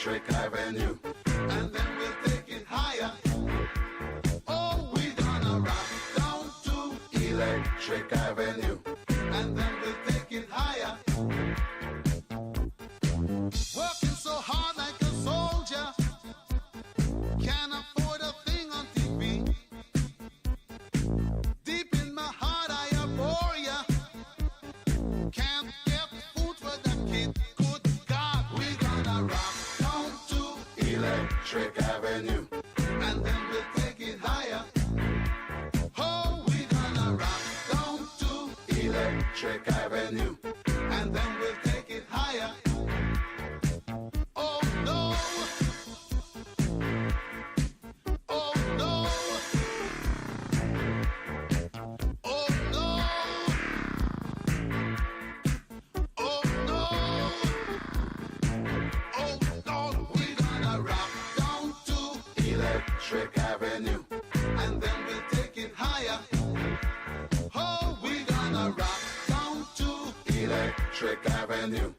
Electric Avenue, and then we'll take it higher. Oh, we're gonna rock down to Electric Avenue, and then we'll take it higher. Working so hard like a soldier, can't afford a thing on TV. Deep in my heart I abhor ya, can't get food for the kid. Good God, we're gonna rock down to Electric Avenue, and then we'll take it higher. Oh, we're gonna rock down to Electric Avenue, and then we'll take it higher. Oh no, oh no, oh no, oh no, oh no, we're gonna rock down to Electric Avenue, and then we'll take it higher. Oh, we're gonna rock down to Electric Avenue,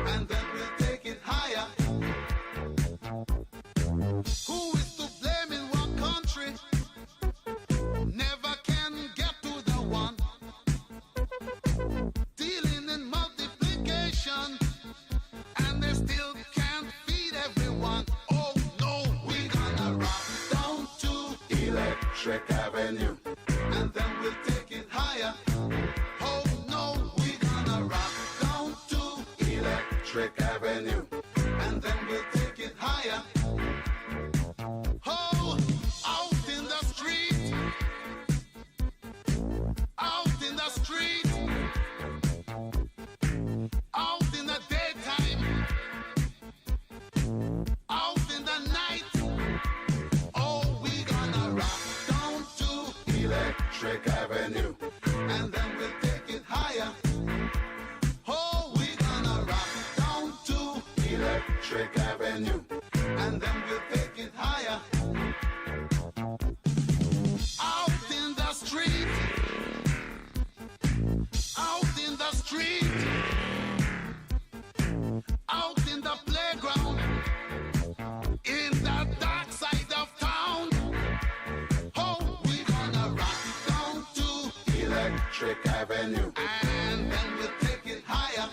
and then we'll take it higher. Who is to blame in one country? Never can get to the one. Dealing in multiplication, and they still can't feed everyone. Oh no, we're gonna rock down to Electric Avenue, and then we'll take it higher. Oh no, we're gonna rock down to Electric Avenue, and then we'll take it higher. Oh, out in the street, out in the street, out in the daytime, out in the night. Oh, we gonna rock down to Electric Avenue, and then we'll take it higher. Oh, we gonna rock down to Electric Avenue, and then we'll take it higher. Out in the street, out in the street, out in the playground, in the dark side of town. Oh, we gonna rock down to Electric Avenue, and then we'll take it higher.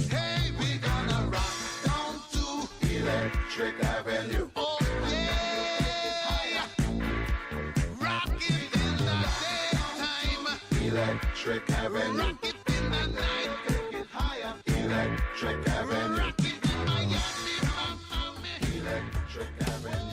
Hey, we gonna rock down to Electric Avenue. Oh yeah, rock it in the daytime, Electric Avenue. Rock it in the night, take it higher, Electric Avenue. Rock it in Miami, Miami, Electric Avenue.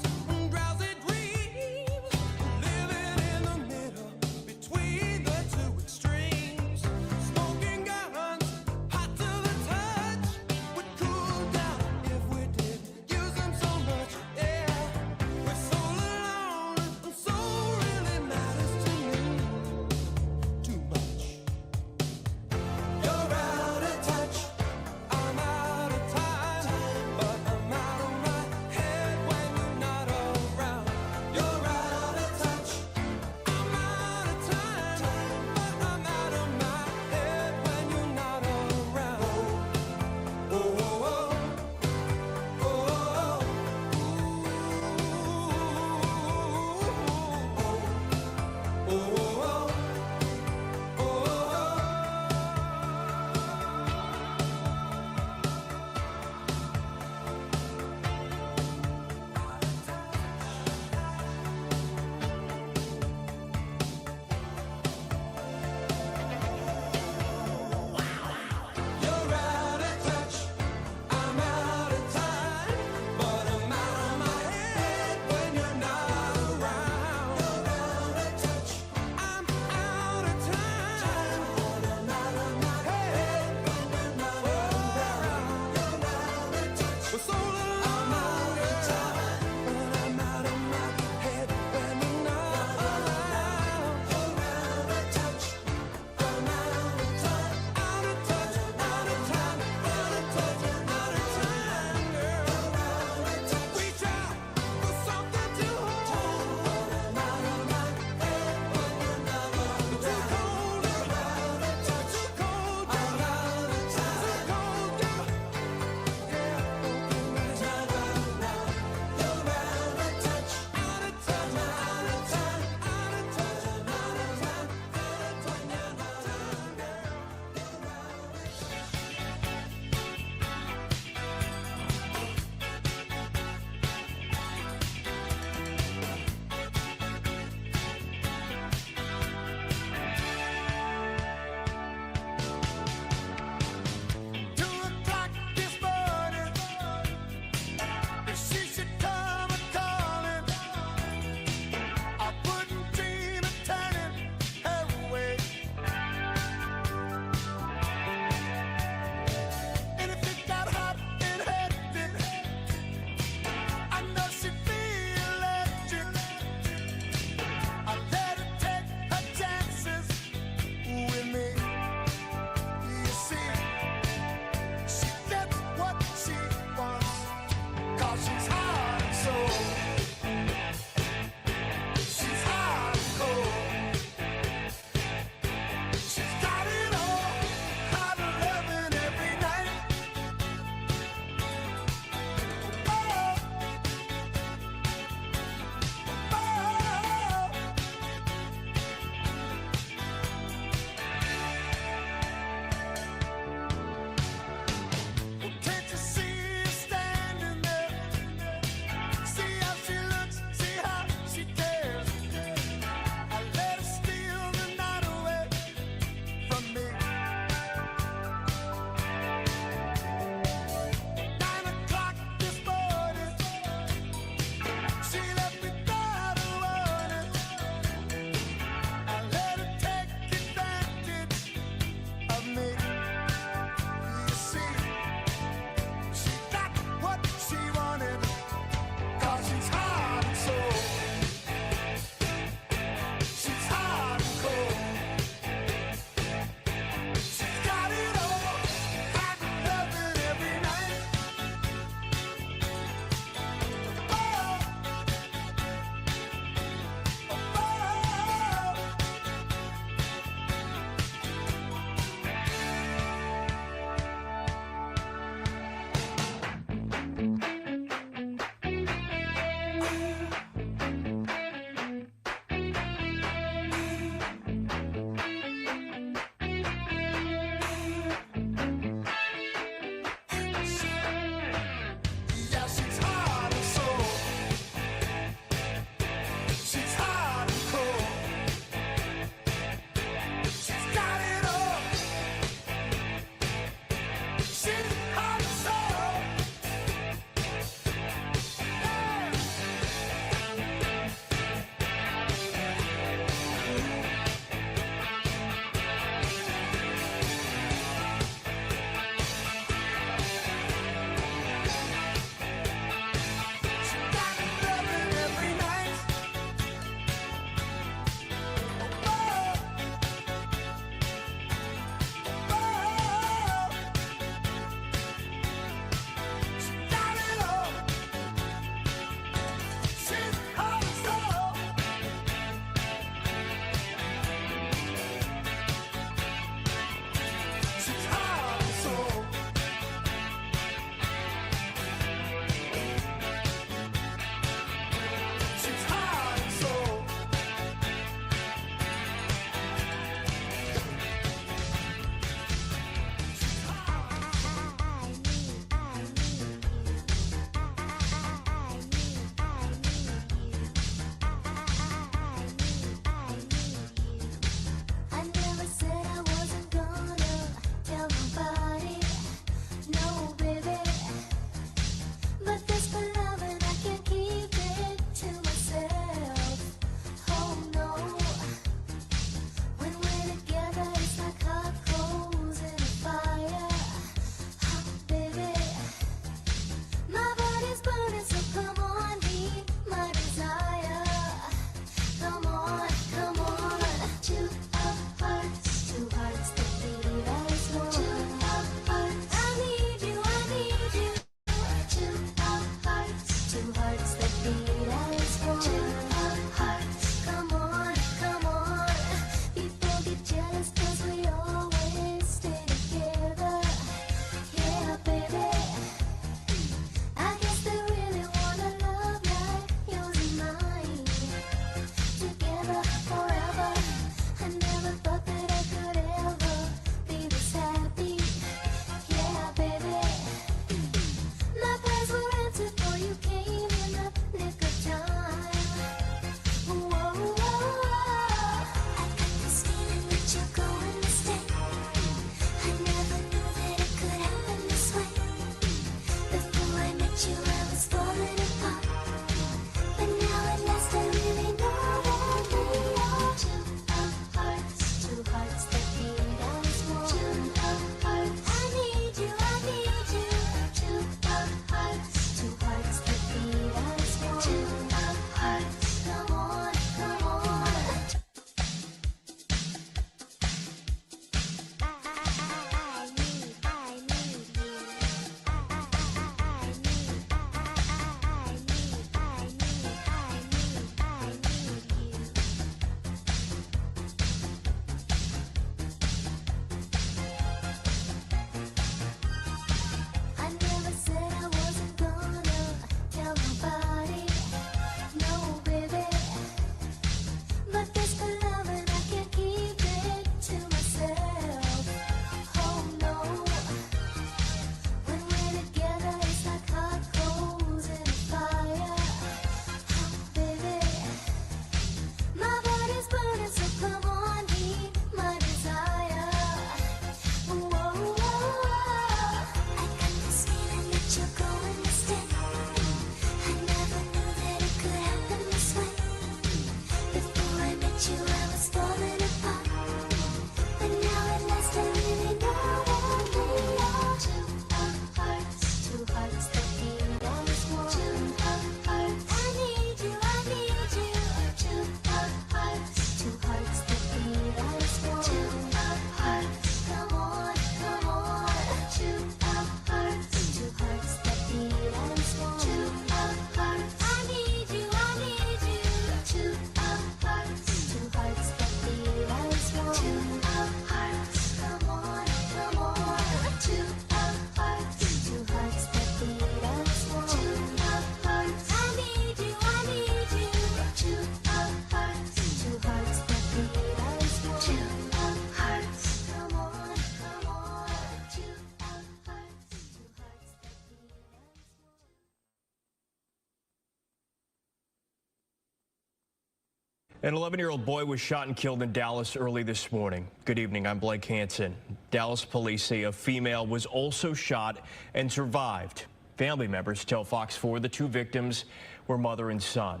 An 11-year-old boy was shot and killed in Dallas early this morning. Good evening, I'm ᵛᵉቬᶦᶠᶦᵉᵈ. Dallas police say a female was also shot and survived. Family members tell Fox 4 the two victims were mother and son.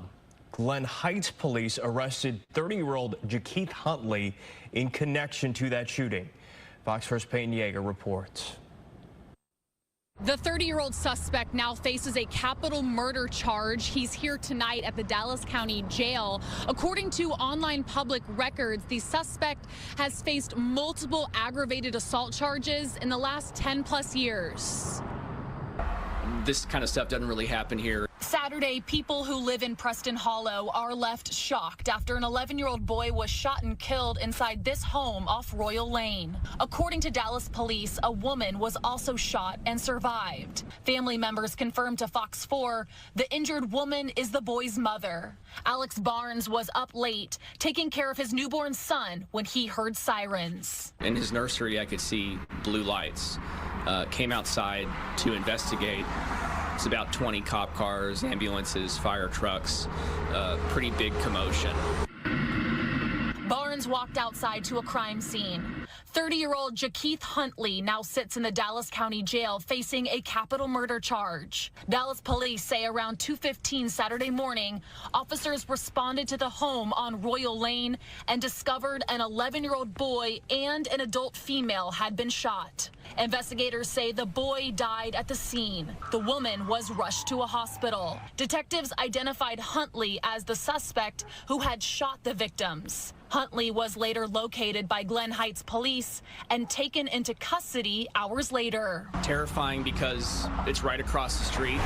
Glen Heights police arrested 30-year-old Jakeith Huntley in connection to that shooting. Fox 4's Peyton Yeager reports. The 30-year-old suspect now faces a capital murder charge. He's here tonight at the Dallas County Jail. According to online public records, the suspect has faced multiple aggravated assault charges in the last 10+ years. This kind of stuff doesn't really happen here. Saturday, people who live in Preston Hollow are left shocked after an 11-year-old boy was shot and killed inside this home off Royal Lane. According to Dallas police, a woman was also shot and survived. Family members confirmed to Fox 4 the injured woman is the boy's mother. Alex Barnes was up late taking care of his newborn son when he heard sirens. In his nursery, I could see blue lights. Came outside to investigate. It's about 20 cop cars, ambulances, fire trucks, pretty big commotion. Barnes walked outside to a crime scene. 30-year-old Jakeith Huntley now sits in the Dallas County Jail facing a capital murder charge. Dallas police say around 2:15 Saturday morning, officers responded to the home on Royal Lane and discovered an 11-year-old boy and an adult female had been shot. Investigators say the boy died at the scene. The woman was rushed to a hospital. Detectives identified Huntley as the suspect who had shot the victims. Huntley was later located by Glen Heights police and taken into custody hours later. Terrifying because it's right across the street.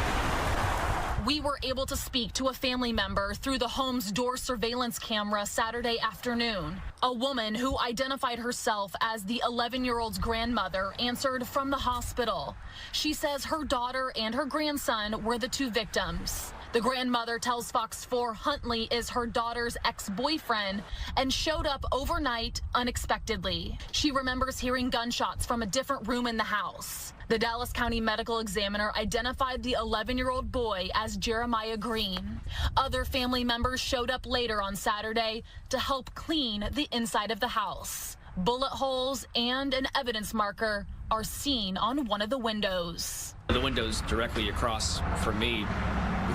We were able to speak to a family member through the home's door surveillance camera Saturday afternoon. A woman who identified herself as the 11-year-old's grandmother answered from the hospital. She says her daughter and her grandson were the two victims. The grandmother tells Fox 4 Huntley is her daughter's ex-boyfriend and showed up overnight unexpectedly. She remembers hearing gunshots from a different room in the house. The Dallas County medical examiner identified the 11-year-old boy as Jeremiah Green. Other family members showed up later on Saturday to help clean the inside of the house. Bullet holes and an evidence marker are seen on one of the windows. The window's directly across from me.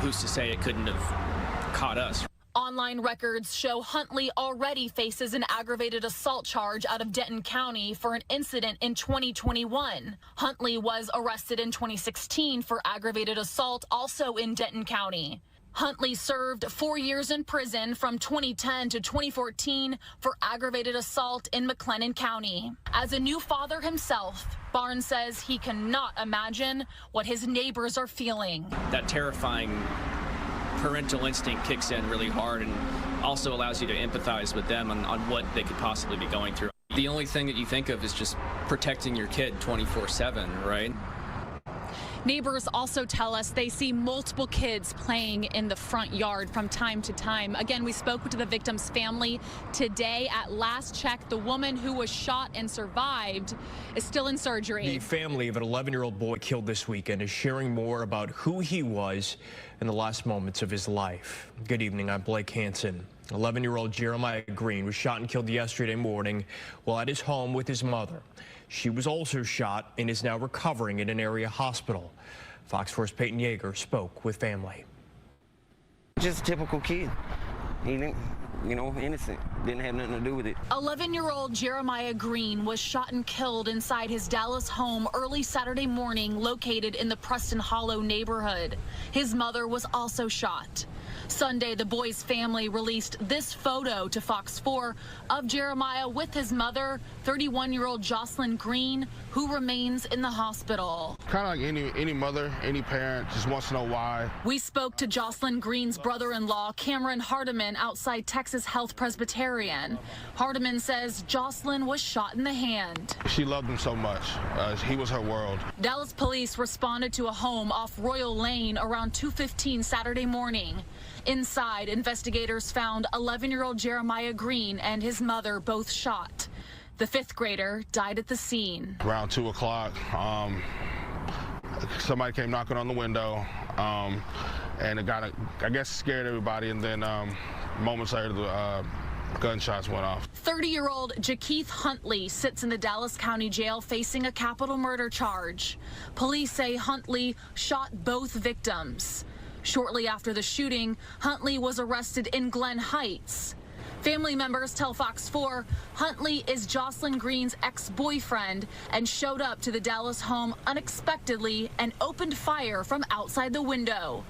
Who's to say it couldn't have caught us? Online records show Huntley already faces an aggravated assault charge out of Denton County for an incident in 2021. Huntley was arrested in 2016 for aggravated assault, also in Denton County. Huntley served 4 years in prison from 2010 to 2014 for aggravated assault in McLennan County. As a new father himself, Barnes says he cannot imagine what his neighbors are feeling. That terrifying parental instinct kicks in really hard and also allows you to empathize with them on what they could possibly be going through. The only thing that you think of is just protecting your kid 24/7, right? Neighbors also tell us they see multiple kids playing in the front yard from time to time. Again, we spoke to the victim's family today. At last check, the woman who was shot and survived is still in surgery. The family of an 11-year-old boy killed this weekend is sharing more about who he was in the last moments of his life. Good evening, I'm ᵛᵉቬᶦᶠᶦᵉᵈ. 11-year-old Jeremiah Green was shot and killed yesterday morning while at his home with his mother. She was also shot and is now recovering in an area hospital. Fox 4's Peyton Yeager spoke with family. Just a typical kid. He didn't, innocent. Didn't have nothing to do with it. 11-year-old Jeremiah Green was shot and killed inside his Dallas home early Saturday morning, located in the Preston Hollow neighborhood. His mother was also shot. Sunday, the boy's family released this photo to Fox 4 of Jeremiah with his mother, 31-year-old Jocelyn Green, who remains in the hospital. Kind of like any mother, any parent just wants to know why. We spoke to Jocelyn Green's brother-in-law, ᵛᵉቬᶦᶠᶦᵉᵈ, outside Texas Health Presbyterian. ᵛᵉቬᶦᶠᶦᵉᵈ says Jocelyn was shot in the hand. She loved him so much. He was her world. Dallas police responded to a home off Royal Lane around 2:15 Saturday morning. Inside, investigators found 11-year-old Jeremiah Green and his mother both shot. The 5th grader died at the scene. Around 2 o'clock, somebody came knocking on the window, and it I guess scared everybody, and then Moments later, the gunshots went off. 30-year-old Jakeith Huntley sits in the Dallas County Jail facing a capital murder charge. Police say Huntley shot both victims. Shortly after the shooting, Huntley was arrested in Glen Heights. Family members tell Fox 4 Huntley is Jocelyn Green's ex-boyfriend and showed up to the Dallas home unexpectedly and opened fire from outside the window.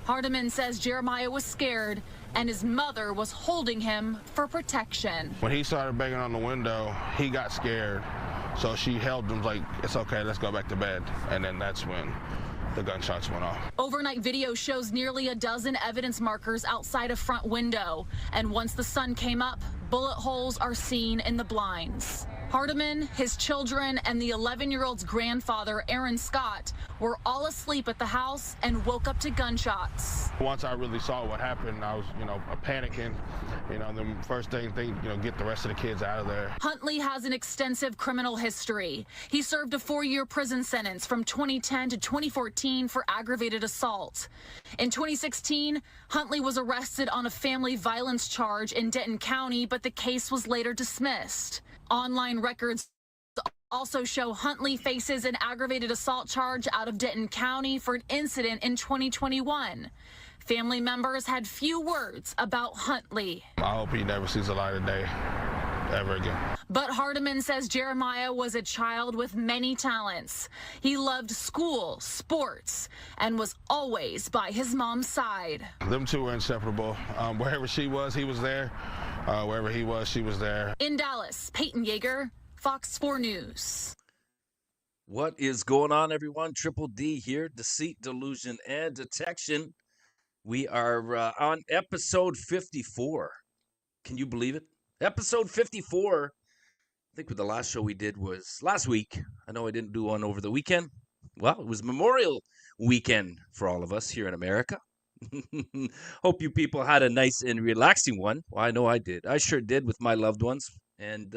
ᵛᵉቬᶦᶠᶦᵉᵈ says Jeremiah was scared and his mother was holding him for protection. When he started banging on the window, he got scared. So she held him like, it's okay, let's go back to bed. And then that's when the gunshots went off. Overnight video shows nearly a dozen evidence markers outside a front window. And once the sun came up, bullet holes are seen in the blinds. ᵛᵉቬᶦᶠᶦᵉ, his children, and the 11-year-old's grandfather, Aaron Scott, were all asleep at the house and woke up to gunshots. Once I really saw what happened, I was, panicking. The first thing, get the rest of the kids out of there. Huntley has an extensive criminal history. He served a 4-year prison sentence from 2010 to 2014 for aggravated assault. In 2016, Huntley was arrested on a family violence charge in Denton County, but the case was later dismissed. Online records also show Huntley faces an aggravated assault charge out of Denton County for an incident in 2021. Family members had few words about Huntley. I hope he never sees the light of day ever again. But ᵛᵉቬᶦᶠᶦᵉ says Jeremiah was a child with many talents. He loved school, sports, and was always by his mom's side. Them two were inseparable. Wherever she was, he was there. Wherever he was, she was there. In Dallas, Peyton Yeager, Fox 4 News. What is going on, everyone? Triple D here, Deceit, Delusion, and Detection. We are on episode 54. Can you believe it? Episode 54. I think the last show we did was last week. I know I didn't do one over the weekend. Well, it was Memorial Weekend for all of us here in America. Hope you people had a nice and relaxing one. Well, I know I did. I sure did with my loved ones. And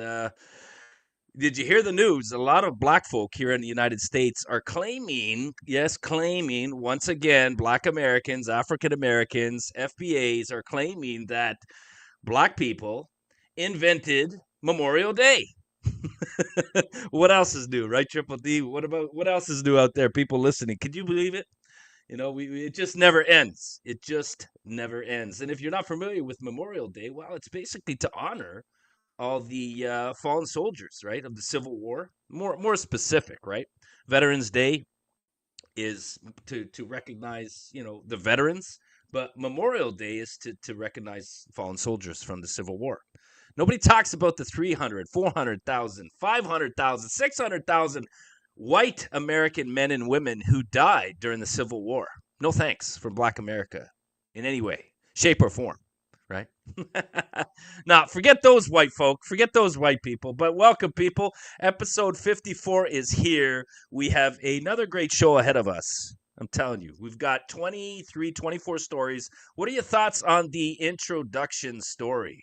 did you hear the news? A lot of black folk here in the United States are claiming, once again, black Americans, African Americans, FBAs are claiming that black people invented Memorial Day. What else is new, right, Triple D? What else is new out there, people listening? Could you believe it? It just never ends. It just never ends. And if you're not familiar with Memorial Day, well, it's basically to honor all the fallen soldiers, right, of the Civil War. More specific, right? Veterans Day is to recognize, the veterans, but Memorial Day is to recognize fallen soldiers from the Civil War. Nobody talks about the 300, 400,000, 500,000, 600,000 white American men and women who died during the Civil War. No thanks from Black America in any way, shape, or form, right? Now, forget those white folk, forget those white people, but welcome, people. Episode 54 is here. We have another great show ahead of us. I'm telling you, we've got 24 stories. What are your thoughts on the introduction story?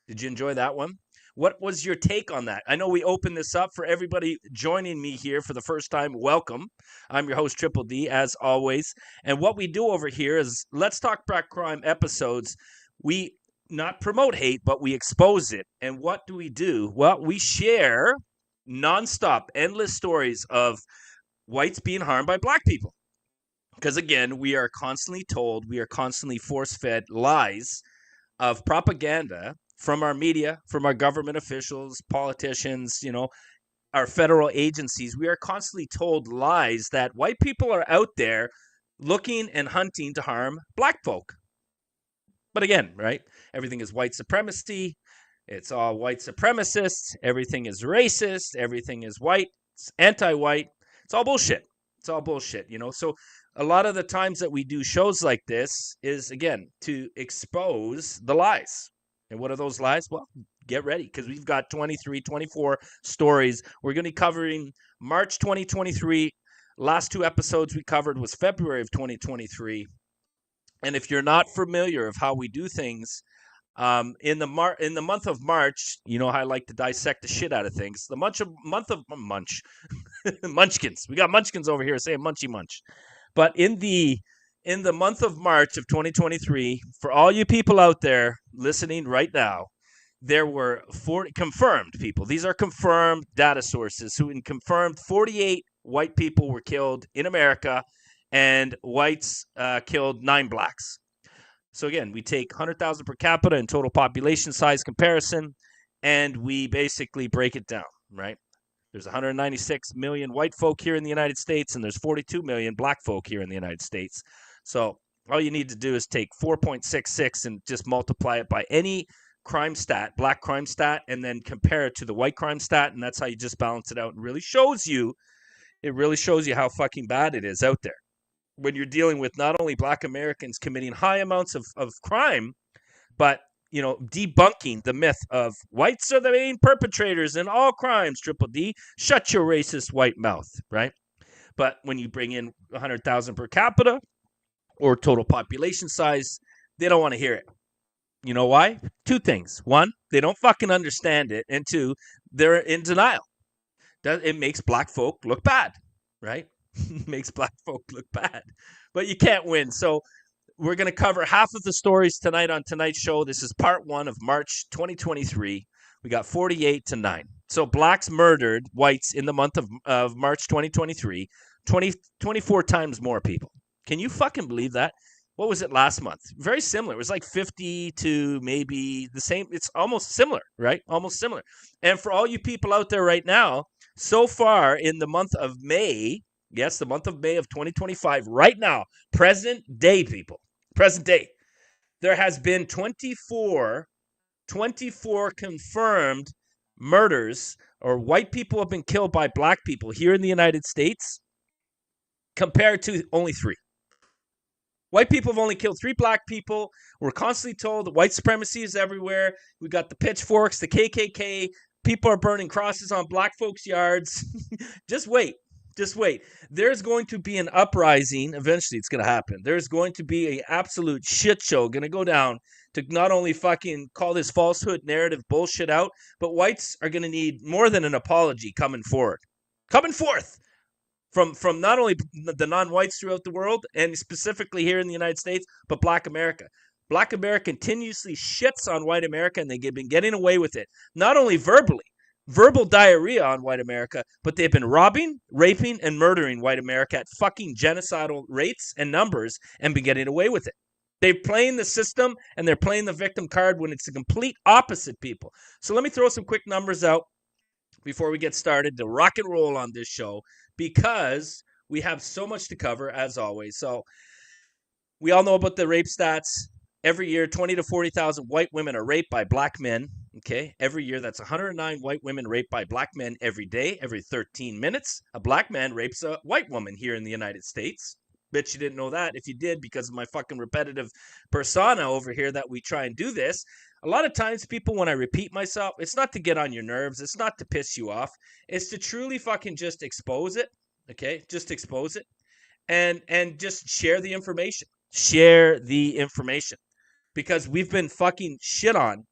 Did you enjoy that one? What was your take on that? I know we opened this up for everybody joining me here for the first time. Welcome. I'm your host, Triple D, as always. And what we do over here is Let's Talk Black Crime episodes. We not promote hate, but we expose it. And what do we do? Well, we share nonstop, endless stories of whites being harmed by black people. Because, again, we are constantly told, we are constantly force-fed lies of propaganda from our media, from our government officials, politicians, our federal agencies. We are constantly told lies that white people are out there looking and hunting to harm black folk. But again, right, everything is white supremacy. It's all white supremacists. Everything is racist. Everything is white. It's anti-white. It's all bullshit. It's all bullshit, So a lot of the times that we do shows like this is, again, to expose the lies. And what are those lies? Well, get ready, because we've got 24 stories. We're going to be covering March 2023. Last two episodes we covered was February of 2023. And if you're not familiar of how we do things, in the month of March, how I like to dissect the shit out of things. The month of munchkins. We got munchkins over here saying munchy munch. But in the in the month of March of 2023, for all you people out there listening right now, there were 40 confirmed people. These are confirmed data sources who confirmed 48 white people were killed in America, and whites killed 9 blacks. So again, we take 100,000 per capita in total population size comparison, and we basically break it down, right? There's 196 million white folk here in the United States, and there's 42 million black folk here in the United States. So all you need to do is take 4.66 and just multiply it by any crime stat, black crime stat, and then compare it to the white crime stat, and that's how you just balance it out. And really shows you how fucking bad it is out there when you're dealing with not only black Americans committing high amounts of crime, but debunking the myth of whites are the main perpetrators in all crimes. Triple D, shut your racist white mouth, right? But when you bring in 100,000 per capita or total population size, they don't want to hear it. You know why? 2 things. 1, they don't fucking understand it. And 2, they're in denial. It makes black folk look bad, right? It makes black folk look bad. But you can't win. So we're going to cover half of the stories tonight on tonight's show. This is part 1 of March 2023. We got 48 to 9. So blacks murdered whites in the month of March 2023, 24 times more people. Can you fucking believe that? What was it last month? Very similar. It was like 50 to maybe the same. It's almost similar, right? Almost similar. And for all you people out there right now, so far in the month of May, yes, the month of May of 2025, right now, present day, people, present day, there has been 24 confirmed murders, or white people have been killed by black people here in the United States, compared to only 3. White people have only killed 3 black people. We're constantly told that white supremacy is everywhere. We got the pitchforks, the KKK. People are burning crosses on black folks' yards. Just wait. Just wait. There's going to be an uprising. Eventually, it's going to happen. There's going to be an absolute shit show going to go down to not only fucking call this falsehood narrative bullshit out, but whites are going to need more than an apology coming forward. Coming forth from not only the non-whites throughout the world, and specifically here in the United States, but black America. Black America continuously shits on white America, and they've been getting away with it. Not only verbal diarrhea on white America, but they've been robbing, raping, and murdering white America at fucking genocidal rates and numbers and been getting away with it. They're playing the system and they're playing the victim card when it's the complete opposite, people. So let me throw some quick numbers out before we get started to rock and roll on this show, because we have so much to cover, as always. So we all know about the rape stats. Every year, 20 to 40,000 white women are raped by black men. Okay, every year, that's 109 white women raped by black men every day. Every 13 minutes, a black man rapes a white woman here in the United States. Bet you didn't know that. If you did, because of my fucking repetitive persona over here that we try and do this. A lot of times, people, when I repeat myself, it's not to get on your nerves. It's not to piss you off. It's to truly fucking just expose it. Okay, just expose it, and just share the information. Share the information, because we've been fucking shit on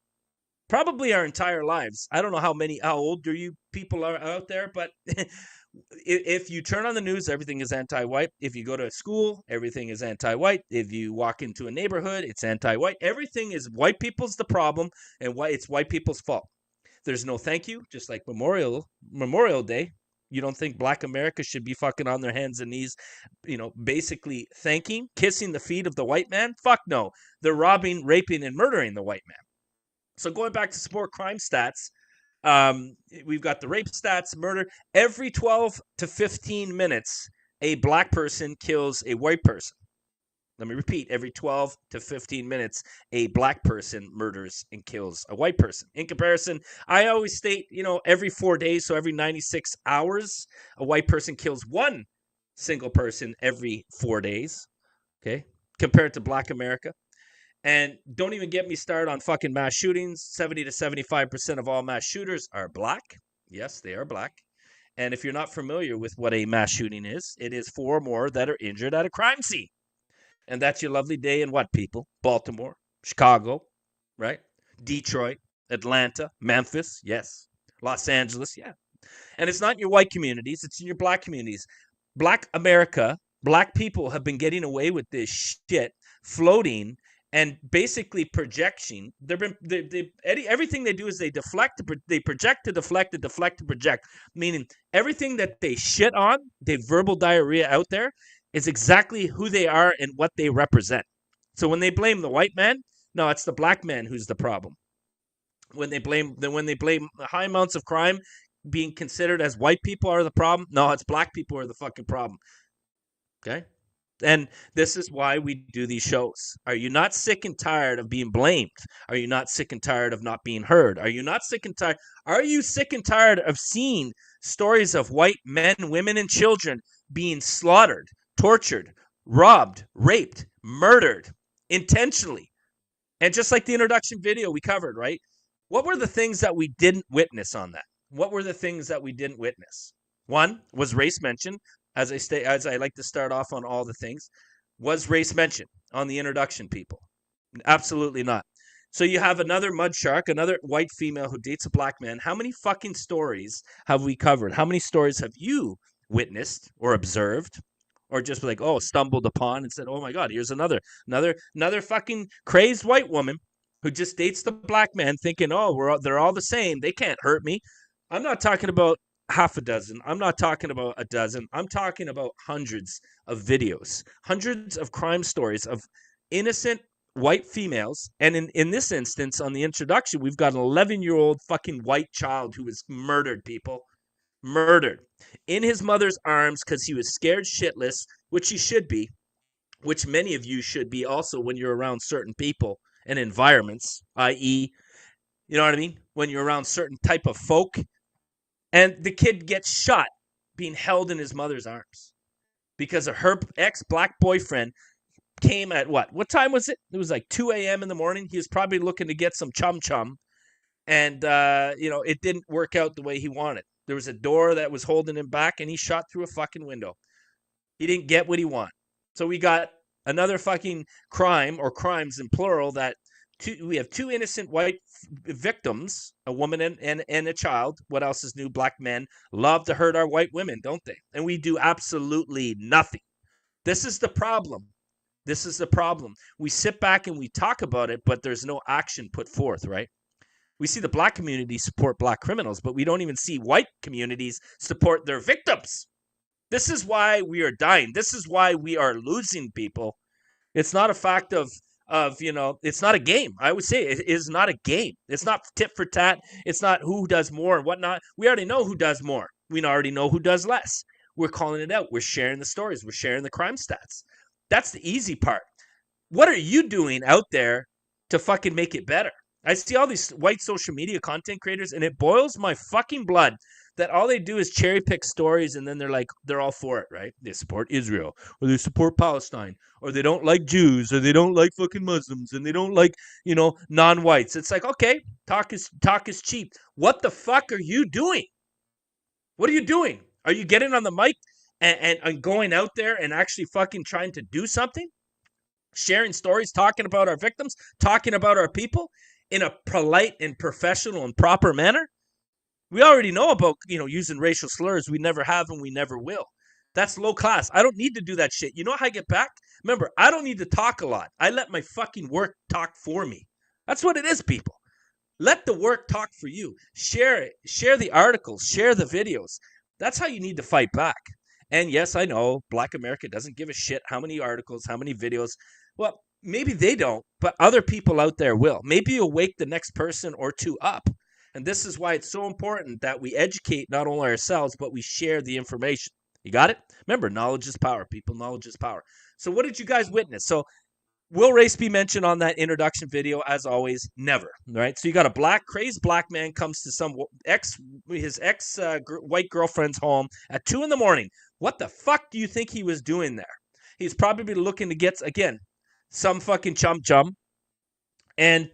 probably our entire lives. I don't know how old you people are out there, but if you turn on the news, everything is anti-white. If you go to school, everything is anti-white. If you walk into a neighborhood, it's anti-white. Everything is white people's the problem, and it's white people's fault. There's no thank you, just like Memorial Day. You don't think black America should be fucking on their hands and knees, basically kissing the feet of the white man? Fuck no. They're robbing, raping, and murdering the white man. So going back to some more crime stats, we've got the rape stats, murder. Every 12 to 15 minutes, a black person kills a white person. Let me repeat, every 12 to 15 minutes, a black person murders and kills a white person. In comparison, I always state, every 4 days, so every 96 hours, a white person kills one single person every 4 days, okay, compared to black America. And don't even get me started on fucking mass shootings. 70 to 75% of all mass shooters are black. Yes, they are black. And if you're not familiar with what a mass shooting is, it is 4 or more that are injured at a crime scene. And that's your lovely day in what, people? Baltimore, Chicago, right? Detroit, Atlanta, Memphis, yes. Los Angeles, yeah. And it's not in your white communities, it's in your black communities. Black America Black people have been getting away with this shit, floating and basically projection. Everything they do is they deflect, they project to deflect, and deflect to project. Meaning everything that they shit on, they verbal diarrhea out there, is exactly who they are and what they represent. So when they blame the white man, no, it's the black man who's the problem. When they blame high amounts of crime being considered as white people are the problem, no, it's black people who are the fucking problem. Okay? And this is why we do these shows. Are you not sick and tired of being blamed? Are you not sick and tired of not being heard? Are you not sick and tired? Are you sick and tired of seeing stories of white men, women, and children being slaughtered, tortured, robbed, raped, murdered intentionally? And just like the introduction video we covered, right? What were the things that we didn't witness on that? What were the things that we didn't witness? One was race mentioned. As I like to start off on all the things, was race mentioned on the introduction, people? Absolutely not. So you have another mud shark, another white female who dates a black man. How many fucking stories have we covered? How many stories have you witnessed or observed, or just like, oh, stumbled upon and said, oh my God, here's another fucking crazed white woman who just dates the black man, thinking, oh, they're all the same. They can't hurt me. I'm not talking about half a dozen. I'm not talking about a dozen. I'm talking about hundreds of videos, hundreds of crime stories of innocent white females. And in this instance, on the introduction, we've got an 11-year-old fucking white child who was murdered, people. Murdered in his mother's arms because he was scared shitless, which he should be, which many of you should be also when you're around certain people and environments, i.e., you know what I mean? When you're around certain type of folk. And the kid gets shot being held in his mother's arms because of her ex-black boyfriend came at what? What time was it? It was like 2 a.m. in the morning. He was probably looking to get some chum-chum. And, it didn't work out the way he wanted. There was a door that was holding him back, and he shot through a fucking window. He didn't get what he wanted. So we got another fucking crime, or crimes in plural, that we have two innocent white victims, a woman and a child. What else is new? Black men love to hurt our white women, don't they? And we do absolutely nothing. This is the problem. This is the problem. We sit back and we talk about it, but there's no action put forth, right? We see the black community support black criminals, but we don't even see white communities support their victims. This is why we are dying. This is why we are losing people. It's not a fact of it's not a game. I would say it is not a game. It's not tit for tat. It's not who does more and whatnot. We already know who does more. We already know who does less. We're calling it out. We're sharing the stories. We're sharing the crime stats. That's the easy part. What are you doing out there to fucking make it better? I see all these white social media content creators, and it boils my fucking blood that all they do is cherry pick stories, and then they're all for it, right? They support Israel, or they support Palestine, or they don't like Jews, or they don't like fucking Muslims, and they don't like, non-whites. It's like, okay, talk is cheap. What the fuck are you doing? What are you doing? Are you getting on the mic and going out there and actually fucking trying to do something? Sharing stories, talking about our victims, talking about our people in a polite and professional and proper manner? We already know about, using racial slurs. We never have and we never will. That's low class. I don't need to do that shit. You know how I get back? Remember, I don't need to talk a lot. I let my fucking work talk for me. That's what it is, people. Let the work talk for you. Share it. Share the articles. Share the videos. That's how you need to fight back. And yes, I know Black America doesn't give a shit how many articles, how many videos. Well, maybe they don't, but other people out there will. Maybe you'll wake the next person or two up. And this is why it's so important that we educate not only ourselves, but we share the information. You got it? Remember, knowledge is power, people. Knowledge is power. So what did you guys witness? So will race be mentioned on that introduction video? As always, never. Right? So you got a crazed black man comes to his ex white girlfriend's home at 2 a.m. What the fuck do you think he was doing there? He's probably looking to get, again, some fucking chum-chum. And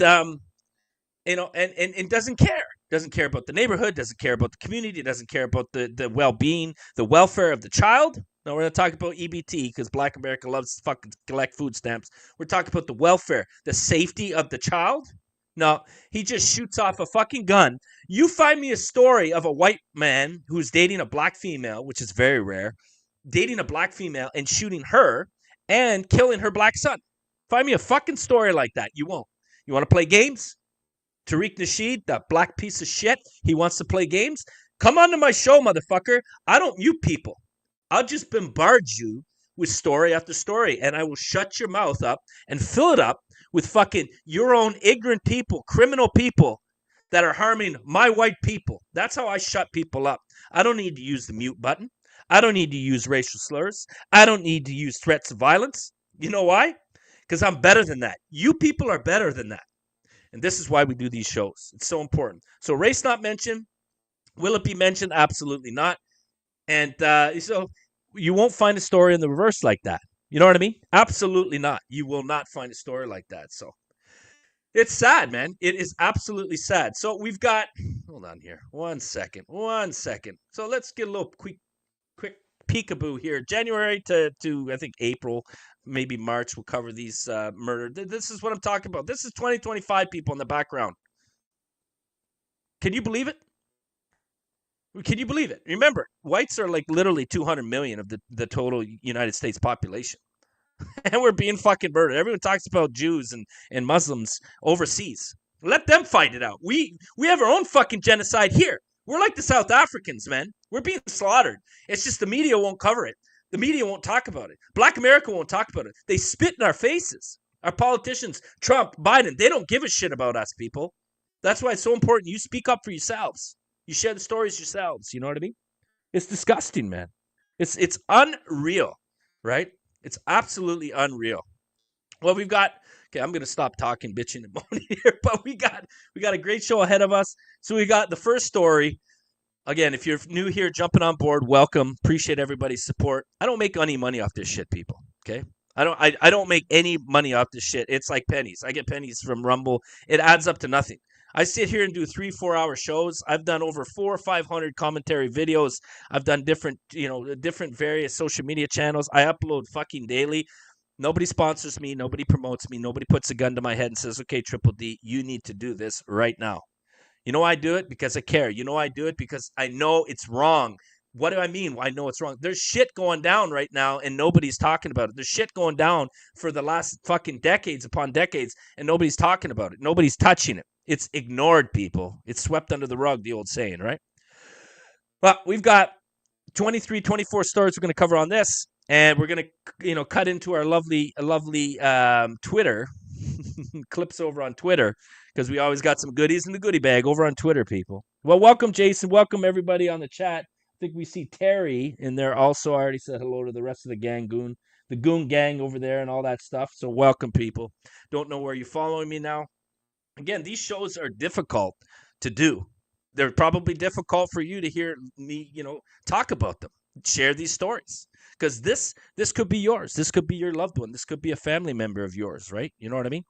and doesn't care. Doesn't care about the neighborhood, doesn't care about the community, doesn't care about the well-being, the welfare of the child. No, we're not talking about EBT because Black America loves to fucking collect food stamps. We're talking about the welfare, the safety of the child. No, he just shoots off a fucking gun. You find me a story of a white man who's dating a black female, which is very rare, dating a black female and shooting her and killing her black son. Find me a fucking story like that. You won't. You want to play games? Tariq Nasheed, that black piece of shit, he wants to play games? Come onto my show, motherfucker. I don't mute people. I'll just bombard you with story after story, and I will shut your mouth up and fill it up with fucking your own ignorant people, criminal people that are harming my white people. That's how I shut people up. I don't need to use the mute button. I don't need to use racial slurs. I don't need to use threats of violence. You know why? Because I'm better than that. You people are better than that. And this is why we do these shows. It's so important. So race not mentioned. Will it be mentioned? Absolutely not. And so you won't find a story in the reverse like that. You know what I mean? Absolutely not. You will not find a story like that. So it's sad, man. It is absolutely sad. So we've got, hold on here. One second. So let's get a little quick peekaboo here. January to I think April, maybe March, we'll cover these murder. This is what I'm talking about. This is 2025 people in the background. Can you believe it? Can you believe it? Remember, whites are like literally 200 million of the total United States population. And we're being fucking murdered. Everyone talks about Jews and Muslims overseas. Let them fight it out. We have our own fucking genocide here. We're like the South Africans, man. We're being slaughtered. It's just the media won't cover it. The media won't talk about it. Black America won't talk about it. They spit in our faces. Our politicians, Trump, Biden, they don't give a shit about us, people. That's why it's so important. You speak up for yourselves. You share the stories yourselves. You know what I mean? It's disgusting, man. It's unreal, right? It's absolutely unreal. Well, we've got, okay, I'm going to stop talking, bitching, and moaning here, but we got a great show ahead of us. So we got the first story. Again, if you're new here, jumping on board, welcome. Appreciate everybody's support. I don't make any money off this shit, people, okay? I don't make any money off this shit. It's like pennies. I get pennies from Rumble. It adds up to nothing. I sit here and do 3-4 hour shows. I've done over 400 or 500 commentary videos. I've done different various social media channels. I upload fucking daily. Nobody sponsors me. Nobody promotes me. Nobody puts a gun to my head and says, okay, Triple D, you need to do this right now. You know I do it because I care. You know I do it because I know it's wrong. What do I mean? I know it's wrong. There's shit going down right now and nobody's talking about it. There's shit going down for the last fucking decades upon decades and nobody's talking about it. Nobody's touching it. It's ignored, people. It's swept under the rug, the old saying, right? Well, we've got 23, 24 stories we're going to cover on this, and we're going to, cut into our lovely Twitter clips over on Twitter because we always got some goodies in the goodie bag over on Twitter, people. Well, welcome, Jason. Welcome, everybody on the chat. I think we see Terry in there also. I already said hello to the rest of the Goon gang over there and all that stuff. So welcome, people. Don't know where you're following me now. Again, these shows are difficult to do. They're probably difficult for you to hear me, talk about them, share these stories. Because this could be yours. This could be your loved one. This could be a family member of yours, right? You know what I mean?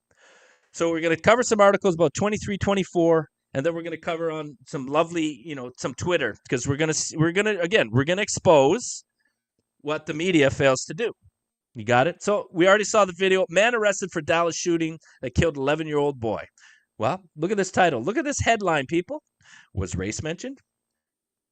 So we're going to cover some articles about 23, 24, and then we're going to cover on some lovely, some Twitter. Because we're going to expose what the media fails to do. You got it? So we already saw the video. Man arrested for Dallas shooting that killed 11-year-old boy. Well, look at this title. Look at this headline, people. Was race mentioned?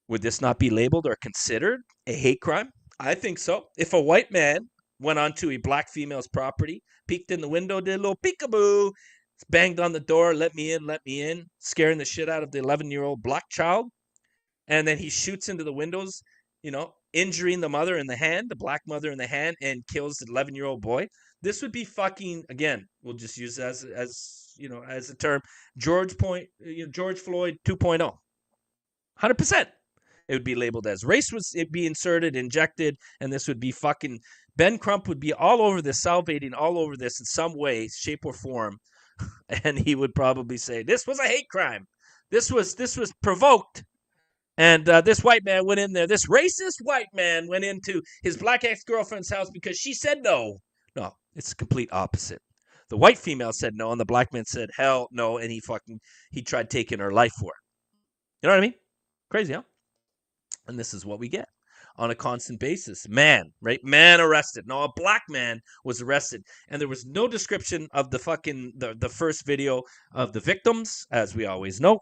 Would this not be labeled or considered a hate crime? I think so. If a white man went onto a black female's property, peeked in the window, did a little peekaboo, banged on the door, let me in, scaring the shit out of the 11-year-old black child, and then he shoots into the windows, injuring the mother in the hand, the black mother in the hand, and kills the 11-year-old boy. This would be fucking, again, we'll just use as a term, George Floyd 2.0. 100%. It would be labeled as race, it'd be injected, and this would be fucking, Ben Crump would be all over this, salivating all over this in some way, shape, or form, and he would probably say, this was a hate crime. This was provoked. And this white man went in there, this racist white man went into his black ex-girlfriend's house because she said no. No, it's the complete opposite. The white female said no, and the black man said hell no, and he tried taking her life for it. You know what I mean? Crazy, huh? And this is what we get on a constant basis. Man, right? Man arrested. No, a black man was arrested, and there was no description of the first video of the victims, as we always know.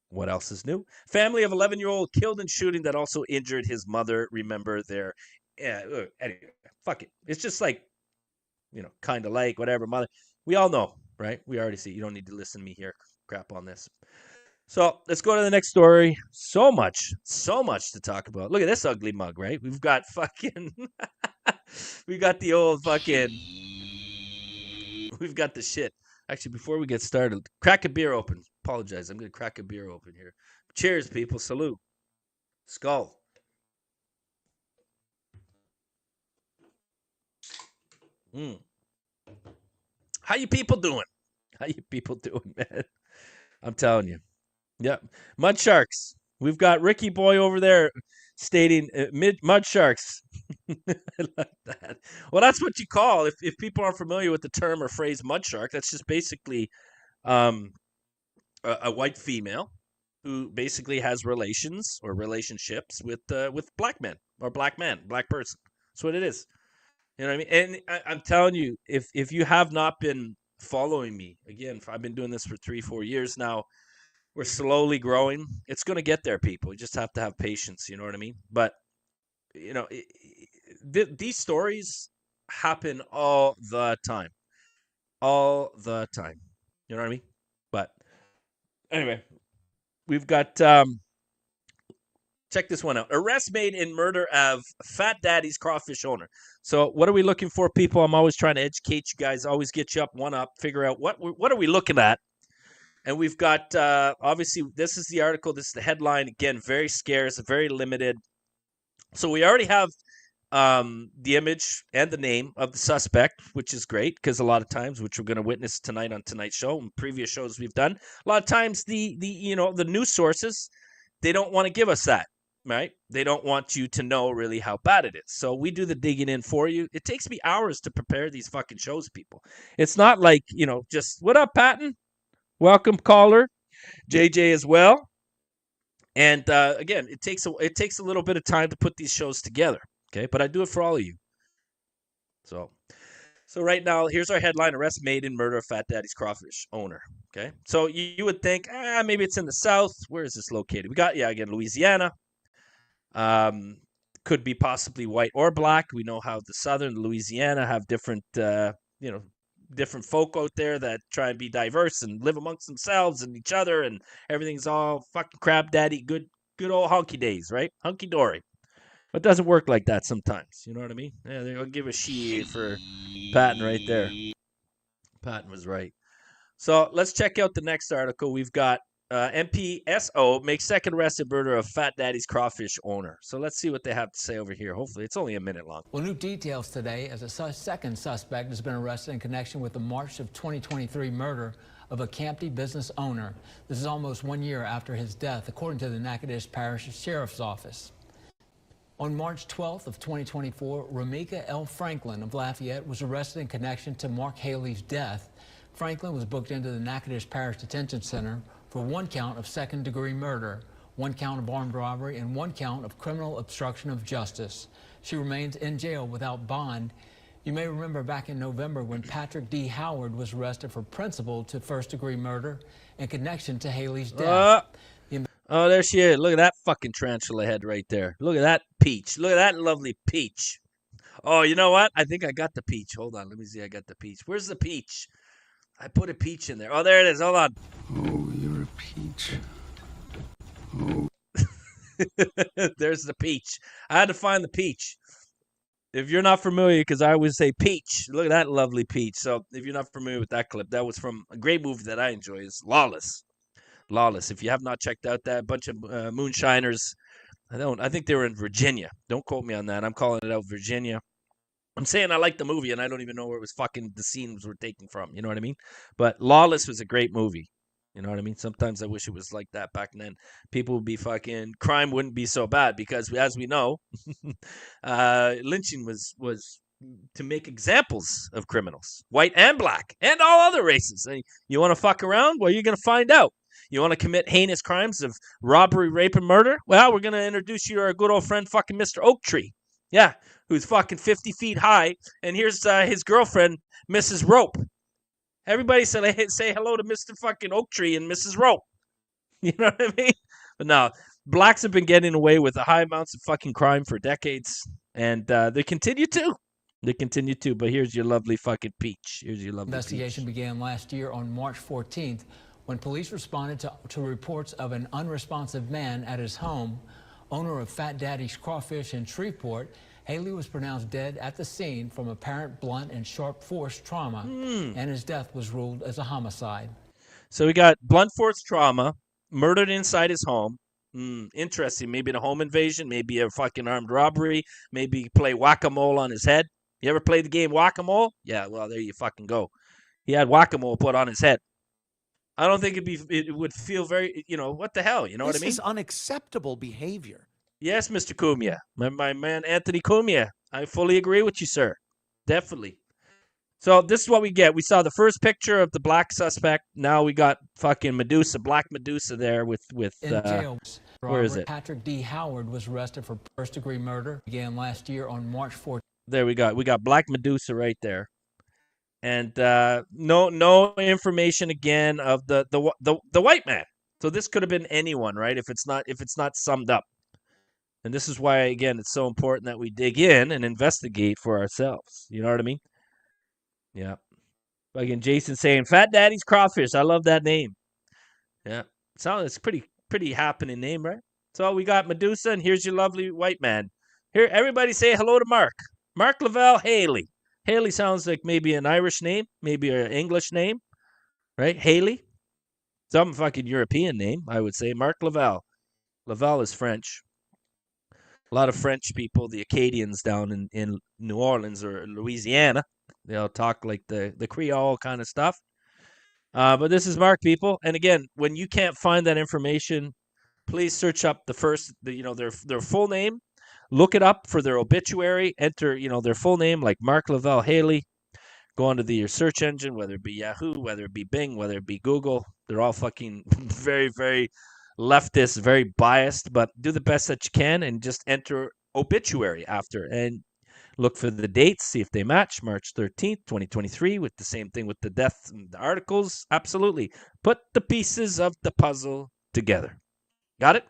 What else is new? Family of 11-year-old killed in shooting that also injured his mother. Remember, they're yeah. Anyway, fuck it. It's just like, kind of like whatever. Mother, we all know, right? We already see. You don't need to listen to me here crap on this. So let's go to the next story. So much to talk about. Look at this ugly mug, right? We've got fucking, we got the old fucking, we've got the shit. Actually, before we get started, crack a beer open. Apologize. I'm going to crack a beer open here. Cheers, people. Salute. Skull. How you people doing? Man? I'm telling you. Yep. Mud Sharks. We've got Ricky Boy over there stating Mud Sharks. I like that. Well, that's what you call, if people aren't familiar with the term or phrase Mud Shark, that's just basically a white female who basically has relations or relationships with black men or black person. That's what it is. You know what I mean? And I'm telling you, if you have not been following me, again, I've been doing this for 3-4 years now. We're slowly growing. It's going to get there, people. You just have to have patience. You know what I mean? But, these stories happen all the time. All the time. You know what I mean? But anyway, we've got, check this one out. Arrest made in murder of Fat Daddy's crawfish owner. So what are we looking for, people? I'm always trying to educate you guys, always get you up, one up, figure out what are we looking at. And we've got, obviously, this is the article. This is the headline. Again, very scarce, very limited. So we already have the image and the name of the suspect, which is great because a lot of times, which we're going to witness tonight on tonight's show and previous shows we've done, a lot of times the news sources, they don't want to give us that, right? They don't want you to know really how bad it is. So we do the digging in for you. It takes me hours to prepare these fucking shows, people. It's not like, just, what up, Patton? Welcome, caller, JJ as well. And again, it takes a little bit of time to put these shows together, okay? But I do it for all of you. So right now, here's our headline: Arrest made in murder of Fat Daddy's crawfish owner. Okay, so you would think, maybe it's in the South. Where is this located? We got, again, Louisiana. Could be possibly white or black. We know how the Southern Louisiana have different, different folk out there that try and be diverse and live amongst themselves and each other, and everything's all fucking crab daddy, good old hunky days, right? Hunky dory. But it doesn't work like that sometimes. You know what I mean? Yeah, they'll give a shit for Patton right there. Patton was right. So let's check out the next article. We've got MPSO makes second arrest in murder of Fat Daddy's crawfish owner. So let's see what they have to say over here. Hopefully, it's only a minute long. Well, new details today as a second suspect has been arrested in connection with the March of 2023 murder of a Campty business owner. This is almost 1 year after his death, according to the Natchitoches Parish Sheriff's Office. On March 12th of 2024, Ramika L. Franklin of Lafayette was arrested in connection to Mark Haley's death. Franklin was booked into the Natchitoches Parish Detention Center for 1 count of second-degree murder, 1 count of armed robbery, and 1 count of criminal obstruction of justice. She remains in jail without bond. You may remember back in November when Patrick D. Howard was arrested for principal to first-degree murder in connection to Haley's death. Oh, there she is. Look at that fucking tarantula head right there. Look at that peach. Look at that lovely peach. Oh, you know what? I think I got the peach. Hold on. Let me see. I got the peach. Where's the peach? I put a peach in there. Oh, there it is. Hold on. Oh, you're a peach. Oh. There's the peach. I had to find the peach. If you're not familiar, because I always say peach. Look at that lovely peach. So if you're not familiar with that clip, that was from a great movie that I enjoy. It's Lawless. Lawless. If you have not checked out that, bunch of moonshiners. I think they were in Virginia. Don't quote me on that. I'm calling it out Virginia. I'm saying I like the movie, and I don't even know where it was fucking the scenes were taken from. You know what I mean? But Lawless was a great movie. You know what I mean? Sometimes I wish it was like that back then. People would be fucking, crime wouldn't be so bad because, as we know, lynching was to make examples of criminals, white and black, and all other races. And you want to fuck around? Well, you're going to find out. You want to commit heinous crimes of robbery, rape, and murder? Well, we're going to introduce you to our good old friend, fucking Mr. Oaktree. Yeah, who's fucking 50 feet high. And here's his girlfriend, Mrs. Rope. Everybody say hello to Mr. fucking Oaktree and Mrs. Rope. You know what I mean? But no, blacks have been getting away with the high amounts of fucking crime for decades. And they continue to. They continue to. But here's your lovely fucking peach. Here's your lovely Investigation peach. began last year on March 14th when police responded to reports of an unresponsive man at his home. Owner of Fat Daddy's Crawfish in Shreveport, Haley was pronounced dead at the scene from apparent blunt and sharp force trauma, and his death was ruled as a homicide. So we got blunt force trauma, murdered inside his home. Interesting. Maybe a home invasion, maybe a fucking armed robbery, maybe play whack-a-mole on his head. You ever played the game whack-a-mole? Yeah, well, there you fucking go. He had whack-a-mole put on his head. I don't think it would feel very, what the hell? You know what I mean? This is unacceptable behavior. Yes, Mr. Cumia. My man, Anthony Cumia. I fully agree with you, sir. Definitely. So this is what we get. We saw the first picture of the black suspect. Now we got fucking Medusa, Black Medusa there with in jail. Where is it? Patrick D. Howard was arrested for first-degree murder. Began last year on March 14th. There we got Black Medusa right there. And no information again of the white man. So this could have been anyone, right? If it's not summed up. And this is why, again, it's so important that we dig in and investigate for ourselves. You know what I mean? Yeah. Again, Jason saying Fat Daddy's Crawfish. I love that name. Yeah. It's pretty happening name, right? So we got Medusa, and here's your lovely white man. Here, everybody say hello to Mark. Mark Lavelle Haley. Haley sounds like maybe an Irish name, maybe an English name, right? Haley. Some fucking European name, I would say. Mark Lavelle. Lavelle is French. A lot of French people, the Acadians down in New Orleans or Louisiana, they all talk like the Creole kind of stuff. But this is Mark, people. And again, when you can't find that information, please search up their full name. Look it up for their obituary. Enter, their full name, like Mark Lavelle Haley. Go onto your search engine, whether it be Yahoo, whether it be Bing, whether it be Google. They're all fucking very, very leftist, very biased. But do the best that you can and just enter obituary after. And look for the dates, see if they match. March 13th, 2023, with the same thing with the death and the articles. Absolutely. Put the pieces of the puzzle together. Got it?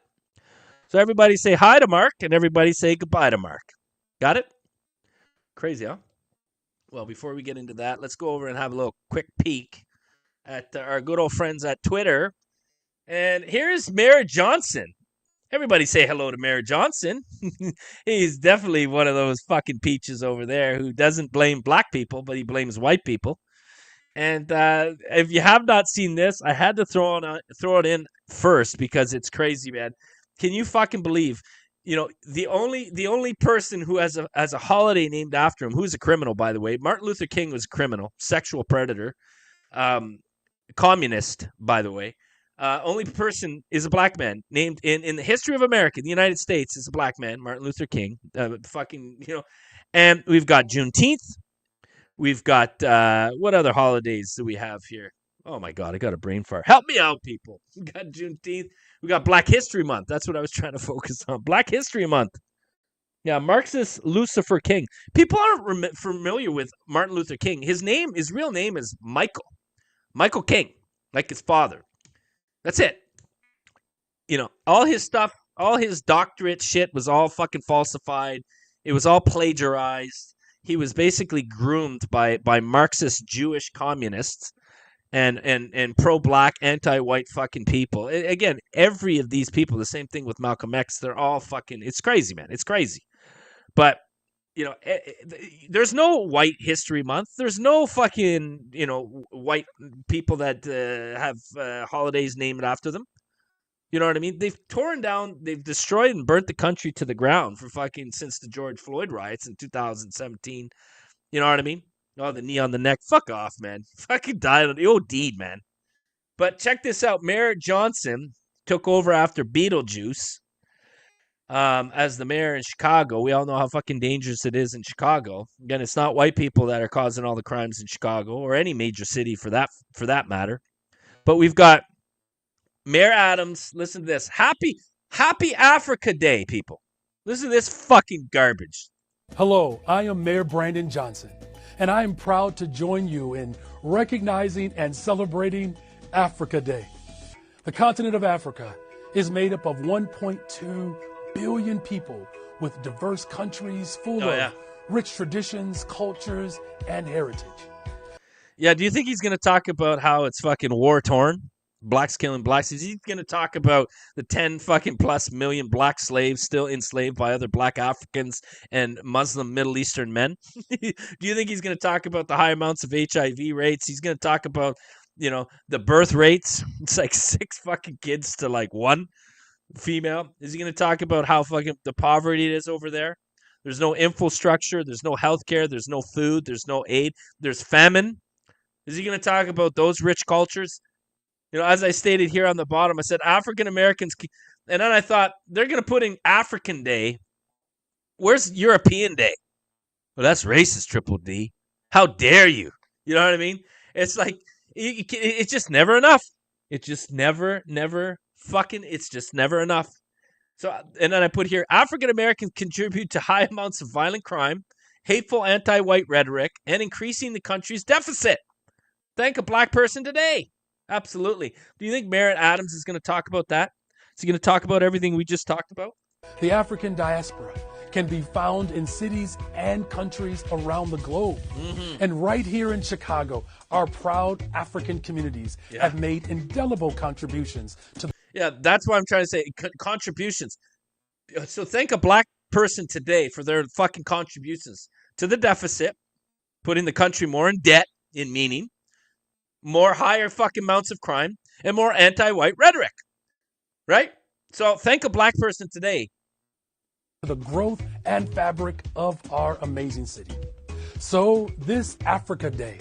So everybody say hi to Mark, and everybody say goodbye to Mark. Got it? Crazy, huh? Well, before we get into that, let's go over and have a little quick peek at our good old friends at Twitter. And here's Mayor Johnson. Everybody say hello to Mayor Johnson. He's definitely one of those fucking peaches over there who doesn't blame black people, but he blames white people. And if you have not seen this, I had to throw it in first because it's crazy, man. Can you fucking believe, the only person who has a holiday named after him, who's a criminal, by the way. Martin Luther King was a criminal, sexual predator, communist, by the way. Only person is a black man named in the history of America, the United States, is a black man, Martin Luther King. And we've got Juneteenth. We've got what other holidays do we have here? Oh my God, I got a brain fart. Help me out, people. We got Juneteenth. We got Black History Month. That's what I was trying to focus on. Black History Month. Yeah, Marxist Lucifer King. People aren't familiar with Martin Luther King. His real name is Michael King, like his father. That's it. All his stuff, all his doctorate shit was all fucking falsified. It was all plagiarized. He was basically groomed by Marxist Jewish communists and pro-black, anti-white fucking people. Again, every of these people, the same thing with Malcolm X, they're all fucking, it's crazy, man. It's crazy. But, there's no White History Month. There's no fucking, white people that have holidays named after them. You know what I mean? They've torn down, they've destroyed and burnt the country to the ground for fucking since the George Floyd riots in 2017. You know what I mean? Oh, the knee on the neck. Fuck off, man. Fucking died on the OD'd, man. But check this out. Mayor Johnson took over after Beetlejuice as the mayor in Chicago. We all know how fucking dangerous it is in Chicago. Again, it's not white people that are causing all the crimes in Chicago or any major city for that matter. But we've got Mayor Adams. Listen to this. Happy Africa Day, people. Listen to this fucking garbage. Hello, I am Mayor Brandon Johnson, and I am proud to join you in recognizing and celebrating Africa Day. The continent of Africa is made up of 1.2 billion people with diverse countries full of rich traditions, cultures, and heritage. Yeah, do you think he's going to talk about how it's fucking war-torn? Blacks killing blacks. Is he going to talk about the 10 fucking plus million black slaves still enslaved by other black Africans and Muslim Middle Eastern men? Do you think he's going to talk about the high amounts of HIV rates? He's going to talk about, you know, the birth rates. It's like 6 fucking kids to like 1 female. Is he going to talk about how fucking the poverty it is over there? There's no infrastructure. There's no healthcare. There's no food. There's no aid. There's famine. Is he going to talk about those rich cultures? You know, as I stated here on the bottom, I said African Americans, and then I thought they're going to put in African Day. Where's European Day? Well, that's racist, Triple D. How dare you? You know what I mean? It's like, it's just never enough. It's just never it's just never enough. So, and then I put here, African Americans contribute to high amounts of violent crime, hateful anti-white rhetoric, and increasing the country's deficit. Thank a black person today. Absolutely. Do you think Merritt Adams is going to talk about that? Is he going to talk about everything we just talked about? The African diaspora can be found in cities and countries around the globe. And right here in Chicago, our proud African communities have made indelible contributions to. Yeah, that's what I'm trying to say. Contributions. So thank a black person today for their fucking contributions to the deficit, putting the country more in debt, in meaning, more higher fucking amounts of crime, and more anti-white rhetoric, right? So thank a black person today. The growth and fabric of our amazing city. So this Africa Day,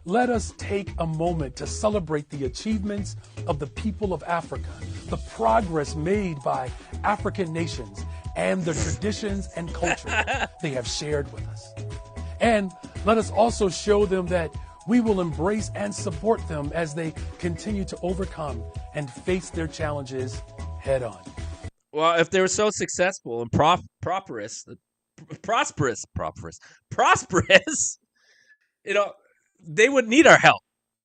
let us take a moment to celebrate the achievements of the people of Africa, the progress made by African nations, and the traditions and culture they have shared with us. And let us also show them that we will embrace and support them as they continue to overcome and face their challenges head on. Well, if they were so successful and prosperous, you know, they wouldn't need our help.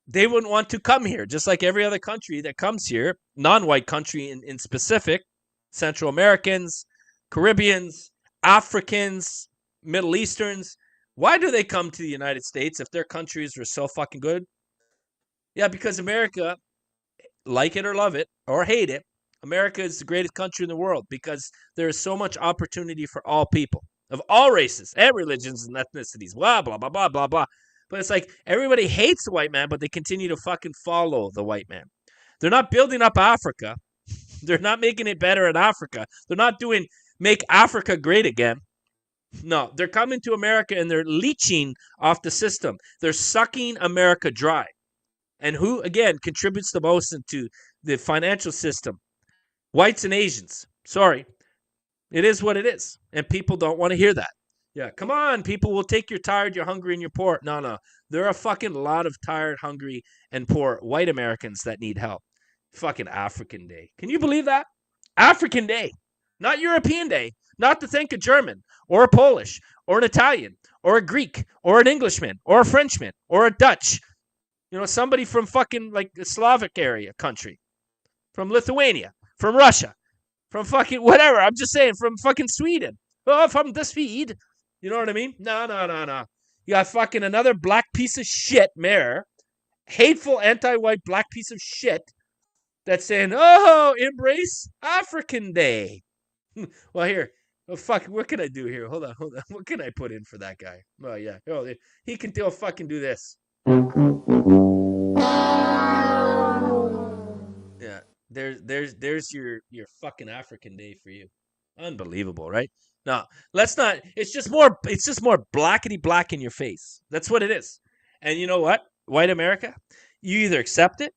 They wouldn't want to come here, just like every other country that comes here, non-white country in specific, Central Americans, Caribbeans, Africans, Middle Easterns. Why do they come to the United States if their countries are so fucking good? Yeah, because America, like it or love it or hate it, America is the greatest country in the world because there is so much opportunity for all people of all races and religions and ethnicities, blah, blah, blah, blah, blah, blah. But it's like everybody hates the white man, but they continue to fucking follow the white man. They're not building up Africa. They're not making it better in Africa. They're not doing make Africa great again. No, they're coming to America and they're leeching off the system. They're sucking America dry. And who, again, contributes the most into the financial system? Whites and Asians. Sorry. It is what it is. And people don't want to hear that. Yeah, come on, people will take you're tired, you're hungry, and you're poor. No. There are a fucking lot of tired, hungry, and poor white Americans that need help. Fucking African Day. Can you believe that? African Day. Not European Day. Not to thank a German, or a Polish, or an Italian, or a Greek, or an Englishman, or a Frenchman, or a Dutch. You know, somebody from fucking, like, the Slavic area country. From Lithuania. From Russia. From fucking whatever. I'm just saying, from fucking Sweden. Oh, from the Swede. You know what I mean? No. You got fucking another black piece of shit mayor. Hateful anti-white black piece of shit. That's saying, oh, embrace African Day. Well, here. Oh, fuck, what can I do here? Hold on. What can I put in for that guy? Oh, yeah. Oh, he can fucking do this. Yeah. There's your fucking African Day for you. Unbelievable, right? No, let's not. It's just more blackety black in your face. That's what it is. And you know what? White America, you either accept it,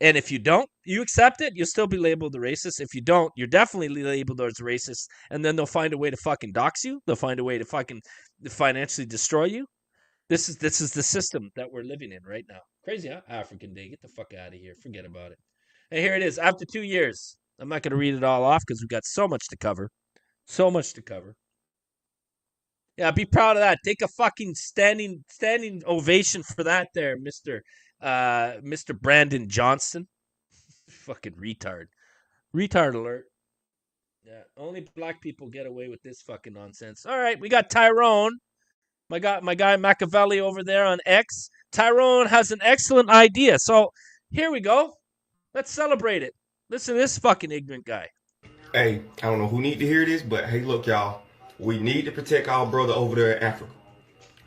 and if you don't, you accept it, you'll still be labeled a racist. If you don't, you're definitely labeled as racist, and then they'll find a way to fucking dox you. They'll find a way to fucking financially destroy you. This is the system that we're living in right now. Crazy, huh? African Day. Get the fuck out of here. Forget about it. And here it is. After 2 years. I'm not going to read it all off because we've got so much to cover. So much to cover. Yeah, be proud of that. Take a fucking standing ovation for that there, Mr. Brandon Johnson. Fucking retard. Retard alert. Yeah, only black people get away with this fucking nonsense. All right, we got Tyrone. My guy Machiavelli over there on X. Tyrone has an excellent idea. So here we go. Let's celebrate it. Listen to this fucking ignorant guy. Hey, I don't know who need to hear this, but hey, look, y'all. We need to protect our brother over there in Africa.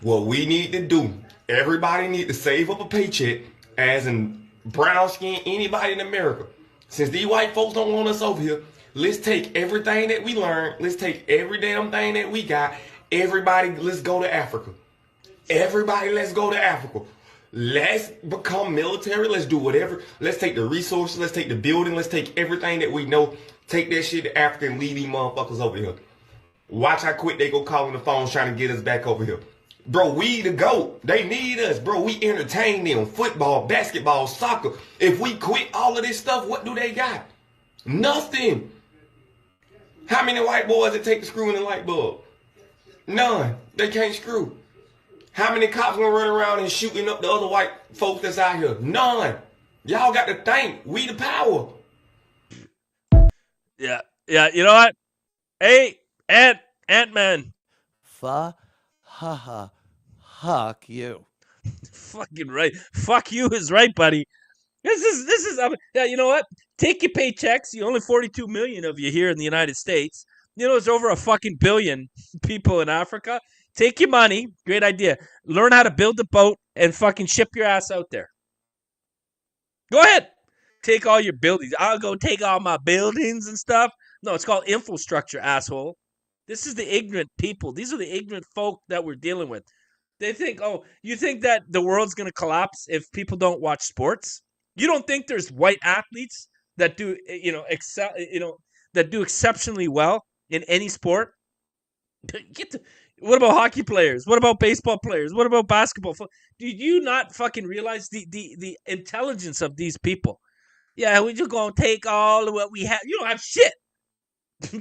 What we need to do, everybody need to save up a paycheck, as in brown skin, anybody in America. Since these white folks don't want us over here, let's take everything that we learned. Let's take every damn thing that we got. Everybody, let's go to Africa. Everybody, let's go to Africa. Let's become military. Let's do whatever. Let's take the resources. Let's take the building. Let's take everything that we know. Take that shit to Africa and leave these motherfuckers over here. Watch how quick they go calling the phones trying to get us back over here. Bro, we the GOAT. They need us, bro. We entertain them. Football, basketball, soccer. If we quit all of this stuff, what do they got? Nothing. How many white boys it take to screw in a light bulb? None. They can't screw. How many cops gonna run around and shooting up the other white folks that's out here? None. Y'all got to think. We the power. Yeah. You know what? Hey, Ant-Man. Fuck you. Fucking right. Fuck you is right, buddy. This is. Yeah. You know what? Take your paychecks. You only 42 million of you here in the United States. You know, there's over a fucking billion people in Africa. Take your money. Great idea. Learn how to build a boat and fucking ship your ass out there. Go ahead. Take all your buildings. I'll go take all my buildings and stuff. No, it's called infrastructure, asshole. This is the ignorant people. These are the ignorant folk that we're dealing with. They think, oh, you think that the world's going to collapse if people don't watch sports? You don't think there's white athletes that do, that do exceptionally well in any sport? What about hockey players? What about baseball players? What about basketball? Do you not fucking realize the intelligence of these people? Yeah, we just gonna take all of what we have. You don't have shit.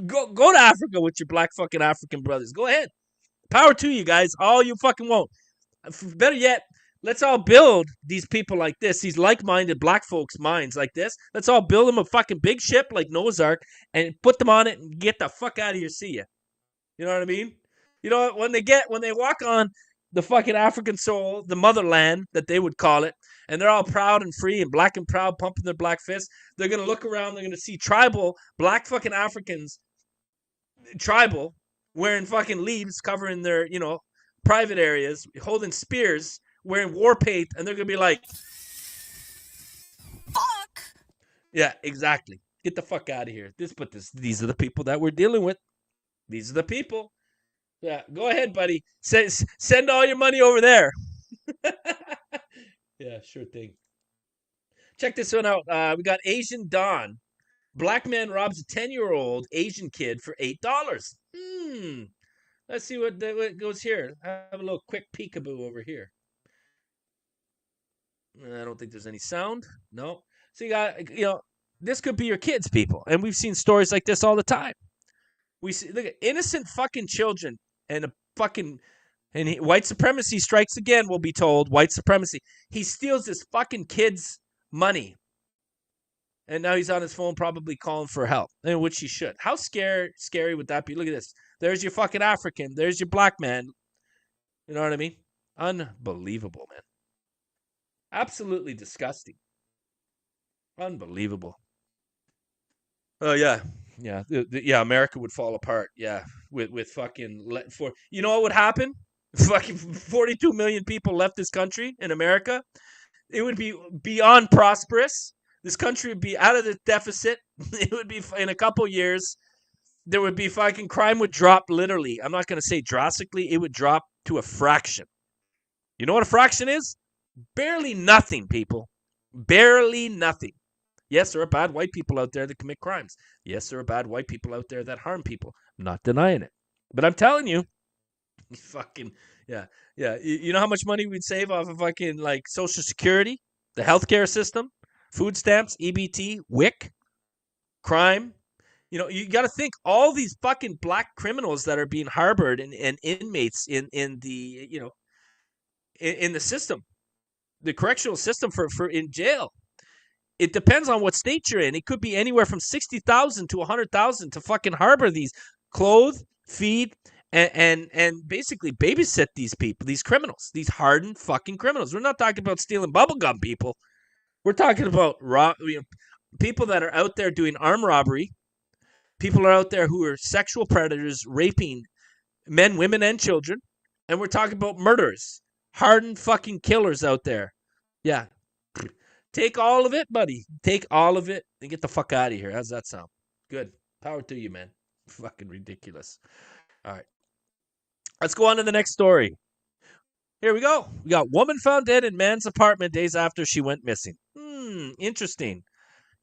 Go to Africa with your black fucking African brothers. Go ahead. Power to you guys. All you fucking want. Better yet, let's all build these people like this, these like-minded black folks' minds like this. Let's all build them a fucking big ship like Noah's Ark and put them on it and get the fuck out of here. See ya. You know what I mean? You know, when they walk on the fucking African soil, the motherland that they would call it, and they're all proud and free and black and proud, pumping their black fists, they're going to look around, they're going to see tribal, black fucking Africans, tribal, wearing fucking leaves, covering their, private areas, holding spears, wearing war paint, and they're going to be like, fuck! Yeah, exactly. Get the fuck out of here. These are the people that we're dealing with. These are the people. Yeah, go ahead, buddy. Send all your money over there. Yeah, sure thing. Check this one out. We got Asian Don. Black man robs a 10-year-old Asian kid for $8. Let's see what goes here. Have a little quick peekaboo over here. I don't think there's any sound. No. So you got, this could be your kids, people. And we've seen stories like this all the time. We see, look at innocent fucking children and white supremacy strikes again, we'll be told. White supremacy. He steals this fucking kid's money. And now he's on his phone probably calling for help, which he should. How scary would that be? Look at this. There's your fucking African. There's your black man. You know what I mean? Unbelievable, man. Absolutely disgusting. Unbelievable. Oh, yeah. Yeah, America would fall apart. Yeah, with fucking you know what would happen? Fucking 42 million people left this country in America. It would be beyond prosperous. This country would be out of the deficit. It would be in a couple years. There would be fucking crime would drop literally. I'm not going to say drastically. It would drop to a fraction. You know what a fraction is? Barely nothing, people. Barely nothing. Yes, there are bad white people out there that commit crimes. Yes, there are bad white people out there that harm people. I'm not denying it. But I'm telling you, fucking, yeah. You know how much money we'd save off of fucking, like, Social Security, the healthcare system, food stamps, EBT, WIC, crime? You got to think all these fucking black criminals that are being harbored and inmates in the, in the system, the correctional system for in jail. it depends on what state you're in. It could be anywhere from 60,000 to 100,000 to fucking harbor these, clothe, feed, and basically babysit these people, these criminals, these hardened fucking criminals. We're not talking about stealing bubblegum people. We're talking about people that are out there doing armed robbery. People are out there who are sexual predators, raping men, women, and children. And we're talking about murderers, hardened fucking killers out there. Yeah. Take all of it, buddy. Take all of it and get the fuck out of here. How's that sound? Good. Power to you, man. Fucking ridiculous. All right. Let's go on to the next story. Here we go. We got woman found dead in man's apartment days after she went missing. Interesting.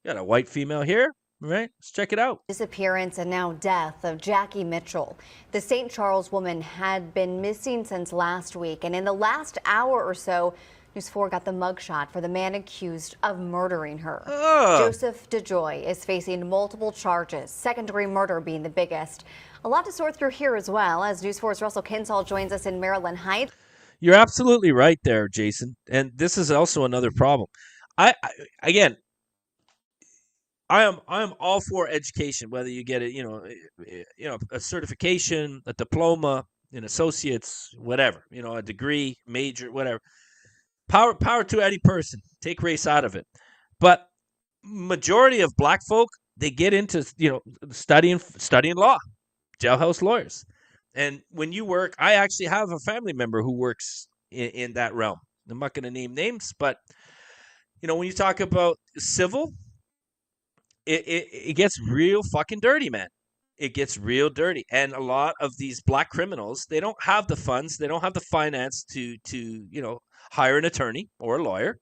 Got a white female here. All right, let's check it out. Disappearance and now death of Jackie Mitchell. The St. Charles woman had been missing since last week, and in the last hour or so, News 4 got the mugshot for the man accused of murdering her. Joseph DeJoy is facing multiple charges, second-degree murder being the biggest. A lot to sort through here as well, as News 4's Russell Kinsall joins us in Maryland Heights. You're absolutely right there, Jason. And this is also another problem. I am all for education, whether you get it, a certification, a diploma, an associate's, whatever, a degree, major, whatever. Power to any person. Take race out of it. But majority of black folk, they get into studying law, jailhouse lawyers. And when you work, I actually have a family member who works in that realm. I'm not going to name names, but when you talk about civil, it gets real fucking dirty, man. It gets real dirty. And a lot of these black criminals, they don't have the funds, they don't have the finance to hire an attorney or a lawyer.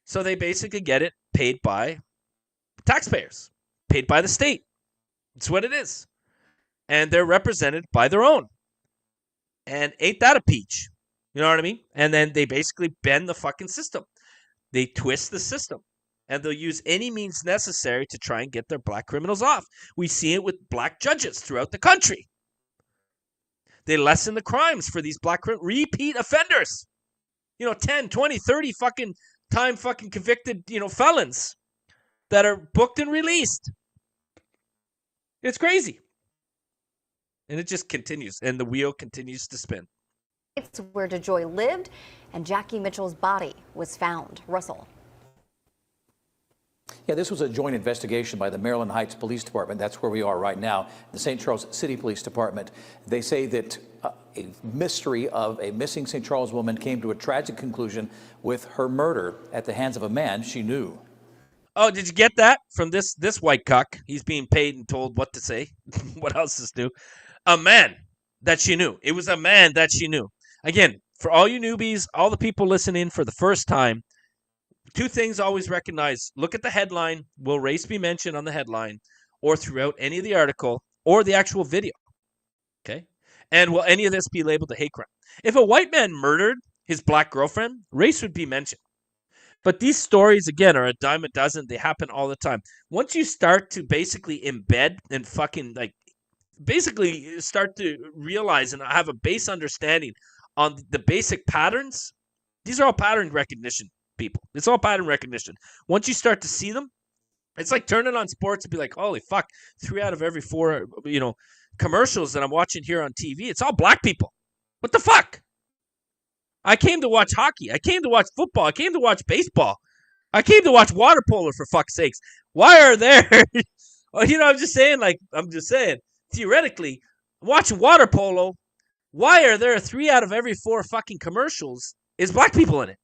So they basically get it paid by taxpayers, paid by the state. It's what it is. And they're represented by their own. And ain't that a peach? You know what I mean? And then they basically bend the fucking system. They twist the system. And they'll use any means necessary to try and get their black criminals off. We see it with black judges throughout the country. They lessen the crimes for these black repeat offenders. 10, 20, 30 fucking time fucking convicted, felons that are booked and released. It's crazy. And it just continues. And the wheel continues to spin. It's where DeJoy lived and Jackie Mitchell's body was found. Russell. Yeah, this was a joint investigation by the Maryland Heights Police Department. That's where we are right now. The St. Charles City Police Department. They say that a mystery of a missing St. Charles woman came to a tragic conclusion with her murder at the hands of a man she knew. Oh, did you get that from this white cuck? He's being paid and told what to say. What else is new? A man that she knew. It was a man that she knew. Again, for all you newbies, all the people listening for the first time, two things always recognize. Look at the headline. Will race be mentioned on the headline or throughout any of the article or the actual video? Okay? And will any of this be labeled a hate crime? If a white man murdered his black girlfriend, race would be mentioned. But these stories, again, are a dime a dozen. They happen all the time. Once you start to basically embed and fucking basically start to realize and have a base understanding on the basic patterns, these are all pattern recognition. People, it's all pattern recognition. Once you start to see them, it's like turning on sports and be like, holy fuck, 3 out of every 4 commercials that I'm watching here on TV, it's all black people. What the fuck? I came to watch hockey, I came to watch football, I came to watch baseball, I came to watch water polo, for fuck's sakes. Why are there I'm just saying theoretically, watching water polo, why are there 3 out of every 4 fucking commercials is black people in it?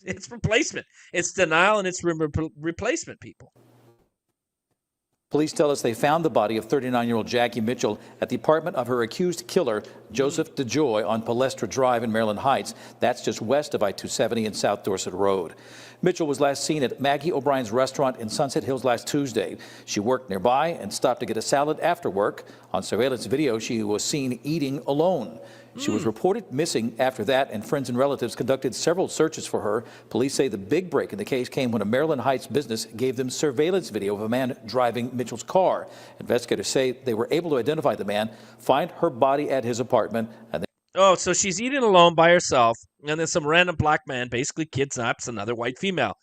It's replacement. It's denial and it's replacement, people. Police tell us they found the body of 39-year-old Jackie Mitchell at the apartment of her accused killer, Joseph DeJoy, on Palestra Drive in Maryland Heights. That's just west of I-270 and South Dorset Road. Mitchell was last seen at Maggie O'Brien's restaurant in Sunset Hills last Tuesday. She worked nearby and stopped to get a salad after work. On surveillance video, she was seen eating alone. She was reported missing after that, and friends and relatives conducted several searches for her. Police say the big break in the case came when a Maryland Heights business gave them surveillance video of a man driving Mitchell's car. Investigators say they were able to identify the man, find her body at his apartment, and so she's eating alone by herself, and then some random black man basically kidnaps another white female.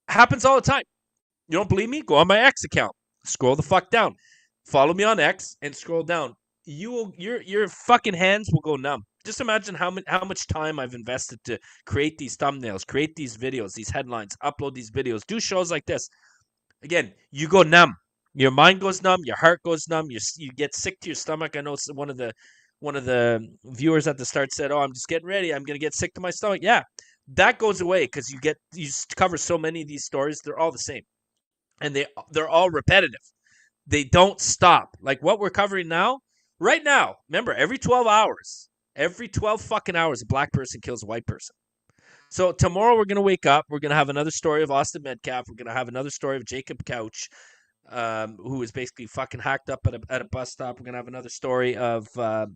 Happens all the time. You don't believe me? Go on my X account. Scroll the fuck down. Follow me on X and scroll down. Your fucking hands will go numb. Just imagine how much time I've invested to create these thumbnails, create these videos, these headlines, upload these videos, do shows like this. Again, you go numb. Your mind goes numb. Your heart goes numb. You get sick to your stomach. I know one of the viewers at the start said, "Oh, I'm just getting ready. I'm gonna get sick to my stomach." Yeah, that goes away because you cover so many of these stories. They're all the same, and they're all repetitive. They don't stop. Like what we're covering now, right now. Remember, every 12 fucking hours, a black person kills a white person. So tomorrow we're going to wake up. We're going to have another story of Austin Metcalf. We're going to have another story of Jacob Couch, who was basically fucking hacked up at a bus stop. We're going to have another story of, what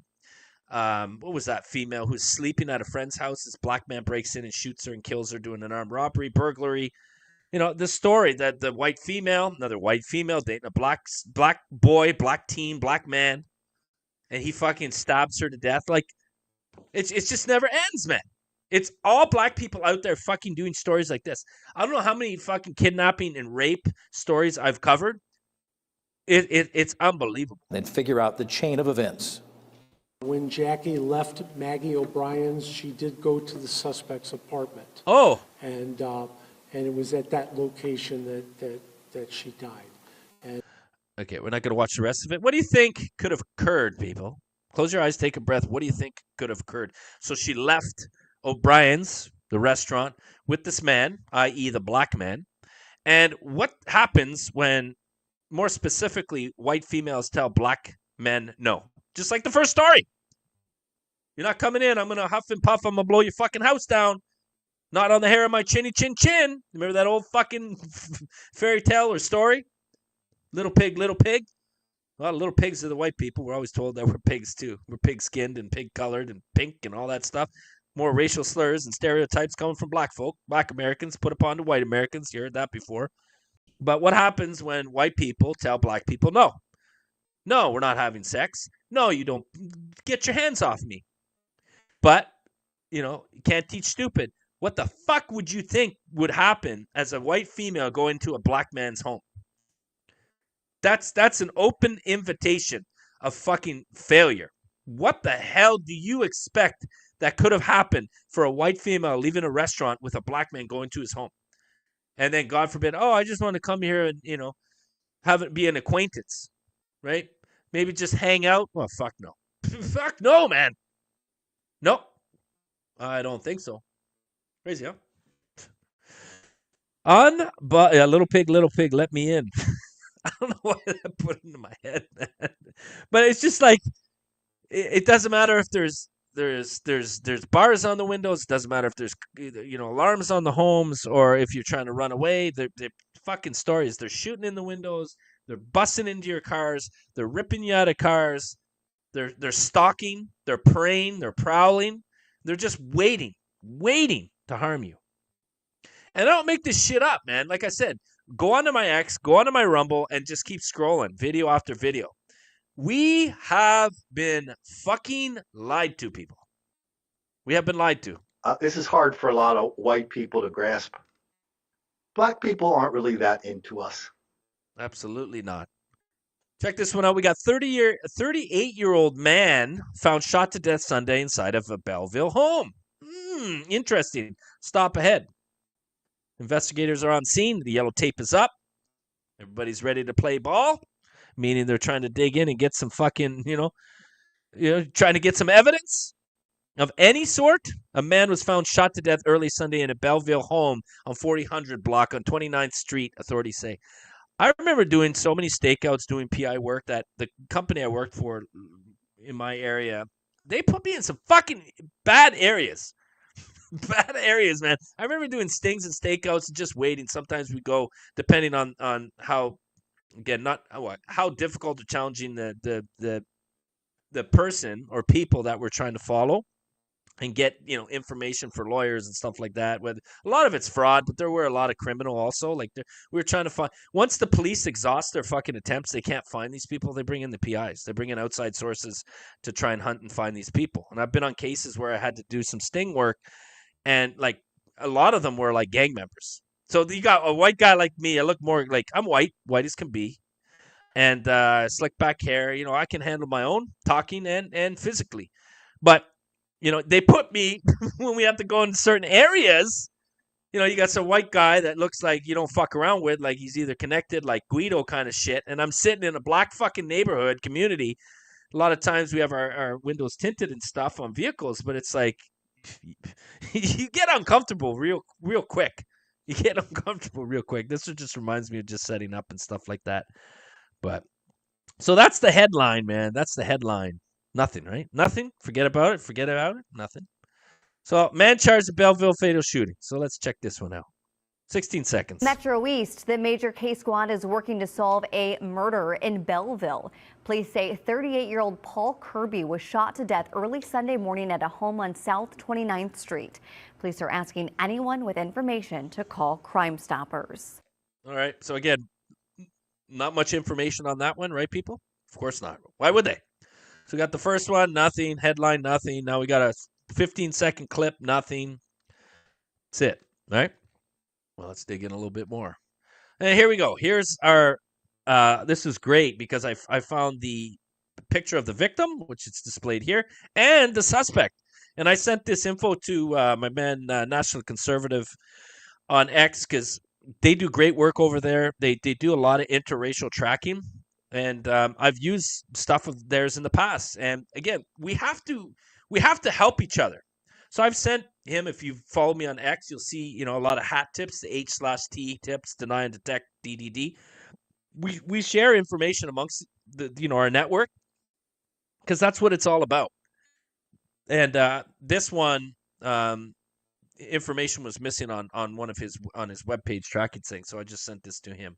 was that female who's sleeping at a friend's house? This black man breaks in and shoots her and kills her doing an armed robbery, burglary. You know, the story that the white female, another white female dating a black boy, black teen, black man, and he fucking stabs her to death. Like, it's just never ends, man. It's all black people out there fucking doing stories like this. I don't know how many fucking kidnapping and rape stories I've covered. It's unbelievable. Then figure out the chain of events. When Jackie left Maggie O'Brien's, she did go to the suspect's apartment. Oh. And it was at that location that she died. And okay, we're not going to watch the rest of it. What do you think could have occurred, people? Close your eyes, take a breath. What do you think could have occurred? So she left O'Brien's, the restaurant, with this man, i.e. the black man. And what happens when, more specifically, white females tell black men no? Just like the first story. You're not coming in. I'm going to huff and puff. I'm going to blow your fucking house down. Not on the hair of my chinny chin chin. Remember that old fucking fairy tale or story? Little pig, little pig. Well, little pigs are the white people. We're always told that we're pigs too. We're pig-skinned and pig-colored and pink and all that stuff. More racial slurs and stereotypes coming from black folk, black Americans put upon to white Americans. You heard that before. But what happens when white people tell black people no? No, we're not having sex. No, you don't. Get your hands off me. But, you can't teach stupid. What the fuck would you think would happen as a white female go into a black man's home? That's an open invitation of fucking failure. What the hell do you expect that could have happened for a white female leaving a restaurant with a black man going to his home? And then, God forbid, oh, I just want to come here and, have it be an acquaintance, right? Maybe just hang out. Well, fuck no. Fuck no, man. Nope. I don't think so. Crazy, huh? Little pig, let me in. I don't know why that put into my head, man. But it's just like it doesn't matter if there's bars on the windows. It doesn't matter if there's alarms on the homes or if you're trying to run away. They're fucking stories. They're shooting in the windows. They're busting into your cars. They're ripping you out of cars. They're stalking. They're preying. They're prowling. They're just waiting to harm you. And I don't make this shit up, man. Like I said, go onto my X, go onto my Rumble, and just keep scrolling, video after video. We have been fucking lied to, people. We have been lied to. This is hard for a lot of white people to grasp. Black people aren't really that into us. Absolutely not. Check this one out. We got 38-year-old man found shot to death Sunday inside of a Belleville home. Interesting. Stop ahead. Investigators are on scene. The yellow tape is up. Everybody's ready to play ball, meaning they're trying to dig in and get some fucking, trying to get some evidence of any sort. A man was found shot to death early Sunday in a Belleville home on 4000 block on 29th Street, authorities say. I remember doing so many stakeouts, doing PI work, that the company I worked for in my area, they put me in some fucking bad areas. Bad areas, man. I remember doing stings and stakeouts and just waiting. Sometimes we go, depending on how, again, not how difficult or challenging the person or people that we're trying to follow and get, information for lawyers and stuff like that. With a lot of it's fraud, but there were a lot of criminal also. Like we were trying to find, once the police exhaust their fucking attempts, they can't find these people. They bring in the PIs. They bring in outside sources to try and hunt and find these people. And I've been on cases where I had to do some sting work. And like a lot of them were like gang members. So you got a white guy like me. I look more like I'm white as can be, and slick back hair. You know, I can handle my own talking and physically. But, you know, they put me when we have to go in certain areas. You know, you got some white guy that looks like you don't fuck around with, like he's either connected like Guido kind of shit. And I'm sitting in a black fucking neighborhood community. A lot of times we have our windows tinted and stuff on vehicles, but it's like you get uncomfortable real quick. You get uncomfortable real quick. This just reminds me of just setting up and stuff like that. But so that's the headline, man. That's the headline. Nothing, right? Nothing. Forget about it. Forget about it. Nothing. So, man charged at Belleville fatal shooting. So let's check this one out. 16 seconds. Metro East, the major case squad is working to solve a murder in Belleville. Police say 38-year-old Paul Kirby was shot to death early Sunday morning at a home on South 29th Street. Police are asking anyone with information to call Crime Stoppers. All right. So again, not much information on that one, right, people? Of course not. Why would they? So we got the first one, nothing. Headline, nothing. Now we got a 15-second clip, nothing. That's it, right? Well, let's dig in a little bit more. And here we go. Here's our, this is great because I found the picture of the victim, which is displayed here, and the suspect. And I sent this info to my man, National Conservative on X, because they do great work over there. They do a lot of interracial tracking. And I've used stuff of theirs in the past. And again, we have to help each other. So I've sent him, if you follow me on X, you'll see, you know, a lot of hat tips, the H/T tips, deny and detect, DDD. We share information amongst the, you know, our network, because that's what it's all about. And this one, information was missing on one of his webpage tracking thing. So I just sent this to him.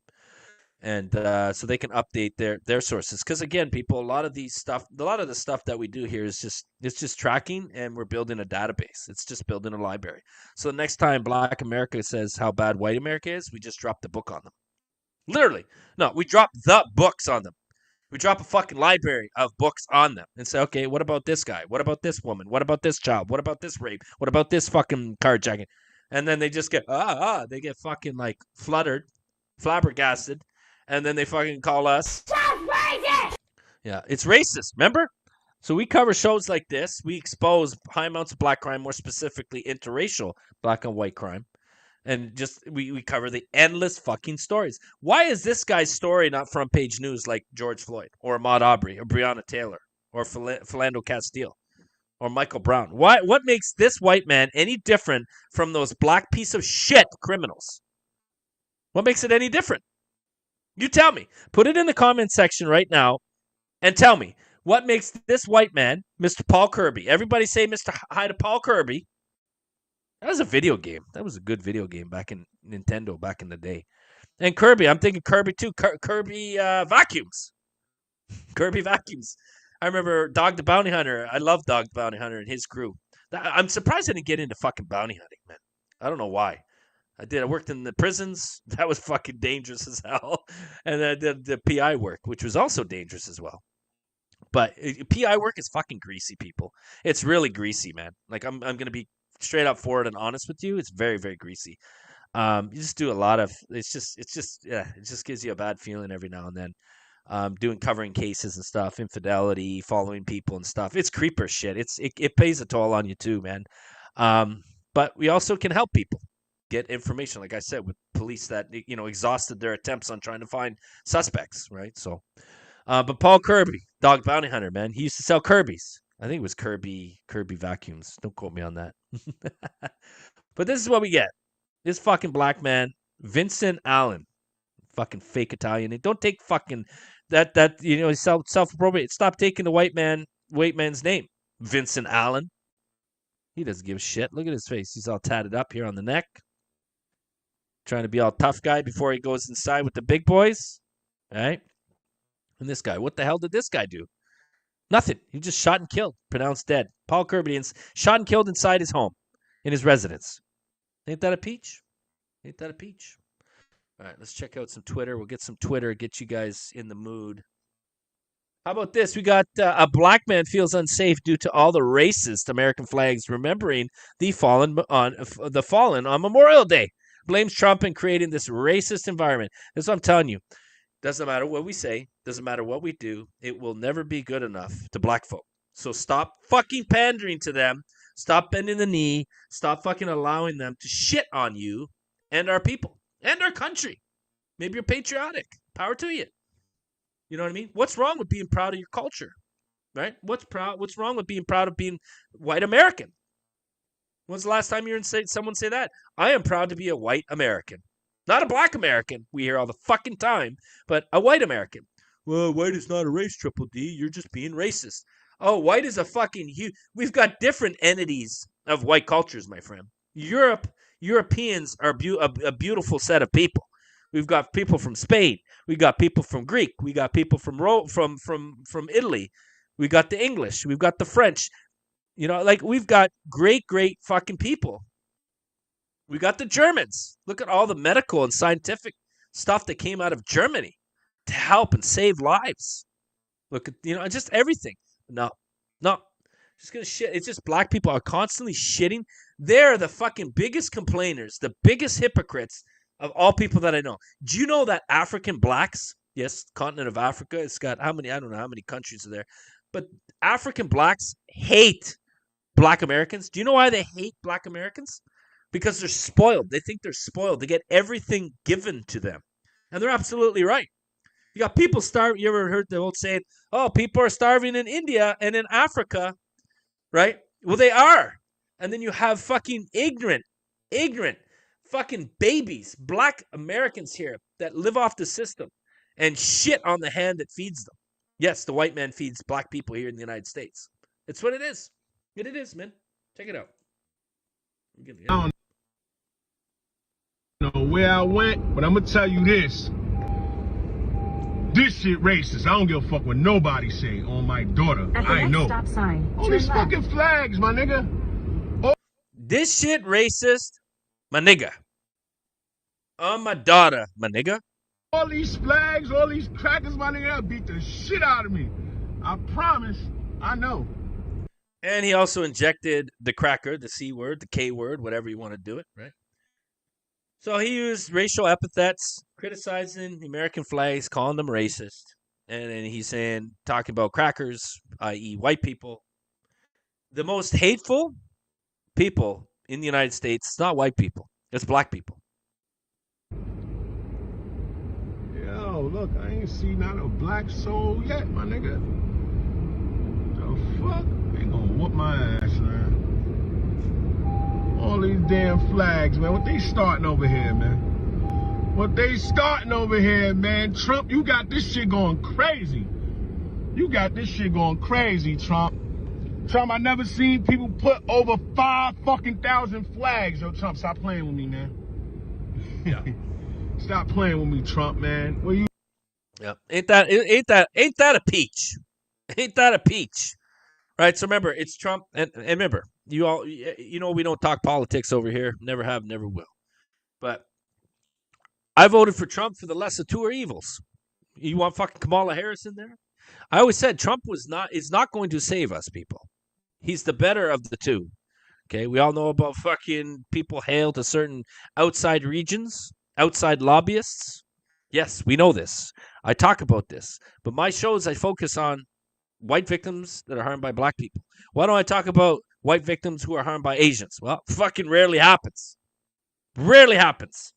And so they can update their sources, because again, people, a lot of the stuff that we do here is just tracking, and we're building a database. It's just building a library. So the next time Black America says how bad white America is, we just drop the book on them. Literally, no, we drop the books on them. We drop a fucking library of books on them and say, okay, what about this guy? What about this woman? What about this child? What about this rape? What about this fucking carjacking? And then they just get they get fucking like flabbergasted. And then they fucking call us. Yeah, it's racist, remember? So we cover shows like this. We expose high amounts of black crime, more specifically interracial black and white crime. And just we cover the endless fucking stories. Why is this guy's story not front page news like George Floyd or Ahmaud Arbery or Breonna Taylor or Philando Castile or Michael Brown? What makes this white man any different from those black piece of shit criminals? What makes it any different? You tell me. Put it in the comment section right now and tell me what makes this white man, Mr. Paul Kirby. Everybody say Mr. Hi to Paul Kirby. That was a video game. That was a good video game back in Nintendo back in the day. And Kirby, I'm thinking Kirby too. Kirby vacuums. Kirby vacuums. I remember Dog the Bounty Hunter. I love Dog the Bounty Hunter and his crew. I'm surprised I didn't get into fucking bounty hunting, man. I don't know why. I did. I worked in the prisons. That was fucking dangerous as hell. And then I did the PI work, which was also dangerous as well. But PI work is fucking greasy, people. It's really greasy, man. Like I'm going to be straight up forward and honest with you. It's very, very greasy. You just do a lot of. It just gives you a bad feeling every now and then. Covering cases and stuff, infidelity, following people and stuff. It's creeper shit. It pays a toll on you too, man. But we also can help people get information, like I said, with police that, you know, exhausted their attempts on trying to find suspects, right? So, but Paul Kirby, Dog Bounty Hunter, man, he used to sell Kirby's. I think it was Kirby vacuums. Don't quote me on that. But this is what we get. This fucking black man, Vincent Allen, fucking fake Italian. Don't take fucking that you know, self-appropriate. Stop taking the white man's name, Vincent Allen. He doesn't give a shit. Look at his face. He's all tatted up here on the neck. Trying to be all tough guy before he goes inside with the big boys. All right? And this guy, what the hell did this guy do? Nothing. He just shot and killed. Pronounced dead. Paul Kirby shot and killed inside his home, in his residence. Ain't that a peach? Ain't that a peach? All right, let's check out some Twitter. We'll get some Twitter, get you guys in the mood. How about this? We got a black man feels unsafe due to all the racist American flags remembering the fallen on Memorial Day. blames Trump in creating this racist environment. That's what I'm telling you. Doesn't matter what we say. Doesn't matter what we do. It will never be good enough to black folk. So stop fucking pandering to them. Stop bending the knee. Stop fucking allowing them to shit on you and our people and our country. Maybe you're patriotic. Power to you. You know what I mean? What's wrong with being proud of your culture? Right? What's wrong with being proud of being white American? When's the last time you heard someone say that? I am proud to be a white American. Not a black American. We hear all the fucking time, but a white American. Well, white is not a race, Triple D. You're just being racist. Oh, white is a fucking huge. We've got different entities of white cultures, my friend. Europeans are a beautiful set of people. We've got people from Spain. We got people from Greek. We got people from Italy. We got the English. We've got the French. You know, like we've got great fucking people. We got the Germans. Look at all the medical and scientific stuff that came out of Germany to help and save lives. Look at, you know, just everything. No. Just gonna shit. It's just black people are constantly shitting. They're the fucking biggest complainers, the biggest hypocrites of all people that I know. Do you know that African blacks, yes, continent of Africa, it's got how many, I don't know how many countries are there, but African blacks hate black Americans. Do you know why they hate black Americans? Because they're spoiled. They think they're spoiled. They get everything given to them. And they're absolutely right. You got people starving. You ever heard the old saying, oh, people are starving in India and in Africa, right? Well, they are. And then you have fucking ignorant fucking babies, black Americans here that live off the system and shit on the hand that feeds them. Yes, the white man feeds black people here in the United States. It's what it is. It is, man. Check it out. I don't know where I went, but I'm going to tell you this. This shit racist. I don't give a fuck what nobody say on my daughter. I know. Stop sign. All these fucking flags, my nigga. Oh. This shit racist, my nigga. On my daughter, my nigga. All these flags, all these crackers, my nigga, that'll beat the shit out of me. I promise. I know. And he also injected the cracker, the C word, the K word, whatever you want to do it, right? So he used racial epithets, criticizing the American flags, calling them racist. And then he's saying, talking about crackers, i.e. white people. The most hateful people in the United States, it's not white people, it's black people. Yo, look, I ain't seen not a black soul yet, my nigga. The fuck? They gonna whoop my ass, man. All these damn flags, man. What they starting over here, man? What they starting over here, man? Trump, you got this shit going crazy. You got this shit going crazy, Trump. Trump, I never seen people put over 5,000 flags. Yo, Trump, stop playing with me, man. Yeah. Stop playing with me, Trump, man. What you? Yeah. Ain't that a peach? Ain't that a peach? Right. So remember, it's Trump, and remember, you all, you know, we don't talk politics over here. Never have, never will. But I voted for Trump for the lesser two evils. You want fucking Kamala Harris in there? I always said Trump is not going to save us, people. He's the better of the two. Okay, we all know about fucking people hail to certain outside regions, outside lobbyists. Yes, we know this. I talk about this. But my shows, I focus on white victims that are harmed by black people. Why don't I talk about white victims who are harmed by Asians? Well, fucking rarely happens. Rarely happens.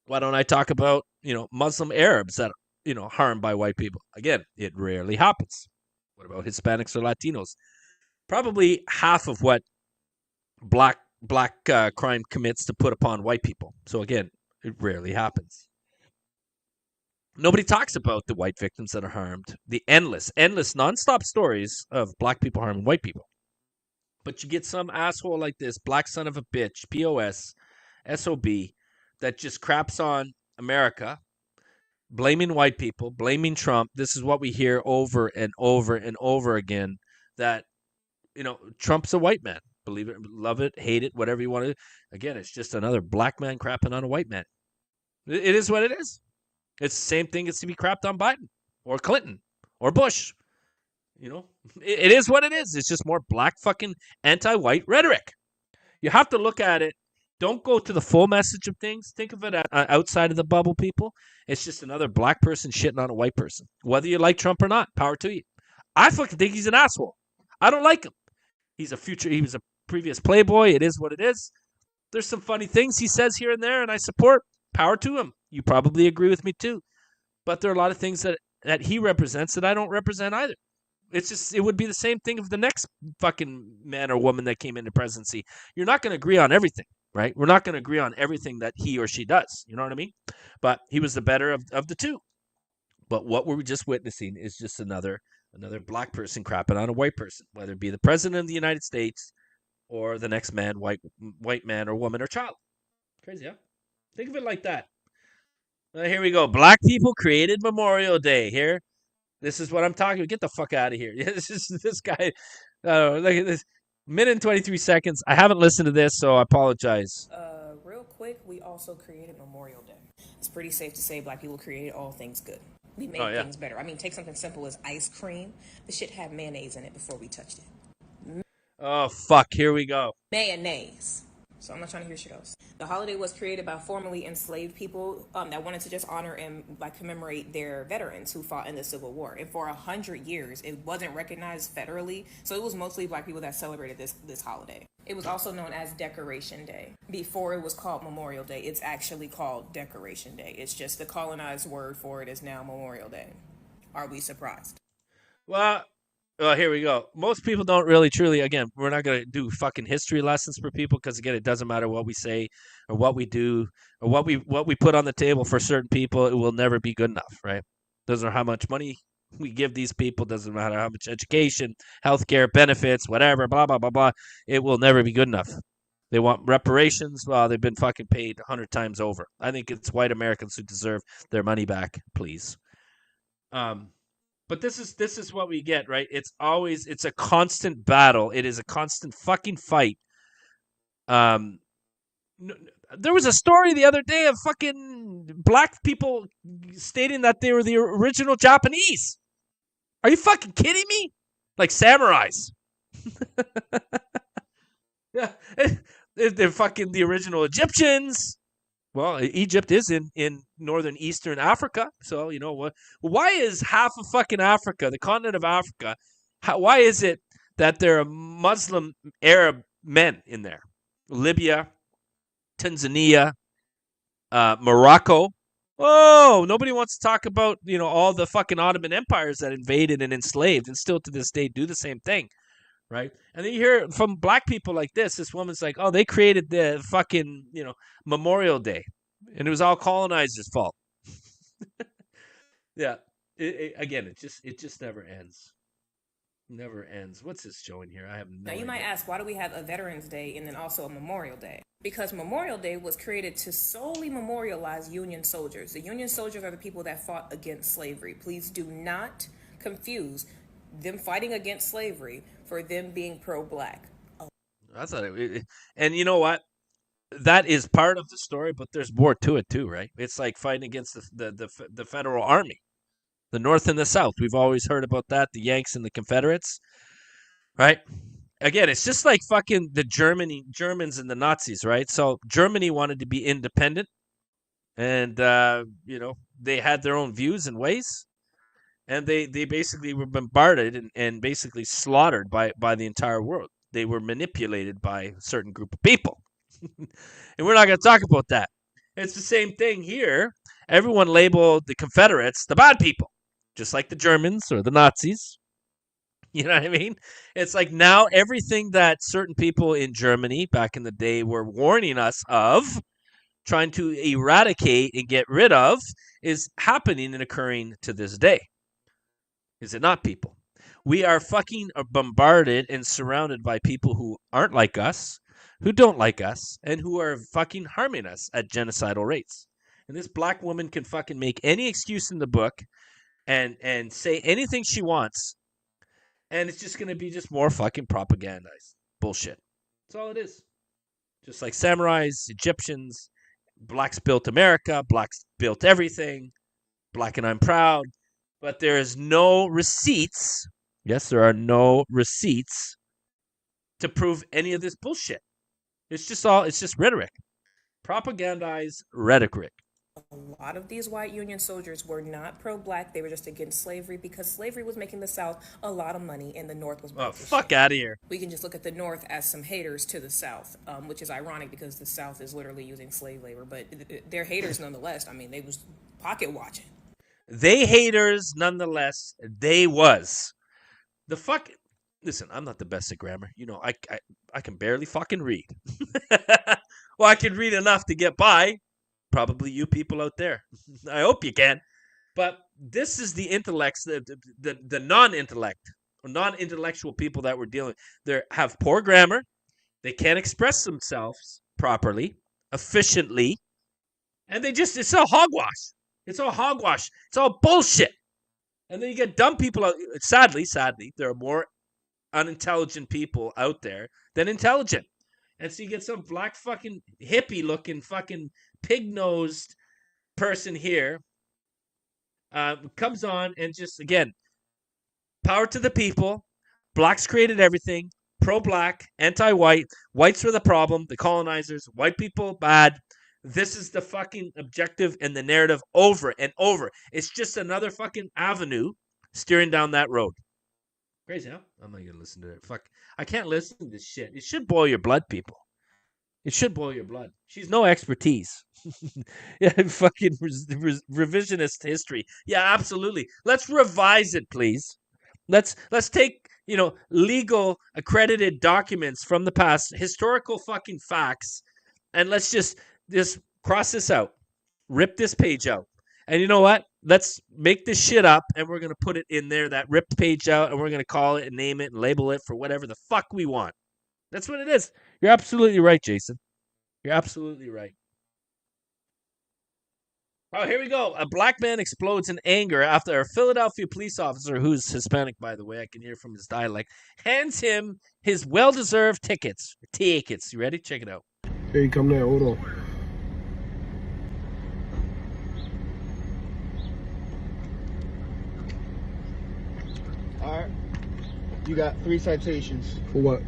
Why don't I talk about, you know, Muslim Arabs that, you know, harmed by white people? Again, it rarely happens. What about Hispanics or Latinos? Probably half of what black crime commits to put upon white people. So again, it rarely happens. Nobody talks about the white victims that are harmed, the endless, nonstop stories of black people harming white people. But you get some asshole like this, black son of a bitch, POS, SOB, that just craps on America, blaming white people, blaming Trump. This is what we hear over and over and over again, that, you know, Trump's a white man. Believe it, love it, hate it, whatever you want to. Again, it's just another black man crapping on a white man. It is what it is. It's the same thing as to be crapped on Biden or Clinton or Bush. You know, it is what it is. It's just more black fucking anti-white rhetoric. You have to look at it Don't go to the full message of things. Think of it outside of the bubble, people. It's just another black person shitting on a white person. Whether you like Trump or not, power to you. I fucking think he's an asshole. I don't like him. He was a previous playboy. It is what it is. There's some funny things he says here and there, and I support. Power to him. You probably agree with me too. But there are a lot of things that he represents that I don't represent either. It would be the same thing if the next fucking man or woman that came into presidency. You're not going to agree on everything, right? We're not going to agree on everything that he or she does. You know what I mean? But he was the better of the two. But what we're just witnessing is just another black person crapping on a white person, whether it be the president of the United States or the next man, white man or woman or child. Crazy, huh? Think of it like that. Here we go. Black people created Memorial Day. Here. This is what I'm talking about. Get the fuck out of here. This guy. Look at this. Minute and 23 seconds. I haven't listened to this, so I apologize. Real quick, we also created Memorial Day. It's pretty safe to say black people created all things good. We made things better. I mean, take something simple as ice cream. The shit had mayonnaise in it before we touched it. Oh, fuck. Here we go. Mayonnaise. So I'm not trying to hear shit else. The holiday was created by formerly enslaved people that wanted to just honor and commemorate their veterans who fought in the Civil War. And for 100 years, it wasn't recognized federally. So it was mostly black people that celebrated this holiday. It was also known as Decoration Day. Before it was called Memorial Day, it's actually called Decoration Day. It's just the colonized word for it is now Memorial Day. Are we surprised? Well, here we go. Most people don't really truly, again, we're not going to do fucking history lessons for people because, again, it doesn't matter what we say or what we do or what we put on the table for certain people. It will never be good enough, right? Doesn't matter how much money we give these people. Doesn't matter how much education, healthcare, benefits, whatever, blah, blah, blah, blah. It will never be good enough. They want reparations. Well, they've been fucking paid 100 times over. I think it's white Americans who deserve their money back, please. But this is what we get, right? It's a constant battle. It is a constant fucking fight. There was a story the other day of fucking black people stating that they were the original Japanese. Are you fucking kidding me? Like samurais. Yeah, they're fucking the original Egyptians. Well, Egypt is in northern Eastern Africa, so you know what? Why is half of fucking Africa, the continent of Africa, why is it that there are Muslim Arab men in there? Libya, Tanzania, Morocco. Oh, nobody wants to talk about all the fucking Ottoman empires that invaded and enslaved, and still to this day do the same thing, right? And then you hear from black people like this. This woman's like, "Oh, they created the fucking Memorial Day, and it was all colonizers' fault." Yeah. Again, it just never ends. Never ends. What's this showing here? I have no idea. Now you might ask, why do we have a Veterans Day and then also a Memorial Day? Because Memorial Day was created to solely memorialize Union soldiers. The Union soldiers are the people that fought against slavery. Please do not confuse them fighting against slavery for them being pro-black. I thought and you know what? That is part of the story, but there's more to it too, right? It's like fighting against the federal army, the North and the South. We've always heard about that, the Yanks and the Confederates, right? Again, it's just like fucking the Germans and the Nazis, right? So Germany wanted to be independent, and they had their own views and ways, and they basically were bombarded and basically slaughtered by the entire world. They were manipulated by a certain group of people. And we're not going to talk about that. It's the same thing here. Everyone labeled the Confederates the bad people, just like the Germans or the Nazis. You know what I mean? It's like now everything that certain people in Germany back in the day were warning us of, trying to eradicate and get rid of, is happening and occurring to this day. Is it not, people? We are fucking bombarded and surrounded by people who aren't like us, who don't like us, and who are fucking harming us at genocidal rates. And this black woman can fucking make any excuse in the book and say anything she wants, and it's just going to be just more fucking propagandized bullshit. That's all it is. Just like samurais, Egyptians, blacks built America, blacks built everything, black and I'm proud, but there is no receipts. Yes, there are no receipts to prove any of this bullshit. It's just rhetoric. propagandize rhetoric. A lot of these white Union soldiers were not pro-black. They were just against slavery because slavery was making the South a lot of money and the North was broke. Fuck out of here. We can just look at the North as some haters to the South, which is ironic because the South is literally using slave labor. But they're haters nonetheless. I mean, they was pocket watching. They haters nonetheless. They was. The fuck... Listen, I'm not the best at grammar. You know, I can barely fucking read. Well, I can read enough to get by. Probably you people out there. I hope you can. But this is the intellects, the non-intellect, or non-intellectual people that we're dealing with. They have poor grammar. They can't express themselves properly, efficiently. And it's all hogwash. It's all hogwash. It's all bullshit. And then you get dumb people out. Sadly, there are more unintelligent people out there than intelligent. And so you get some black fucking hippie looking fucking pig-nosed person here comes on and just, again, power to the people. Blacks created everything. Pro-black, anti-white. Whites were the problem. The colonizers. White people, bad. This is the fucking objective and the narrative over and over. It's just another fucking avenue steering down that road. Crazy, huh? I'm not going to listen to it. Fuck. I can't listen to this shit. It should boil your blood, people. It should boil your blood. She's no expertise. Yeah, fucking revisionist history. Yeah, absolutely. Let's revise it, please. Let's take, legal accredited documents from the past, historical fucking facts, and let's just cross this out. Rip this page out. And you know what? Let's make this shit up, and we're going to put it in there, that ripped page out, and we're going to call it and name it and label it for whatever the fuck we want. That's what it is. You're absolutely right, Jason. You're absolutely right. Oh, here we go. A black man explodes in anger after a Philadelphia police officer, who's Hispanic, by the way, I can hear from his dialect, hands him his well-deserved tickets. You ready? Check it out. Hey, come there. Hold on. All right. You got 3 citations. For what?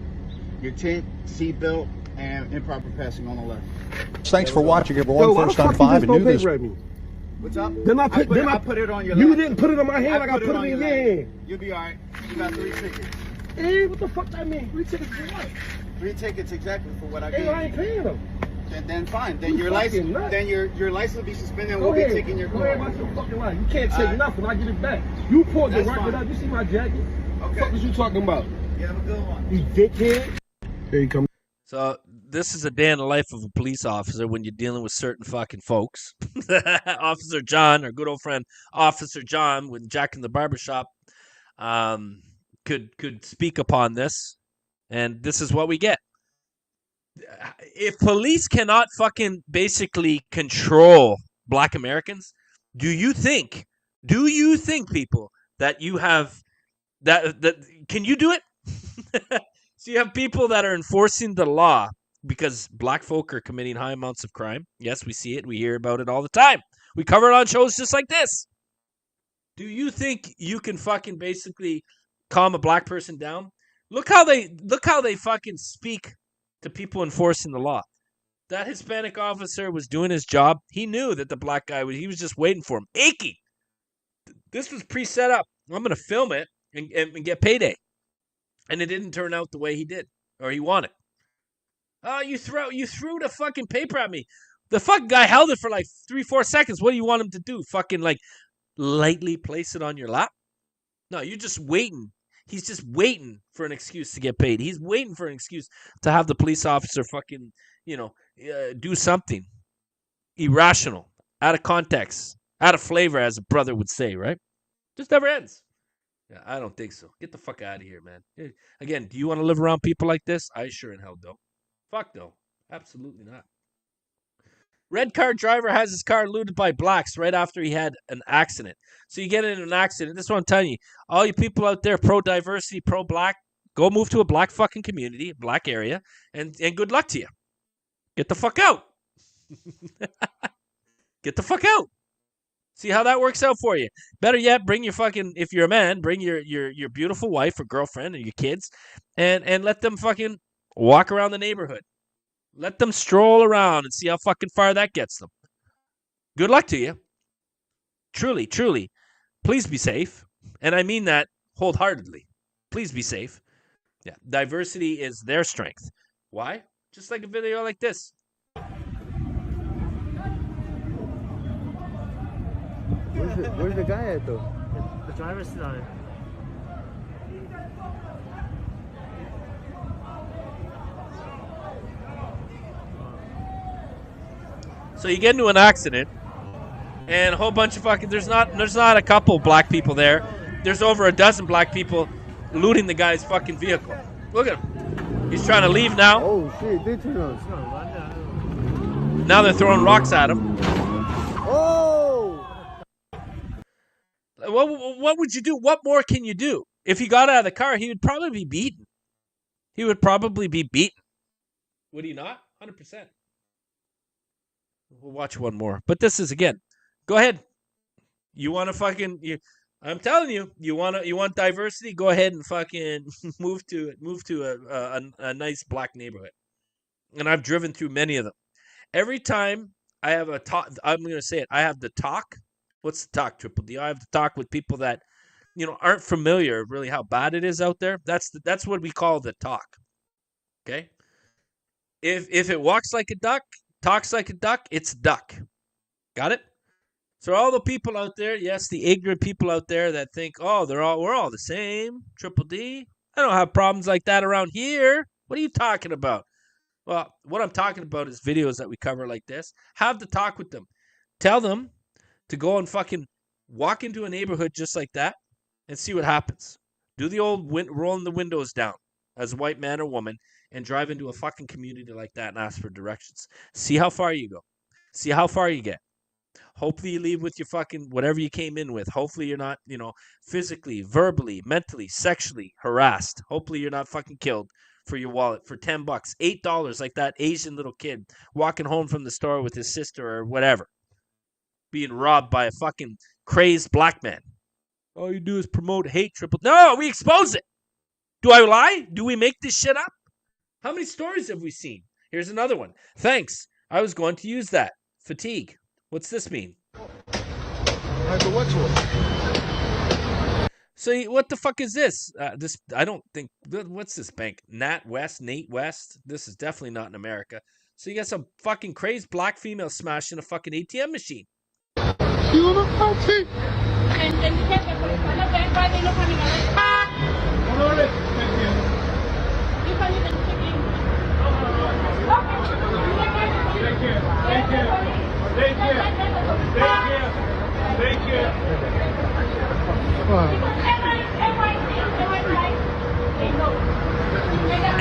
Your tint, seatbelt, and improper passing on the left. Thanks for watching, everyone. First on 5 and new this. What's up? Then I put it on your You left. didn't put it on my hand like I put it in your hand. You'll be all right. You got 3 tickets. Hey, what the fuck that mean? 3 tickets for what? 3 tickets exactly for what I Hey, gave I ain't paying them. Then fine. Then You your fucking license. nuts. Then your license will be suspended. and Go We'll ahead. be taking your Go car. ahead about your fucking life. You can't take nothing. I get it back. You pulled your That's record fine. up. You see my jacket? Okay. What the fuck is you talking about? You have a good one. You dickhead. Here you come. So this is a day in the life of a police officer when you're dealing with certain fucking folks. Officer John, our good old friend Officer John with Jack in the Barbershop, could speak upon this, and this is what we get. If police cannot fucking basically control black Americans, do you think people that you have that can you do it? So you have people that are enforcing the law because black folk are committing high amounts of crime. Yes, we see it. We hear about it all the time. We cover it on shows just like this. Do you think you can fucking basically calm a black person down? Look how they fucking speak to people enforcing the law. That Hispanic officer was doing his job. He knew that the black guy he was just waiting for him. Aching. This was pre-set up. I'm going to film it and get payday. And it didn't turn out the way he did or he wanted. Oh, you threw the fucking paper at me. The fucking guy held it for like 3-4 seconds. What do you want him to do? Fucking like lightly place it on your lap? No, you're just waiting. He's just waiting for an excuse to get paid. He's waiting for an excuse to have the police officer fucking, do something irrational, out of context, out of flavor, as a brother would say, right? Just never ends. Yeah, I don't think so. Get the fuck out of here, man. Again, do you want to live around people like this? I sure in hell don't. Fuck no. Absolutely not. Red car driver has his car looted by blacks right after he had an accident. So you get in an accident. This is what I'm telling you. All you people out there, pro-diversity, pro-black, go move to a black fucking community, a black area, and good luck to you. Get the fuck out. Get the fuck out. See how that works out for you. Better yet, bring your fucking, if you're a man, bring your beautiful wife or girlfriend or your kids and let them fucking walk around the neighborhood. Let them stroll around and see how fucking far that gets them. Good luck to you. Truly, truly. Please be safe. And I mean that wholeheartedly. Please be safe. Yeah, diversity is their strength. Why? Just like a video like this. Where's the guy at, though? The driver's still on it. So you get into an accident, and a whole bunch of fucking there's not a couple black people there. There's over a dozen black people looting the guy's fucking vehicle. Look at him. He's trying to leave now. Oh shit, they turn on. Now they're throwing rocks at him. Oh! What would you do? What more can you do? If he got out of the car, he would probably be beaten. He would probably be beaten. Would he not? 100%. We'll watch one more. But this is, again, go ahead. You want to fucking... I'm telling you, you want diversity? Go ahead and fucking move to a nice black neighborhood. And I've driven through many of them. Every time I have a talk, I'm going to say it, I have the talk. What's the talk, Triple D? I have to talk with people that, aren't familiar really how bad it is out there. That's what we call the talk. Okay? If it walks like a duck, talks like a duck, it's duck. Got it? So all the people out there, yes, the ignorant people out there that think, oh, we're all the same, Triple D. I don't have problems like that around here. What are you talking about? Well, what I'm talking about is videos that we cover like this. Have the talk with them. Tell them to go and fucking walk into a neighborhood just like that and see what happens. Do the old rolling the windows down as a white man or woman and drive into a fucking community like that and ask for directions. See how far you go. See how far you get. Hopefully you leave with your fucking whatever you came in with. Hopefully you're not, physically, verbally, mentally, sexually harassed. Hopefully you're not fucking killed for your wallet for $10, $8, like that Asian little kid walking home from the store with his sister or whatever, being robbed by a fucking crazed black man. All you do is promote hate, Triple. No, we expose it. Do I lie? Do we make this shit up? How many stories have we seen? Here's another one. Thanks. I was going to use that. Fatigue. What's this mean? So what the fuck is this? I don't think. What's this bank? Nate West. This is definitely not in America. So you got some fucking crazed black female smashing a fucking ATM machine.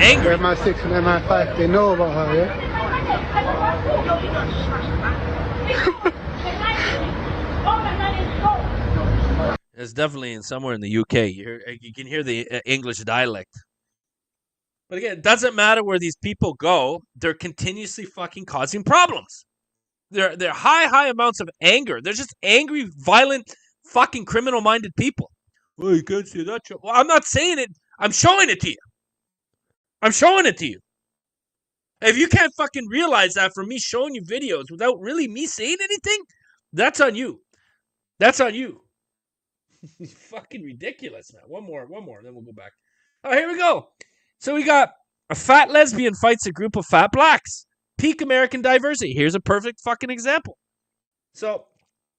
Angry. MI6 and MI5, they know about her, yeah? It's definitely somewhere in the UK. You can hear the English dialect. But again, it doesn't matter where these people go. They're continuously fucking causing problems. They're high amounts of anger. They're just angry, violent, fucking criminal-minded people. Well, you can't say that. Well, I'm not saying it. I'm showing it to you. I'm showing it to you. If you can't fucking realize that from me showing you videos without really me saying anything, that's on you. That's on you. Fucking ridiculous, man. One more, then we'll go back. Oh, here we go. So we got a fat lesbian fights a group of fat blacks. Peak American diversity. Here's a perfect fucking example. So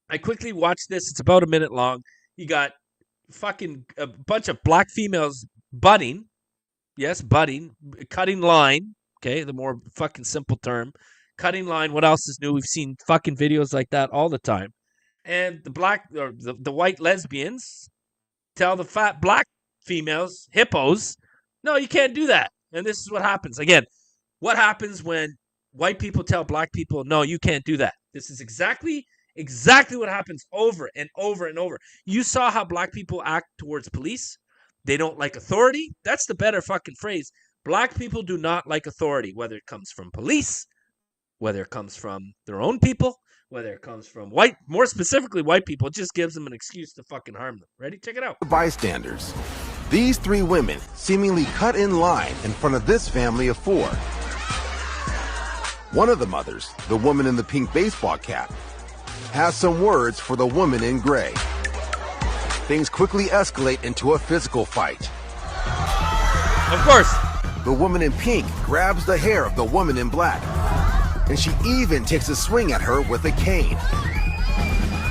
I quickly watched this. It's about a minute long. You got fucking a bunch of black females butting. Yes, butting. Cutting line. Okay, the more fucking simple term. Cutting line. What else is new? We've seen fucking videos like that all the time. And the black or the white lesbians tell the fat black females, hippos, no, you can't do that. And this is what happens. Again, what happens when white people tell black people, no, you can't do that. This is exactly what happens over and over and over. You saw how black people act towards police. They don't like authority. That's the better fucking phrase. Black people do not like authority, whether it comes from police, whether it comes from their own people, whether it comes from white, more specifically white people. It just gives them an excuse to fucking harm them. Ready? Check it out. Bystanders. These three women seemingly cut in line in front of this family of four. One of the mothers, the woman in the pink baseball cap, has some words for the woman in gray. Things quickly escalate into a physical fight. Of course. The woman in pink grabs the hair of the woman in black, and she even takes a swing at her with a cane.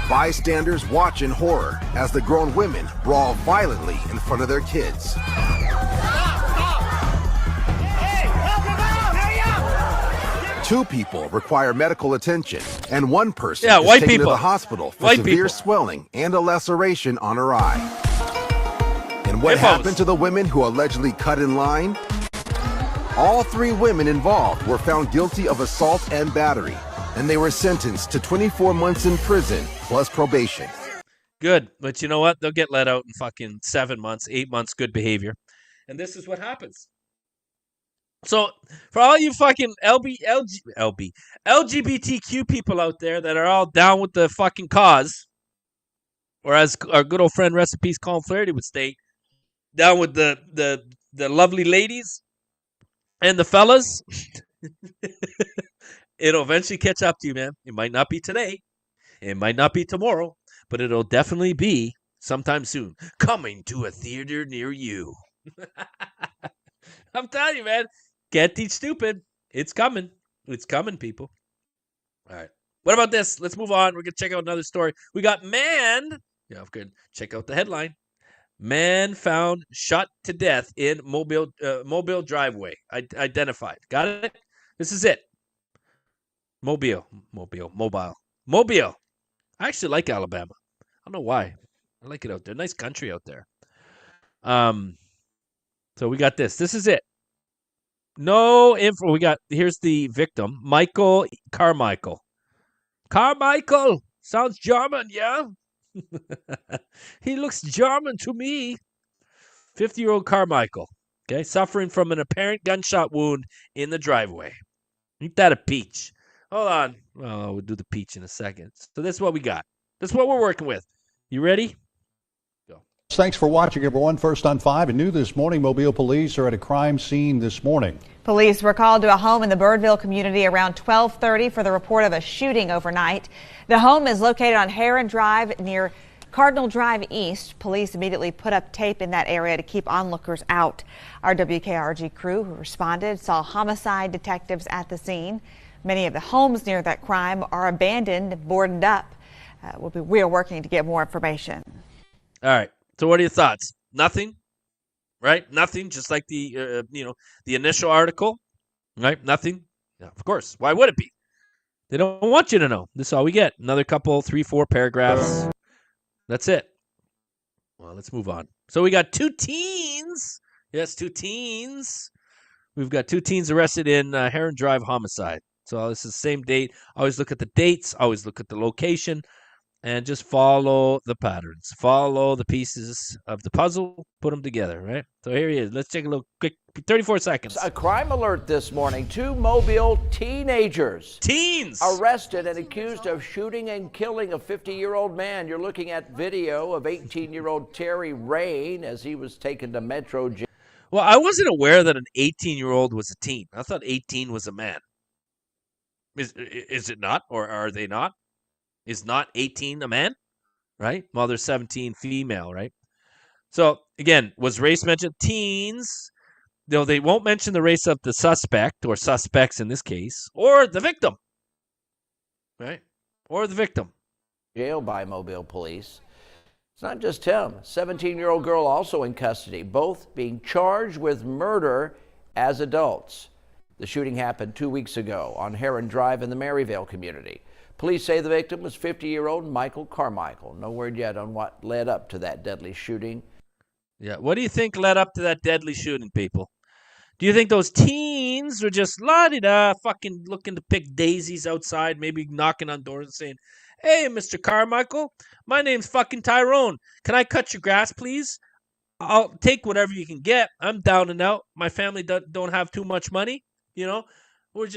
Bystanders watch in horror as the grown women brawl violently in front of their kids. Two people require medical attention, and one person is white taken people. to the hospital for White severe people. swelling and a laceration on her eye. And what Hippos. happened to the women who allegedly cut in line? All three women involved were found guilty of assault and battery, and they were sentenced to 24 months in prison plus probation. Good. But you know what? They'll get let out in fucking 7 months, 8 months, good behavior. And this is what happens. So for all you fucking LGBTQ people out there that are all down with the fucking cause, or as our good old friend Recipes ᵛᵦᵦᵠ would state, down with the lovely ladies and the fellas, it'll eventually catch up to you, man. It might not be today. It might not be tomorrow, but it'll definitely be sometime soon. Coming to a theater near you. I'm telling you, man. Can't teach stupid. It's coming. It's coming, people. All right. What about this? Let's move on. We're going to check out another story. We got man. Yeah, good. Check out the headline. Man found shot to death in Mobile driveway. Identified. Got it? This is it. Mobile. I actually like Alabama. I don't know why. I like it out there. Nice country out there. So we got this. This is it. No info. Here's the victim, Michael Carmichael. Carmichael sounds German, yeah. He looks German to me. 50-year-old Carmichael, okay, suffering from an apparent gunshot wound in the driveway. Ain't that a peach? Hold on. Oh, we'll do the peach in a second. So this is what we got. This is what we're working with. You ready? Thanks for watching, everyone. First on 5 and new this morning, Mobile police are at a crime scene this morning. Police were called to a home in the Birdville community around 12:30 for the report of a shooting overnight. The home is located on Heron Drive near Cardinal Drive East. Police immediately put up tape in that area to keep onlookers out. Our WKRG crew who responded saw homicide detectives at the scene. Many of the homes near that crime are abandoned, boarded up. We are working to get more information. All right. So what are your thoughts? Nothing, right? Nothing, just like the initial article, right? Nothing. Yeah, of course. Why would it be? They don't want you to know. This is all we get. Another couple, 3-4 paragraphs. That's it. Well, let's move on. So we got 2 teens. Yes, 2 teens. We've got 2 teens arrested in Heron Drive homicide. So this is the same date. Always look at the dates. Always look at the location. And just follow the patterns. Follow the pieces of the puzzle. Put them together, right? So here he is. Let's take a little quick 34 seconds. A crime alert this morning. 2 Mobile teenagers. Teens! Arrested and accused of shooting and killing a 50-year-old man. You're looking at video of 18-year-old Terry Rain as he was taken to Metro jail. Well, I wasn't aware that an 18-year-old was a teen. I thought 18 was a man. Is it not? Or are they not? Is not 18 a man, right? Well, they're 17 female, right? So, again, was race mentioned? Teens, they won't mention the race of the suspect, or suspects in this case, or the victim, right? Or the victim. Jail by Mobile police. It's not just him. 17-year-old girl also in custody, both being charged with murder as adults. The shooting happened 2 weeks ago on Heron Drive in the Maryvale community. Police say the victim was 50-year-old Michael Carmichael. No word yet on what led up to that deadly shooting. Yeah, what do you think led up to that deadly shooting, people? Do you think those teens were just la-di-da, fucking looking to pick daisies outside, maybe knocking on doors and saying, "Hey, Mr. Carmichael, my name's fucking Tyrone. Can I cut your grass, please? I'll take whatever you can get. I'm down and out. My family don't have too much money, you know. We're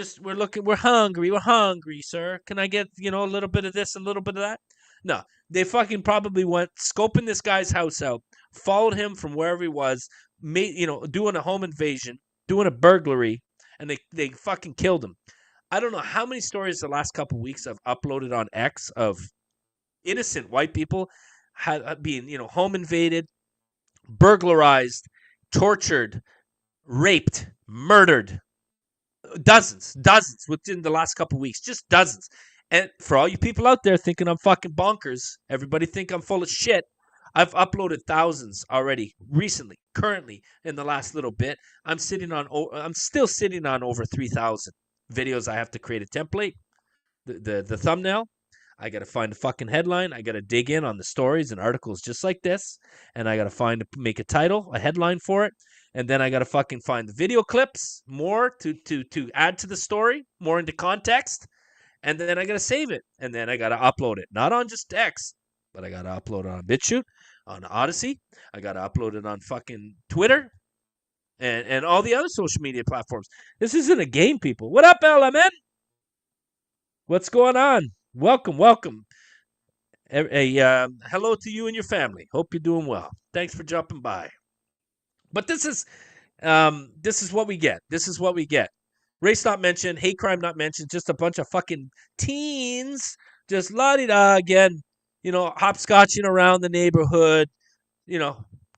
hungry, sir. Can I get, a little bit of this, a little bit of that?" No, they fucking probably went scoping this guy's house out, followed him from wherever he was, doing a home invasion, doing a burglary, and they fucking killed him. I don't know how many stories the last couple of weeks I've uploaded on X of innocent white people being, home invaded, burglarized, tortured, raped, murdered. Dozens within the last couple of weeks, just dozens. And for all you people out there thinking I'm fucking bonkers, everybody think I'm full of shit, I've uploaded thousands already recently, currently in the last little bit. I'm still sitting on over 3,000 videos. I have to create a template, the thumbnail. I got to find a fucking headline. I got to dig in on the stories and articles just like this. And I got to make a title, a headline for it. And then I got to fucking find the video clips, more to add to the story, more into context. And then I got to save it. And then I got to upload it. Not on just X, but I got to upload it on BitChute, on Odyssey. I got to upload it on fucking Twitter and all the other social media platforms. This isn't a game, people. What up, LMN? What's going on? Welcome. Hello to you and your family. Hope you're doing well. Thanks for jumping by. But this is what we get. This is what we get. Race not mentioned, hate crime not mentioned, just a bunch of fucking teens just la-di-da again, hopscotching around the neighborhood,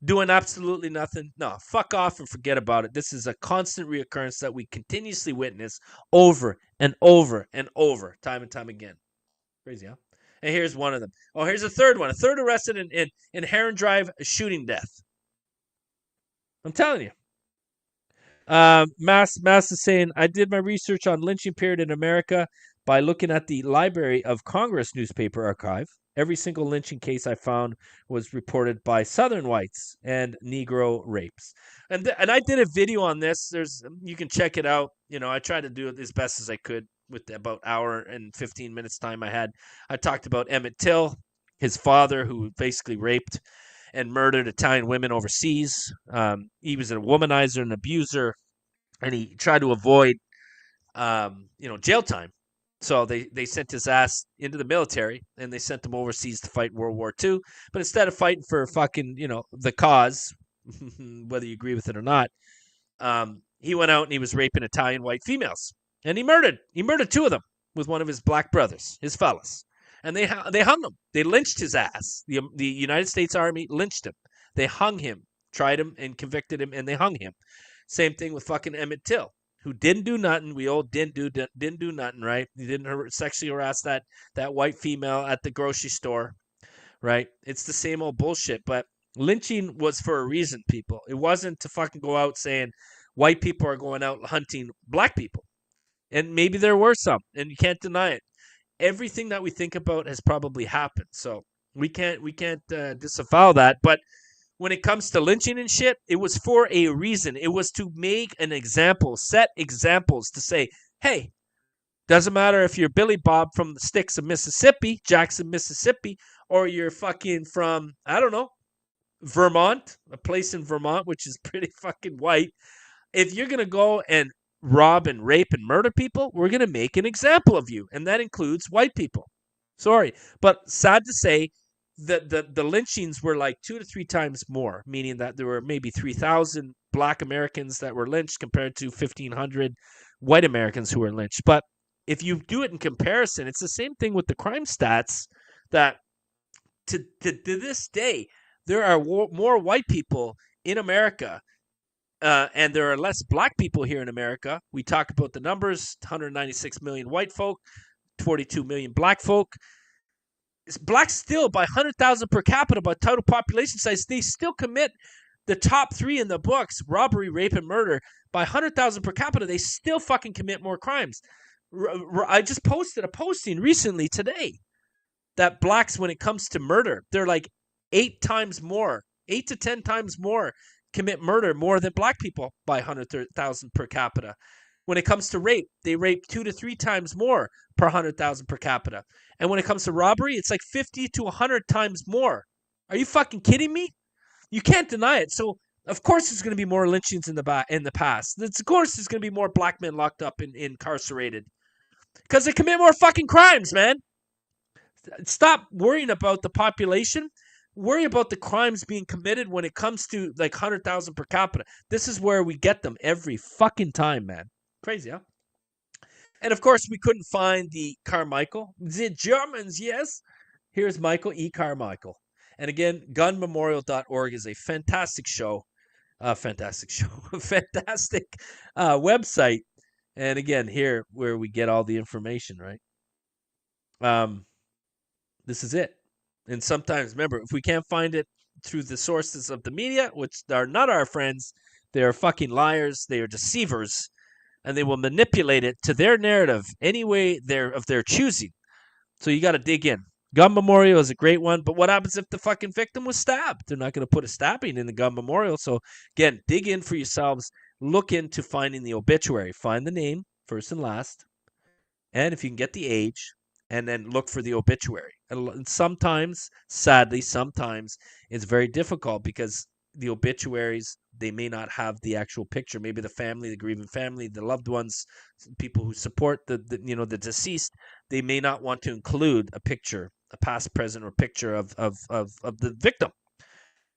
doing absolutely nothing. No, fuck off and forget about it. This is a constant reoccurrence that we continuously witness over and over and over, time and time again. Crazy, huh? And here's one of them. Oh, here's a third one. A third arrested in ᵛᵉɁ Drive shooting death. I'm telling you. Mass is saying, I did my research on lynching period in America by looking at the Library of Congress newspaper archive. Every single lynching case I found was reported by Southern whites and Negro rapes. And I did a video on this. You can check it out. I tried to do it as best as I could with about hour and 15 minutes time I had. I talked about Emmett Till, his father, who basically raped and murdered Italian women overseas. He was a womanizer and abuser, and he tried to avoid, jail time. So they sent his ass into the military, and they sent him overseas to fight World War II. But instead of fighting for fucking, the cause, whether you agree with it or not, he went out and he was raping Italian white females, and he murdered 2 of them with one of his black brothers, his fellas. And they hung him. They lynched his ass. The United States Army lynched him. They hung him, tried him, and convicted him, and they hung him. Same thing with fucking Emmett Till, who didn't do nothing. We all didn't do nothing, right? He didn't sexually harass that white female at the grocery store, right? It's the same old bullshit. But lynching was for a reason, people. It wasn't to fucking go out saying white people are going out hunting black people. And maybe there were some, and you can't deny it. Everything that we think about has probably happened, so we can't disavow that. But when it comes to lynching and shit, it was for a reason. It was to make an example, set examples to say, hey, doesn't matter if you're Billy Bob from the sticks of Mississippi, Jackson, Mississippi, or you're fucking from, I don't know, Vermont, a place in Vermont, which is pretty fucking white. If you're going to go and rob and rape and murder people, we're going to make an example of you. And that includes white people. Sorry. But sad to say, the lynchings were like 2 to 3 times more, meaning that there were maybe 3,000 black Americans that were lynched compared to 1,500 white Americans who were lynched. But if you do it in comparison, it's the same thing with the crime stats, that to this day, there are more white people in America and there are less black people here in America. We talk about the numbers: 196 million white folk, 42 million black folk. Blacks still, by 100,000 per capita, by total population size, they still commit the top 3 in the books: robbery, rape, and murder. By 100,000 per capita, they still fucking commit more crimes. I just posted a posting recently today that blacks, when it comes to murder, they're like 8 to 10 times more commit murder more than black people by 100,000 per capita. When it comes to rape, they rape 2 to 3 times more per 100,000 per capita. And when it comes to robbery, it's like 50 to 100 times more. Are you fucking kidding me? You can't deny it. So of course there's going to be more lynchings in the past. Of course there's going to be more black men locked up and incarcerated, because they commit more fucking crimes, man. Stop worrying about the population. Worry about the crimes being committed when it comes to like 100,000 per capita. This is where we get them every fucking time, man. Crazy, huh? And of course, we couldn't find the Carmichael. The Germans, yes. Here's Michael E. Carmichael. And again, gunmemorial.org is a fantastic show. Fantastic website. And again, here where we get all the information, right? This is it. And sometimes, remember, if we can't find it through the sources of the media, which are not our friends, they are fucking liars, they are deceivers, and they will manipulate it to their narrative any way of their choosing. So you got to dig in. Gun Memorial is a great one, but what happens if the fucking victim was stabbed? They're not going to put a stabbing in the Gun Memorial. So again, dig in for yourselves. Look into finding the obituary. Find the name, first and last, and if you can get the age, and then look for the obituary. And sometimes, sadly, it's very difficult because the obituaries, they may not have the actual picture. Maybe the family, the grieving family, the loved ones, people who support the deceased, they may not want to include a picture, a past, present, or picture of the victim.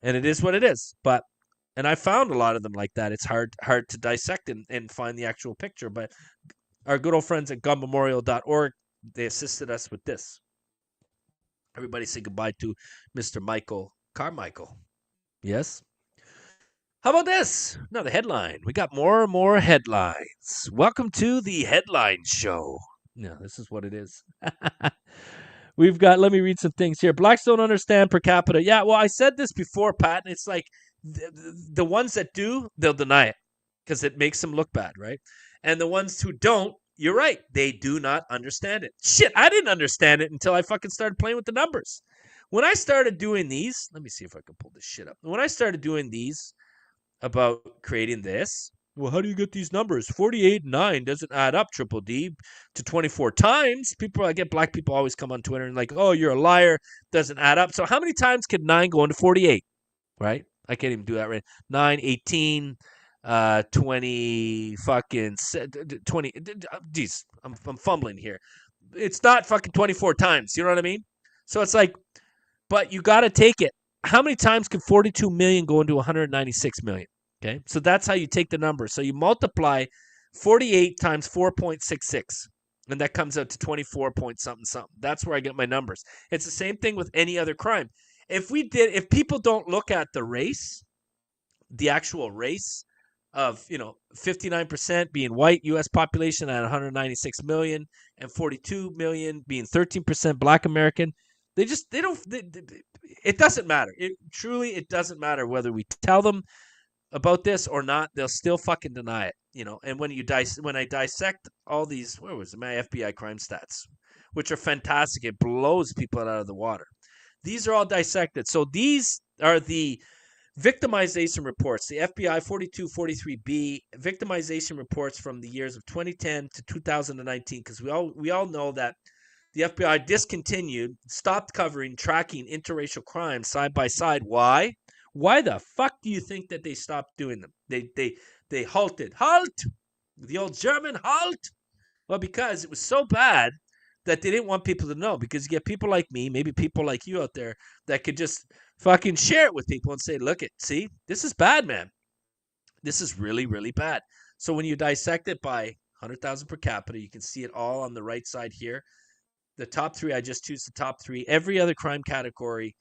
And it is what it is. And I found a lot of them like that. It's hard to dissect and find the actual picture. But our good old friends at gunmemorial.org, they assisted us with this. Everybody say goodbye to Mr. Michael Carmichael. Yes? How about this? Another headline. We got more and more headlines. Welcome to the Headline Show. No, this is what it is. We've got, let me read some things here. Blacks don't understand per capita. Yeah, well, I said this before, Pat, and it's like the ones that do, they'll deny it because it makes them look bad, right? And the ones who don't, you're right. They do not understand it. Shit, I didn't understand it until I fucking started playing with the numbers. When I started doing these, let me see if I can pull this shit up. When I started doing these about creating this, well, how do you get these numbers? 48 and 9 doesn't add up, Triple D, to 24 times. I get black people always come on Twitter and like, oh, you're a liar. Doesn't add up. So how many times could 9 go into 48? Right? I can't even do that right. 9, 18, 20, fucking 20. Geez, I'm fumbling here. It's not fucking 24 times. You know what I mean? So it's like, but you got to take it. How many times could 42 million go into 196 million? Okay, so that's how you take the number. So you multiply 48 times 4.66, and that comes out to 24 point something something. That's where I get my numbers. It's the same thing with any other crime. If people don't look at the race, the actual race of 59% being white U.S. population at 196 million, and 42 million being 13% Black American, it doesn't matter. It doesn't matter whether we tell them about this or not, they'll still fucking deny it, And when I dissect all these, where was it? My FBI crime stats, which are fantastic, it blows people out of the water. These are all dissected. So these are the victimization reports, the FBI 4243B victimization reports from the years of 2010 to 2019, because we all know that the FBI stopped tracking interracial crimes side by side. Why? Why the fuck do you think that they stopped doing them? They halted. Halt! The old German halt! Well, because it was so bad that they didn't want people to know, because you get people like me, maybe people like you out there, that could just fucking share it with people and say, see, this is bad, man. This is really, really bad. So when you dissect it by 100,000 per capita, you can see it all on the right side here. The top 3, I just choose the top 3. Every other crime category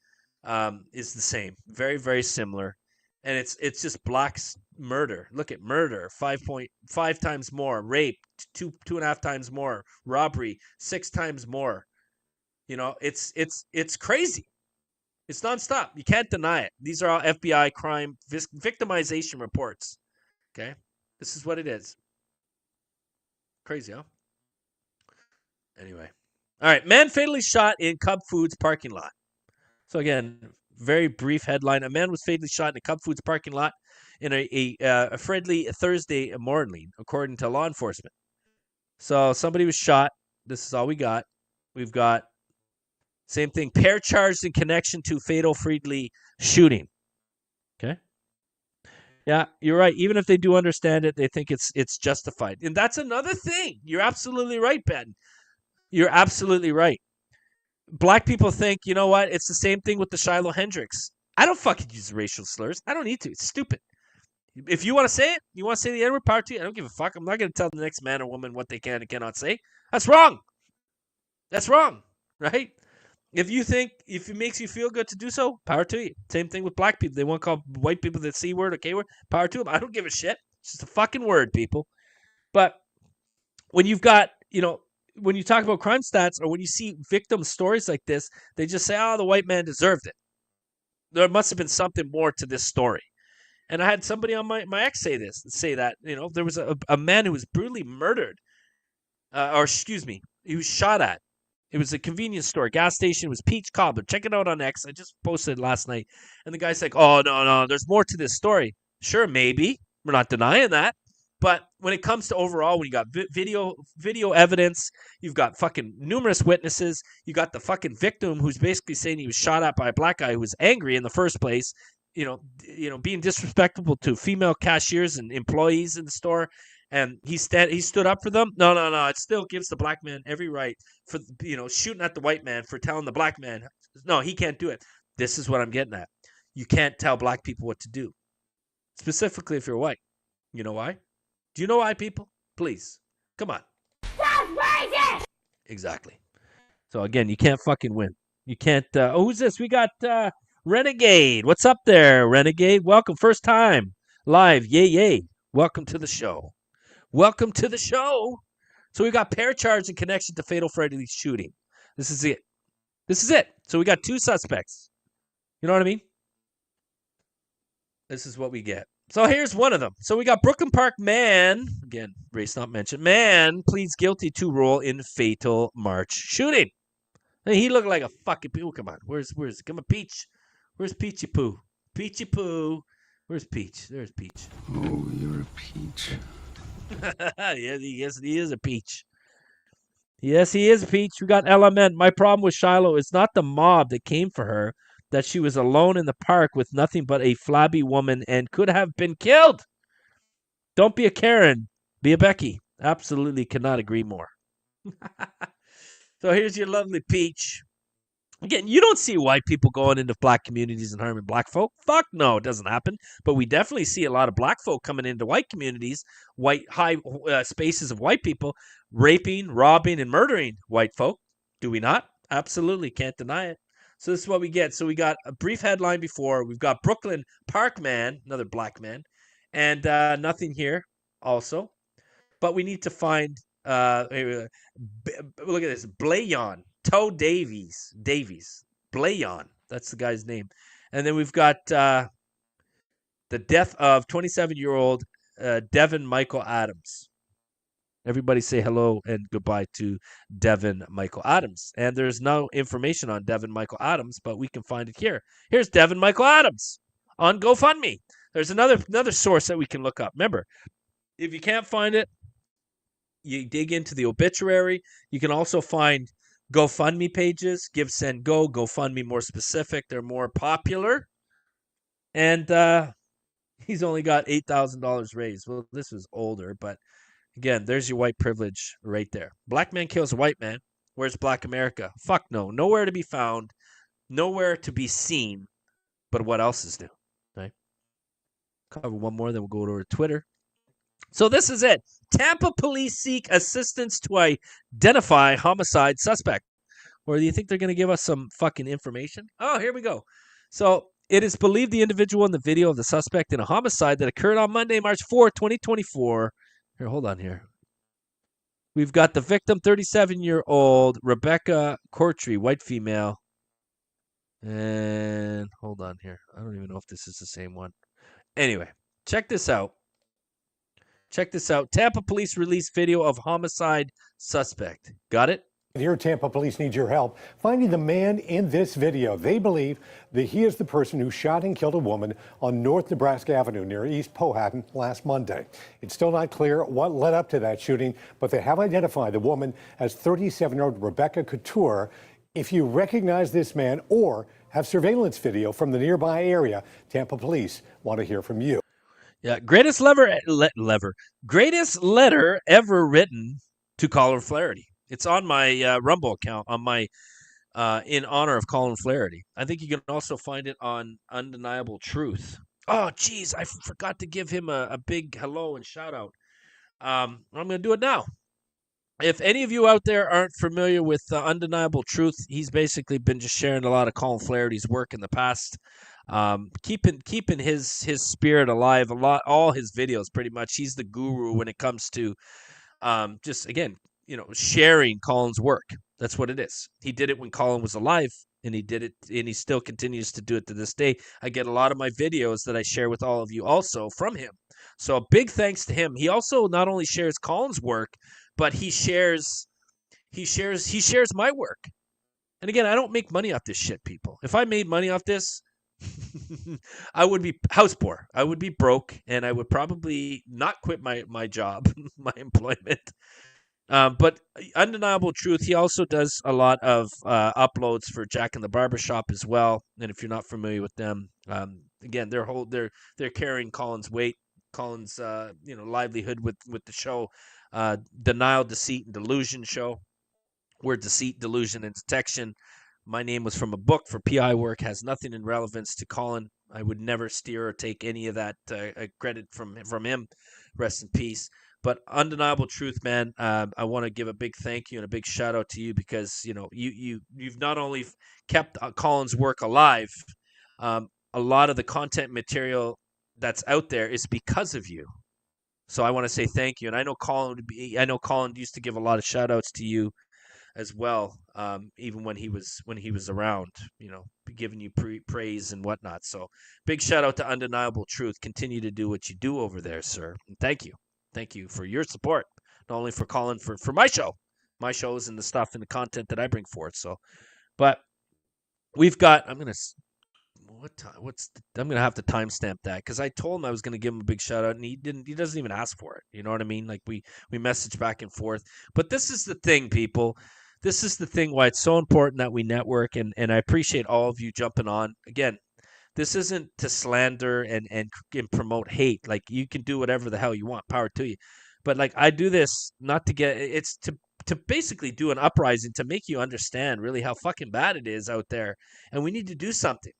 is the same. Very, very similar. And it's just blacks murder. Look at murder, 5.5 times more. Rape, 2.5 times more. Robbery, 6 times more. It's crazy. It's nonstop. You can't deny it. These are all FBI crime victimization reports. Okay? This is what it is. Crazy, huh? Anyway. All right. Man fatally shot in Cub Foods parking lot. So again, very brief headline. A man was fatally shot in a Cub Foods parking lot in a friendly Thursday morning, according to law enforcement. So somebody was shot. This is all we got. We've got same thing. Pair charged in connection to fatal Friedley shooting. Okay. Yeah, you're right. Even if they do understand it, they think it's justified. And that's another thing. You're absolutely right, Ben. You're absolutely right. Black people think, you know what? It's the same thing with the Shiloh Hendricks. I don't fucking use racial slurs. I don't need to. It's stupid. If you want to say it, you want to say the N-word, power to you. I don't give a fuck. I'm not going to tell the next man or woman what they can and cannot say. That's wrong. That's wrong, right? If it makes you feel good to do so, power to you. Same thing with black people. They want to call white people the C word or K word, power to them. I don't give a shit. It's just a fucking word, people. But when you've got, when you talk about crime stats or when you see victim stories like this, they just say, oh, the white man deserved it. There must have been something more to this story. And I had somebody on my ex say that, there was a man who was brutally murdered, he was shot at. It was a convenience store, gas station. It was peach cobbler. Check it out on X. I just posted it last night. And the guy's like, oh, no, there's more to this story. Sure, maybe. We're not denying that. But when it comes to overall, when you got video evidence, you've got fucking numerous witnesses, you got the fucking victim who's basically saying he was shot at by a black guy who was angry in the first place, being disrespectful to female cashiers and employees in the store, and he stood up for them. No, it still gives the black man every right for shooting at the white man for telling the black man, no, he can't do it. This is what I'm getting at. You can't tell black people what to do, specifically if you're white. You know why? Do you know why, people? Please, come on. That's racist! Exactly. So again, you can't fucking win. You can't. Who's this? We got Renegade. What's up there, Renegade? Welcome, first time live. Yay! Welcome to the show. Welcome to the show. So we got pair charge in connection to fatal Friday shooting. This is it. So we got 2 suspects. You know what I mean? This is what we get. So here's one of them. So we got Brooklyn Park man, again, race not mentioned, man pleads guilty to role in fatal March shooting. Hey, he looked like a fucking, oh, come on. Where's, come on, Peach. Where's Peachy Poo? Peachy Poo. Where's Peach? There's Peach. Oh, you're a peach. Yes, he is a peach. Yes, he is a peach. We got Element. My problem with Shiloh is not the mob that came for her, that she was alone in the park with nothing but a flabby woman and could have been killed. Don't be a Karen. Be a Becky. Absolutely cannot agree more. So here's your lovely Peach. Again, you don't see white people going into black communities and harming black folk. Fuck no, it doesn't happen. But we definitely see a lot of black folk coming into white communities, high spaces of white people, raping, robbing, and murdering white folk. Do we not? Absolutely, can't deny it. So this is what we get. So we got a brief headline before. We've got Brooklyn Park man, another black man, and nothing here also. But we need to find, look at this, Blayon. Toe Davies, Blayon, that's the guy's name. And then we've got the death of 27-year-old Devin Michael Adams. Everybody say hello and goodbye to Devin Michael Adams. And there's no information on Devin Michael Adams, but we can find it here. Here's Devin Michael Adams on GoFundMe. There's another source that we can look up. Remember, if you can't find it, you dig into the obituary. You can also find GoFundMe pages, Give, Send, Go, GoFundMe more specific. They're more popular. And he's only got $8,000 raised. Well, this was older, but again, there's your white privilege right there. Black man kills a white man. Where's Black America? Fuck no. Nowhere to be found. Nowhere to be seen. But what else is new? Right? Cover one more, then we'll go to Twitter. So this is it. Tampa police seek assistance to identify homicide suspect. Or do you think they're going to give us some fucking information? Oh, here we go. So it is believed the individual in the video of the suspect in a homicide that occurred on Monday, March 4, 2024. Here, hold on here. We've got the victim, 37-year-old Rebecca Courtry, white female. And hold on here. I don't even know if this is the same one. Anyway, check this out. Check this out. Tampa police release video of homicide suspect. Got it? Here, Tampa police need your help finding the man in this video. They believe that he is the person who shot and killed a woman on North Nebraska Avenue near East Powhatan last Monday. It's still not clear what led up to that shooting, but they have identified the woman as 37-year-old Rebecca Couture. If you recognize this man or have surveillance video from the nearby area, Tampa police want to hear from you. Yeah, greatest letter ever written to Colin Flaherty. It's on my Rumble account, on my in honor of Colin Flaherty. I think you can also find it on Undeniable Truth. Oh, geez, I forgot to give him a big hello and shout out. I'm going to do it now. If any of you out there aren't familiar with Undeniable Truth, he's basically been just sharing a lot of Colin Flaherty's work in the past, keeping his spirit alive. All his videos, pretty much. He's the guru when it comes to just again, sharing Colin's work. That's what it is. He did it when Colin was alive, and he did it, and he still continues to do it to this day. I get a lot of my videos that I share with all of you also from him. So a big thanks to him. He also not only shares Colin's work, but he shares my work. And again, I don't make money off this shit, people. If I made money off this, I would be house poor. I would be broke, and I would probably not quit my job, my employment. But Undeniable Truth, he also does a lot of uploads for Jack and the Barbershop as well. And if you're not familiar with them, again, they're carrying Colin's weight, Colin's livelihood with the show, Denial, Deceit, and Delusion show, where deceit, delusion, and detection. My name was from a book for PI work, has nothing in relevance to Colin. I would never steer or take any of that credit from him. Rest in peace. But Undeniable Truth, man, I want to give a big thank you and a big shout out to you, because you've not only kept Colin's work alive, a lot of the content material that's out there is because of you. So I want to say thank you. And I know Colin used to give a lot of shout outs to you as well, even when he was around, giving you praise and whatnot. So big shout out to Undeniable Truth. Continue to do what you do over there, sir. And thank you for your support, not only for Colin, for my shows and the stuff and the content that I bring forth. So, but we've got, I'm gonna have to timestamp that, because I told him I was gonna give him a big shout out, and he doesn't even ask for it. You know what I mean? Like we message back and forth. But this is the thing, people. This is the thing why it's so important that we network, and I appreciate all of you jumping on. Again, this isn't to slander and promote hate. Like, you can do whatever the hell you want, power to you. But like, I do this not to get, it's to basically do an uprising, to make you understand really how fucking bad it is out there. And we need to do something.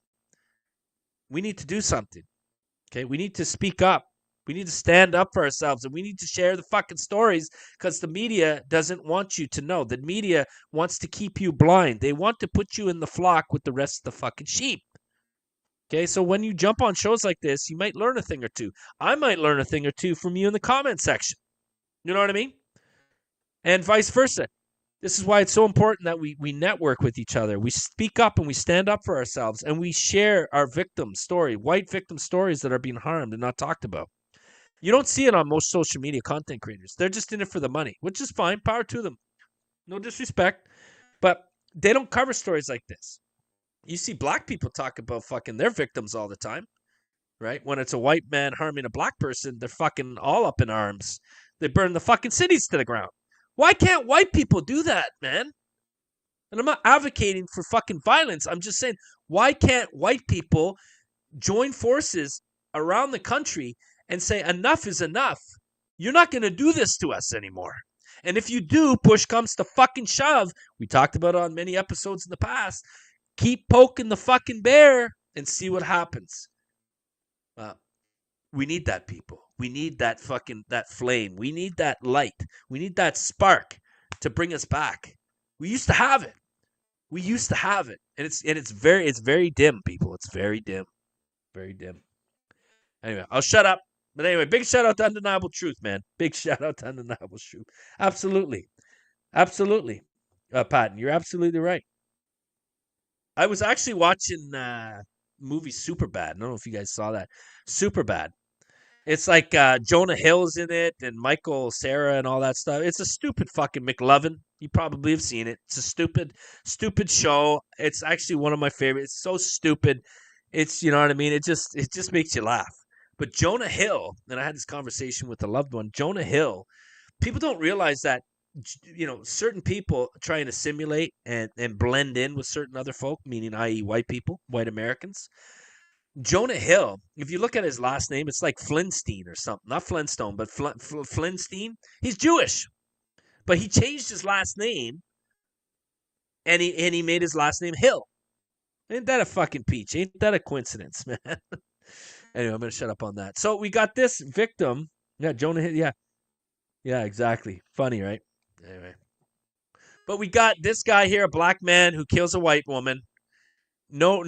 We need to do something. Okay, we need to speak up. We need to stand up for ourselves, and we need to share the fucking stories, because the media doesn't want you to know. The media wants to keep you blind. They want to put you in the flock with the rest of the fucking sheep. Okay, so when you jump on shows like this, you might learn a thing or two. I might learn a thing or two from you in the comment section. You know what I mean? And vice versa. This is why it's so important that we network with each other. We speak up and we stand up for ourselves, and we share our victim story, white victim stories that are being harmed and not talked about. You don't see it on most social media content creators. They're just in it for the money, which is fine. Power to them. No disrespect. But they don't cover stories like this. You see black people talk about fucking their victims all the time, right? When it's a white man harming a black person, they're fucking all up in arms. They burn the fucking cities to the ground. Why can't white people do that, man? And I'm not advocating for fucking violence. I'm just saying, why can't white people join forces around the country and say, enough is enough? You're not going to do this to us anymore. And if you do, push comes to fucking shove. We talked about it on many episodes in the past. Keep poking the fucking bear and see what happens. We need that, people. We need that flame. We need that light. We need that spark to bring us back. We used to have it. And it's very dim, people. It's very dim. Very dim. Anyway, I'll shut up. But anyway, big shout out to Undeniable Truth, man. Big shout out to Undeniable Truth. Absolutely. Patton, you're absolutely right. I was actually watching movie Superbad. I don't know if you guys saw that. Superbad. It's like Jonah Hill's in it, and Michael Cera and all that stuff. It's a stupid fucking McLovin. You probably have seen it. It's a stupid show. It's actually one of my favorites. It's so stupid. It's, you know what I mean? It just makes you laugh. But Jonah Hill, and I had this conversation with a loved one, Jonah Hill, people don't realize that, certain people trying to simulate and blend in with certain other folk, meaning i.e. white people, white Americans. Jonah Hill, if you look at his last name, it's like Flintstein or something. Not Flintstone, but Flintstein. He's Jewish. But he changed his last name, and he made his last name Hill. Ain't that a fucking peach? Ain't that a coincidence, man? Anyway, I'm going to shut up on that. So we got this victim. Yeah, Jonah hit. Yeah. Yeah, exactly. Funny, right? Anyway. But we got this guy here, a black man who kills a white woman. No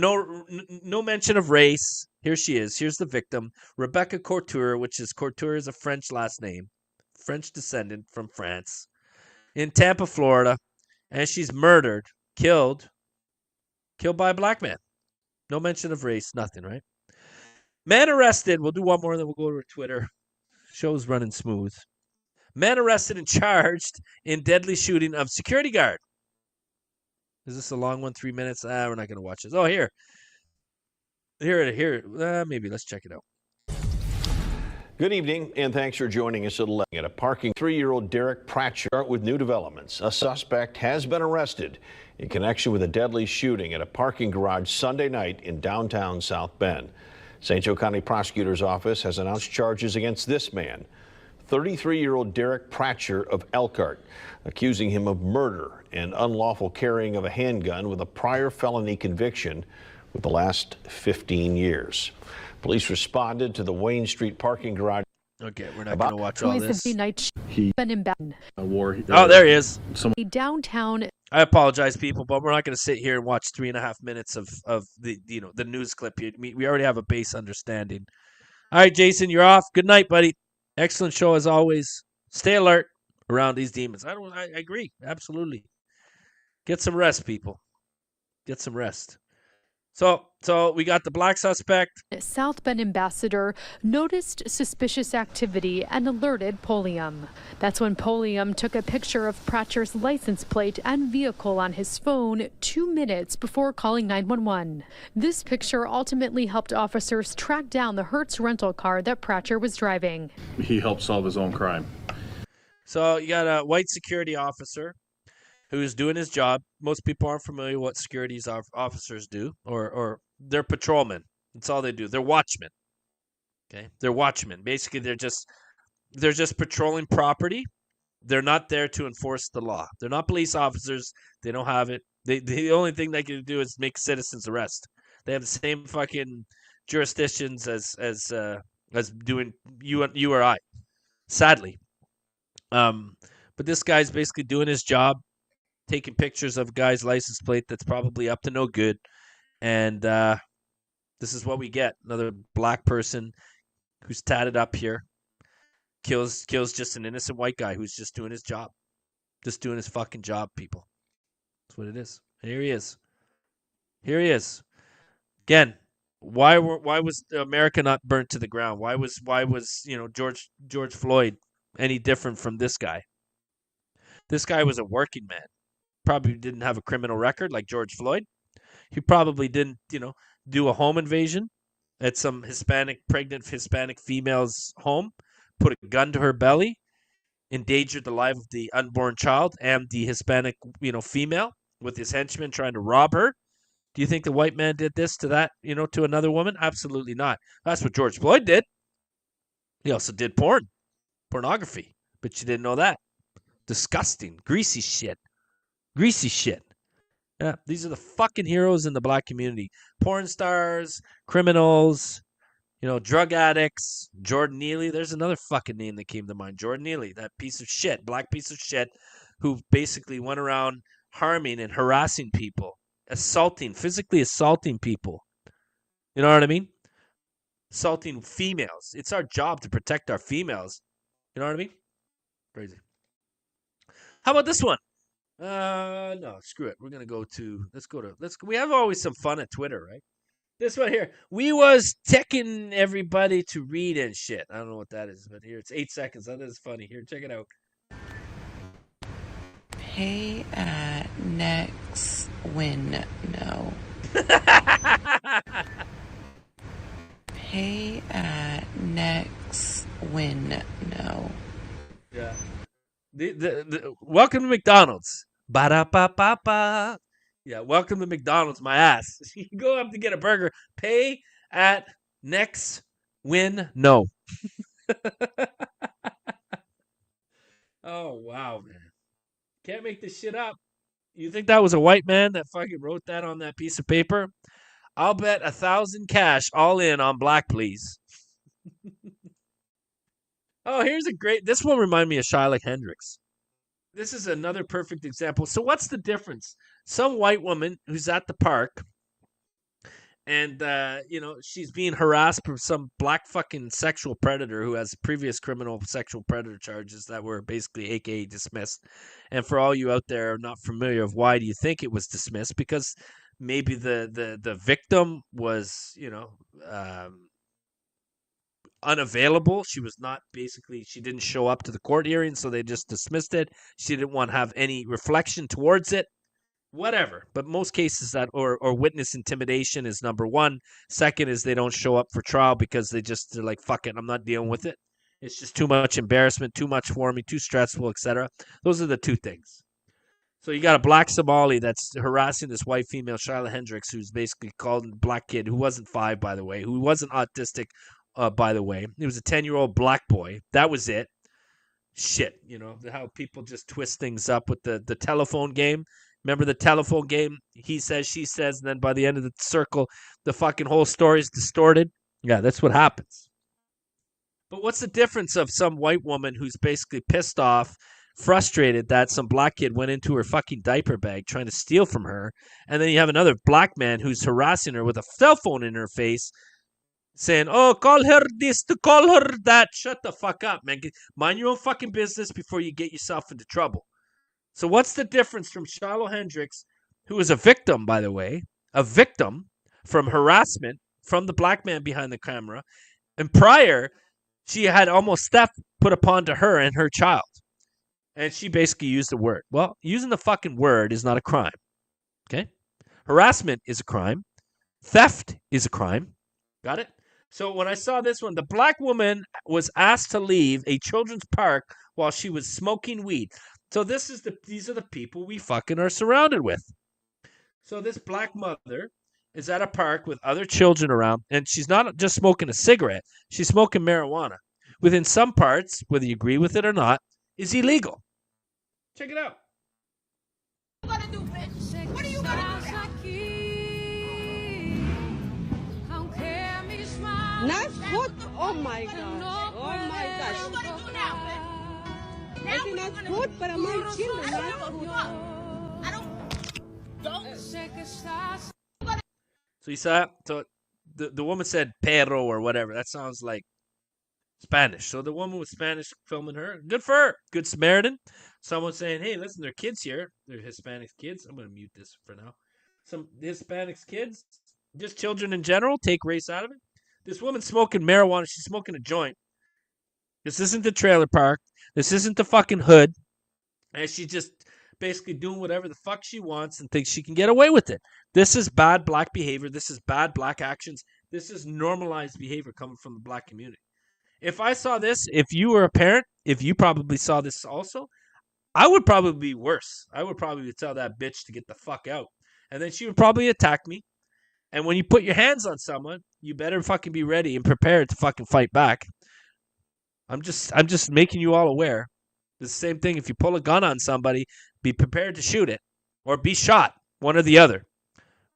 mention of race. Here she is. Here's the victim, Rebecca Couture, which is Couture is a French last name, French descendant from France, in Tampa, Florida, and she's murdered, killed by a black man. No mention of race, nothing, right? Man arrested. We'll do one more, then we'll go to Twitter. Show's running smooth. Man arrested and charged in deadly shooting of security guard. Is this a long one? 3 minutes? We're not going to watch this. Oh, here. Maybe let's check it out. Good evening, and thanks for joining us at 11. At a parking, 3-year-old Derek Pratchett with new developments. A suspect has been arrested in connection with a deadly shooting at a parking garage Sunday night in downtown South Bend. St. Joe County Prosecutor's Office has announced charges against this man, 33-year-old Derek Pratchett of Elkhart, accusing him of murder and unlawful carrying of a handgun with a prior felony conviction with the last 15 years. Police responded to the Wayne Street parking garage. Okay, we're not going to watch all this. He Oh, there he is. Downtown. I apologize, people, but we're not going to sit here and watch 3.5 minutes of the the news clip. We already have a base understanding. All right, Jason, you're off. Good night, buddy. Excellent show as always. Stay alert around these demons. I agree. Absolutely. Get some rest, people. Get some rest. So we got the black suspect. South Bend ambassador noticed suspicious activity and alerted Polium. That's when Polium took a picture of Pratcher's license plate and vehicle on his phone 2 minutes before calling 911. This picture ultimately helped officers track down the Hertz rental car that Pratcher was driving. He helped solve his own crime. So you got a white security officer who's doing his job. Most people aren't familiar with what security officers do, or they're patrolmen. That's all they do. They're watchmen. Okay, they're watchmen. Basically, they're just patrolling property. They're not there to enforce the law. They're not police officers. They don't have it. The only thing they can do is make citizens arrest. They have the same fucking jurisdictions as doing you or I. Sadly, but this guy's basically doing his job, taking pictures of a guy's license plate that's probably up to no good. And this is what we get. Another black person who's tatted up here kills just an innocent white guy who's just doing his job. Just doing his fucking job, people. That's what it is. Here he is. Here he is. Again, why was America not burnt to the ground? Why was George Floyd any different from this guy? This guy was a working man. Probably didn't have a criminal record like George Floyd. He probably didn't, do a home invasion at some pregnant Hispanic female's home, put a gun to her belly, endangered the life of the unborn child and the Hispanic, female with his henchmen trying to rob her. Do you think the white man did this to that, to another woman? Absolutely not. That's what George Floyd did. He also did pornography, but you didn't know that. Disgusting, greasy shit. Greasy shit. Yeah, these are the fucking heroes in the black community. Porn stars, criminals, drug addicts. Jordan Neely. There's another fucking name that came to mind. Jordan Neely, that piece of shit, black piece of shit, who basically went around harming and harassing people, physically assaulting people. You know what I mean? Assaulting females. It's our job to protect our females. You know what I mean? Crazy. How about this one? No, screw it. We're gonna go to. We have always some fun at Twitter, right? This one here. We was teching everybody to read and shit. I don't know what that is, but here it's 8 seconds. That is funny. Here, check it out. Pay at next win no. Pay at next win no. Yeah. The welcome to McDonald's. Ba-da-ba-ba-ba. Yeah, welcome to McDonald's, my ass. You go up to get a burger, pay at next win no. Oh, wow, man. Can't make this shit up. You think that was a white man that fucking wrote that on that piece of paper? I'll bet 1,000 cash all in on black, please. Oh, here's a great. This one remind me of ᵛᵉ꽤ᶦᶠᶦᵉᵈ. This is another perfect example. So what's the difference? Some white woman who's at the park, and she's being harassed from some black fucking sexual predator who has previous criminal sexual predator charges that were basically AKA dismissed. And for all you out there not familiar of why do you think it was dismissed? Because maybe the victim was unavailable. She was not she didn't show up to the court hearing, so they just dismissed it. She didn't want to have any reflection towards it. Whatever. But most cases that or witness intimidation is number one. Second is they don't show up for trial because they're like, fuck it, I'm not dealing with it. It's just too much embarrassment, too much for me, too stressful, etc. Those are the two things. So you got a black Somali that's harassing this white female, ᵛᵉ꽤ᶦᶠᵦᵠ, who's basically called a black kid who wasn't 5, by the way, who wasn't autistic, by the way. He was a 10-year-old black boy. That was it. Shit, how people just twist things up with the telephone game. Remember the telephone game? He says, she says, and then by the end of the circle, the fucking whole story is distorted. Yeah, that's what happens. But what's the difference of some white woman who's basically pissed off, frustrated that some black kid went into her fucking diaper bag trying to steal from her, and then you have another black man who's harassing her with a cell phone in her face, saying, oh, call her this, to call her that. Shut the fuck up, man. Mind your own fucking business before you get yourself into trouble. So what's the difference from ᵛᵉṕᶦᶠᶦᵉᵈ, who is a victim, by the way, a victim from harassment from the black man behind the camera, and prior, she had almost theft put upon to her and her child, and she basically used the word. Well, using the fucking word is not a crime, okay? Harassment is a crime. Theft is a crime. Got it? So when I saw this one, the black woman was asked to leave a children's park while she was smoking weed. So these are the people we fucking are surrounded with. So this black mother is at a park with other children around, and she's not just smoking a cigarette, she's smoking marijuana. Within some parts, whether you agree with it or not, is illegal. Check it out. What are you gonna do, bitch? What are you gonna do now? Not good. Oh my god. Oh my gosh. What are you gonna do now, bitch? Maybe not good, but I'm not children. So you saw, so the woman said perro or whatever. That sounds like Spanish. So the woman was Spanish filming her. Good for her. Good Samaritan. Someone saying, hey, listen, there are kids here. They're Hispanic kids. I'm going to mute this for now. Some Hispanic kids, just children in general, take race out of it. This woman smoking marijuana. She's smoking a joint. This isn't the trailer park. This isn't the fucking hood. And she's just basically doing whatever the fuck she wants and thinks she can get away with it. This is bad black behavior. This is bad black actions. This is normalized behavior coming from the black community. If I saw this, if you were a parent, if you probably saw this also, I would probably be worse. I would probably tell that bitch to get the fuck out. And then she would probably attack me. And when you put your hands on someone, you better fucking be ready and prepared to fucking fight back. I'm just making you all aware. It's the same thing. If you pull a gun on somebody, be prepared to shoot it or be shot, one or the other.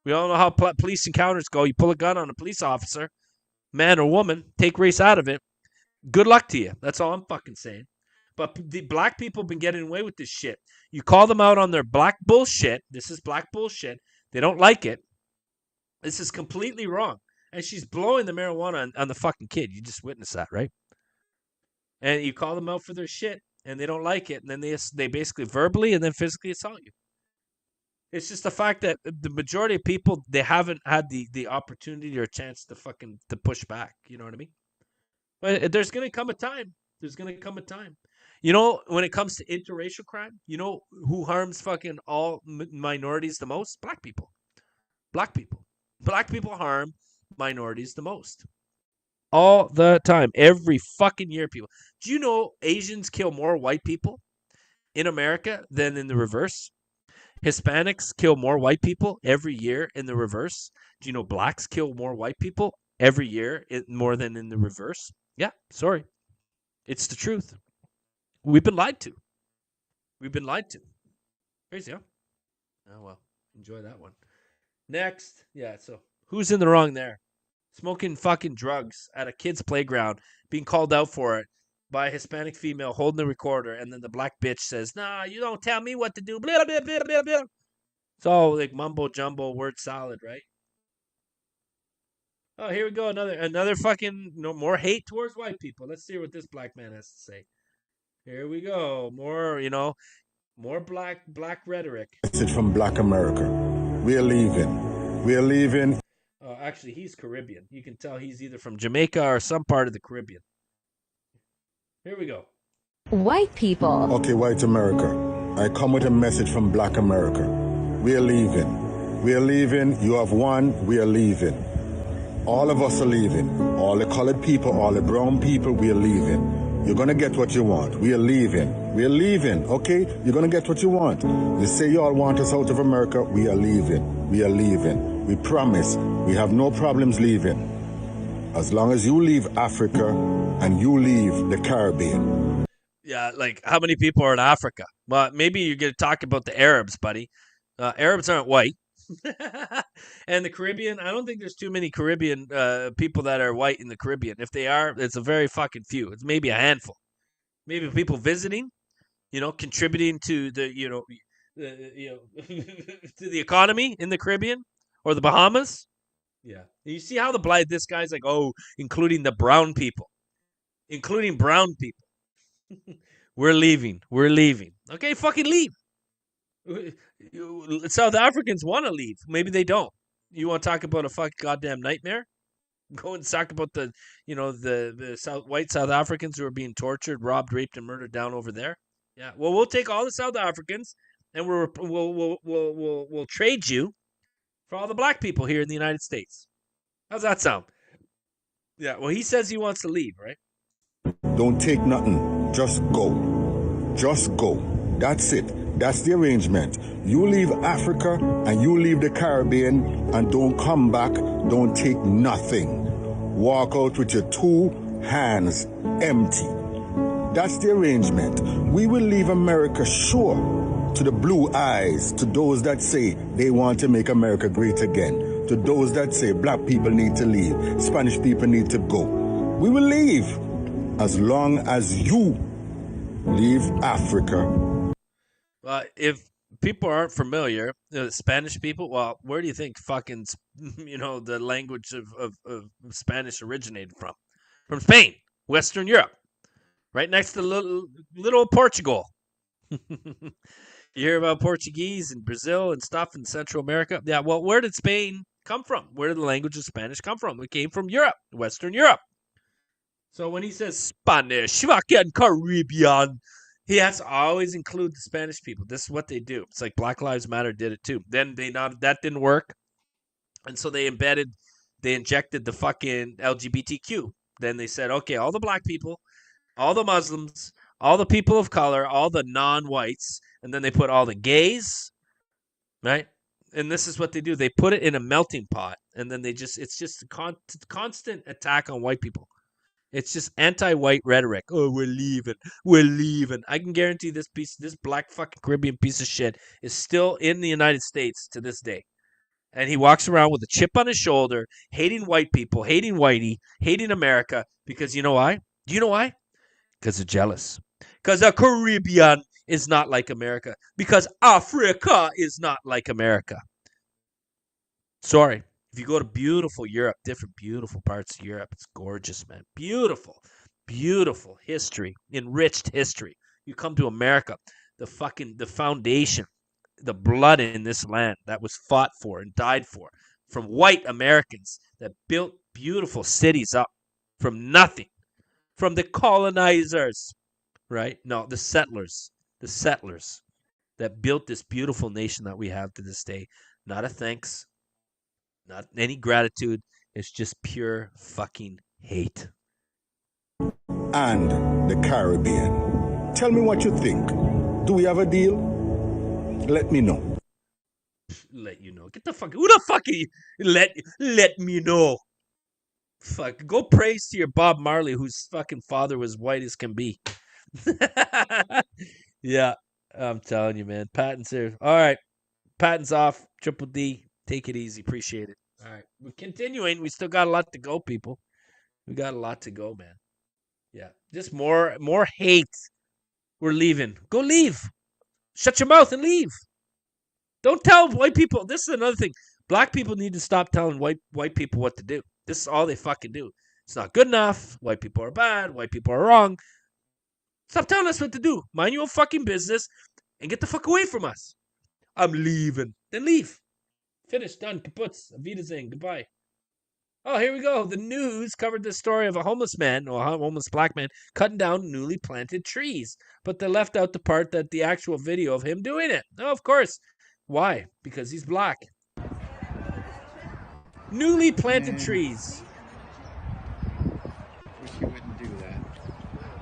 We all know how police encounters go. You pull a gun on a police officer, man or woman, take race out of it. Good luck to you. That's all I'm fucking saying. But the black people have been getting away with this shit. You call them out on their black bullshit. This is black bullshit. They don't like it. This is completely wrong. And she's blowing the marijuana on the fucking kid. You just witnessed that, right? And you call them out for their shit, and they don't like it. And then they basically verbally and then physically assault you. It's just the fact that the majority of people, they haven't had the opportunity or a chance to push back. You know what I mean? But there's going to come a time. There's going to come a time. You know, when it comes to interracial crime, you know who harms fucking all minorities the most? Black people. Black people. Black people harm minorities the most. All the time. Every fucking year, people. Do you know Asians kill more white people in America than in the reverse? Hispanics kill more white people every year in the reverse. Do you know blacks kill more white people every year more than in the reverse? Yeah, sorry. It's the truth. We've been lied to. We've been lied to. Crazy, huh? Oh, well. Enjoy that one. Next. Yeah, so Who's in the wrong there? Smoking fucking drugs at a kid's playground, being called out for it by a Hispanic female holding the recorder, and then the black bitch says, "Nah, you don't tell me what to do." Blah, blah, blah, blah, blah. It's all like mumbo jumbo word salad, right? Oh, here we go. Another fucking more hate towards white people. Let's see what this black man has to say. Here we go. More, more black rhetoric. Message from Black America. We're leaving. We're leaving. Actually, he's Caribbean. You can tell he's either from Jamaica or some part of the Caribbean. Here we go. White people. Okay, white America. I come with a message from Black America. We're leaving. We're leaving. You have won. We are leaving. All of us are leaving. All the colored people, all the brown people, we are leaving. You're going to get what you want. We are leaving. We are leaving, okay? You're going to get what you want. You say you all want us out of America. We are leaving. We are leaving. We promise. We have no problems leaving. As long as you leave Africa and you leave the Caribbean. Yeah, like how many people are in Africa? Well, maybe you're going to talk about the Arabs, buddy. Arabs aren't white. And the Caribbean, I don't think there's too many Caribbean people that are white in the Caribbean. If they are, it's a very fucking few. It's maybe a handful. Maybe people visiting, contributing to the, to the economy in the Caribbean or the Bahamas. Yeah. You see how this guy's like, oh, including the brown people. Including brown people. We're leaving. We're leaving. Okay, fucking leave. South Africans want to leave. Maybe they don't. You want to talk about a fucking goddamn nightmare? Go and talk about the white South Africans who are being tortured, robbed, raped, and murdered down over there. Yeah. Well, we'll take all the South Africans and we'll trade you for all the black people here in the United States. How's that sound? Yeah. Well, he says he wants to leave, right? Don't take nothing. Just go. Just go. That's it. That's the arrangement. You leave Africa and you leave the Caribbean and don't come back. Don't take nothing. Walk out with your 2 hands empty. That's the arrangement. We will leave America, sure, to the blue eyes, to those that say they want to make America great again, to those that say black people need to leave, Spanish people need to go. We will leave as long as you leave Africa. If people aren't familiar, the Spanish people, well, where do you think fucking, the language of Spanish originated from? From Spain, Western Europe, right next to little Portugal. You hear about Portuguese and Brazil and stuff in Central America. Yeah, well, where did Spain come from? Where did the language of Spanish come from? It came from Europe, Western Europe. So when he says Spanish, fucking Caribbean, he has to always include the Spanish people. This is what they do. It's like Black Lives Matter did it too. Then that didn't work. And so they injected the fucking LGBTQ. Then they said, okay, all the black people, all the Muslims, all the people of color, all the non-whites, and then they put all the gays, right? And this is what they do. They put it in a melting pot, and then it's just a constant attack on white people. It's just anti-white rhetoric. Oh, we're leaving. We're leaving. I can guarantee this black fucking Caribbean piece of shit is still in the United States to this day. And he walks around with a chip on his shoulder, hating white people, hating whitey, hating America. Because you know why? Do you know why? Because they're jealous. Because the Caribbean is not like America. Because Africa is not like America. Sorry. If you go to beautiful Europe, different beautiful parts of Europe, it's gorgeous, man. Beautiful, beautiful history, enriched history. You come to America, the foundation, the blood in this land that was fought for and died for from white Americans that built beautiful cities up from nothing, from the colonizers, right? No, the settlers that built this beautiful nation that we have to this day. Not a thanks. Not any gratitude. It's just pure fucking hate. And the Caribbean. Tell me what you think. Do we have a deal? Let me know. Let you know. Get the fuck. Who the fuck are you? Let me know. Fuck. Go praise to your Bob Marley, whose fucking father was white as can be. Yeah, I'm telling you, man. Patent's here. All right. Patent's off. Triple D. Take it easy. Appreciate it. All right. We're continuing. We still got a lot to go, people. We got a lot to go, man. Yeah. Just more hate. We're leaving. Go leave. Shut your mouth and leave. Don't tell white people. This is another thing. Black people need to stop telling white people what to do. This is all they fucking do. It's not good enough. White people are bad. White people are wrong. Stop telling us what to do. Mind your own fucking business and get the fuck away from us. I'm leaving. Then leave. Finished. Done. Kaputs. Auf Wiedersehen. Goodbye. Oh, here we go. The news covered the story of a homeless man, or a homeless black man, cutting down newly planted trees. But they left out the part that the actual video of him doing it. Oh, of course. Why? Because he's black. Newly planted trees. Wish you wouldn't do that.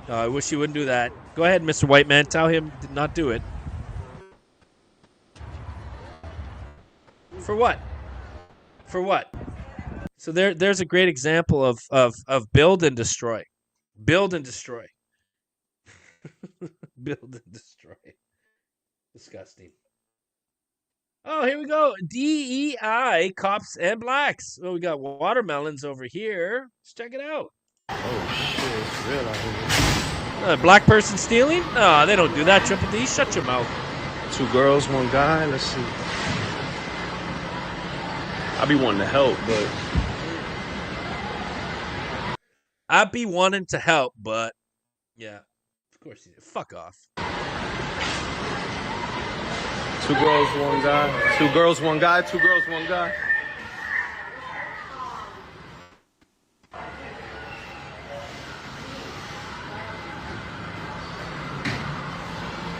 No, I wish you wouldn't do that. Go ahead, Mr. White Man. Tell him to not do it. For what? For what? So there's a great example of build and destroy. Build and destroy. Build and destroy. Disgusting. Oh, here we go. DEI, cops and blacks. Well, we got watermelons over here. Let's check it out. Oh, shit. It's real out here. Black person stealing? No, they don't do that, Triple D. Shut your mouth. 2 girls, 1 guy. Let's see. I be wanting to help, but... I'd be wanting to help, but... Yeah. Of course you do. Fuck off. 2 girls, 1 guy. 2 girls, 1 guy. 2 girls, 1 guy.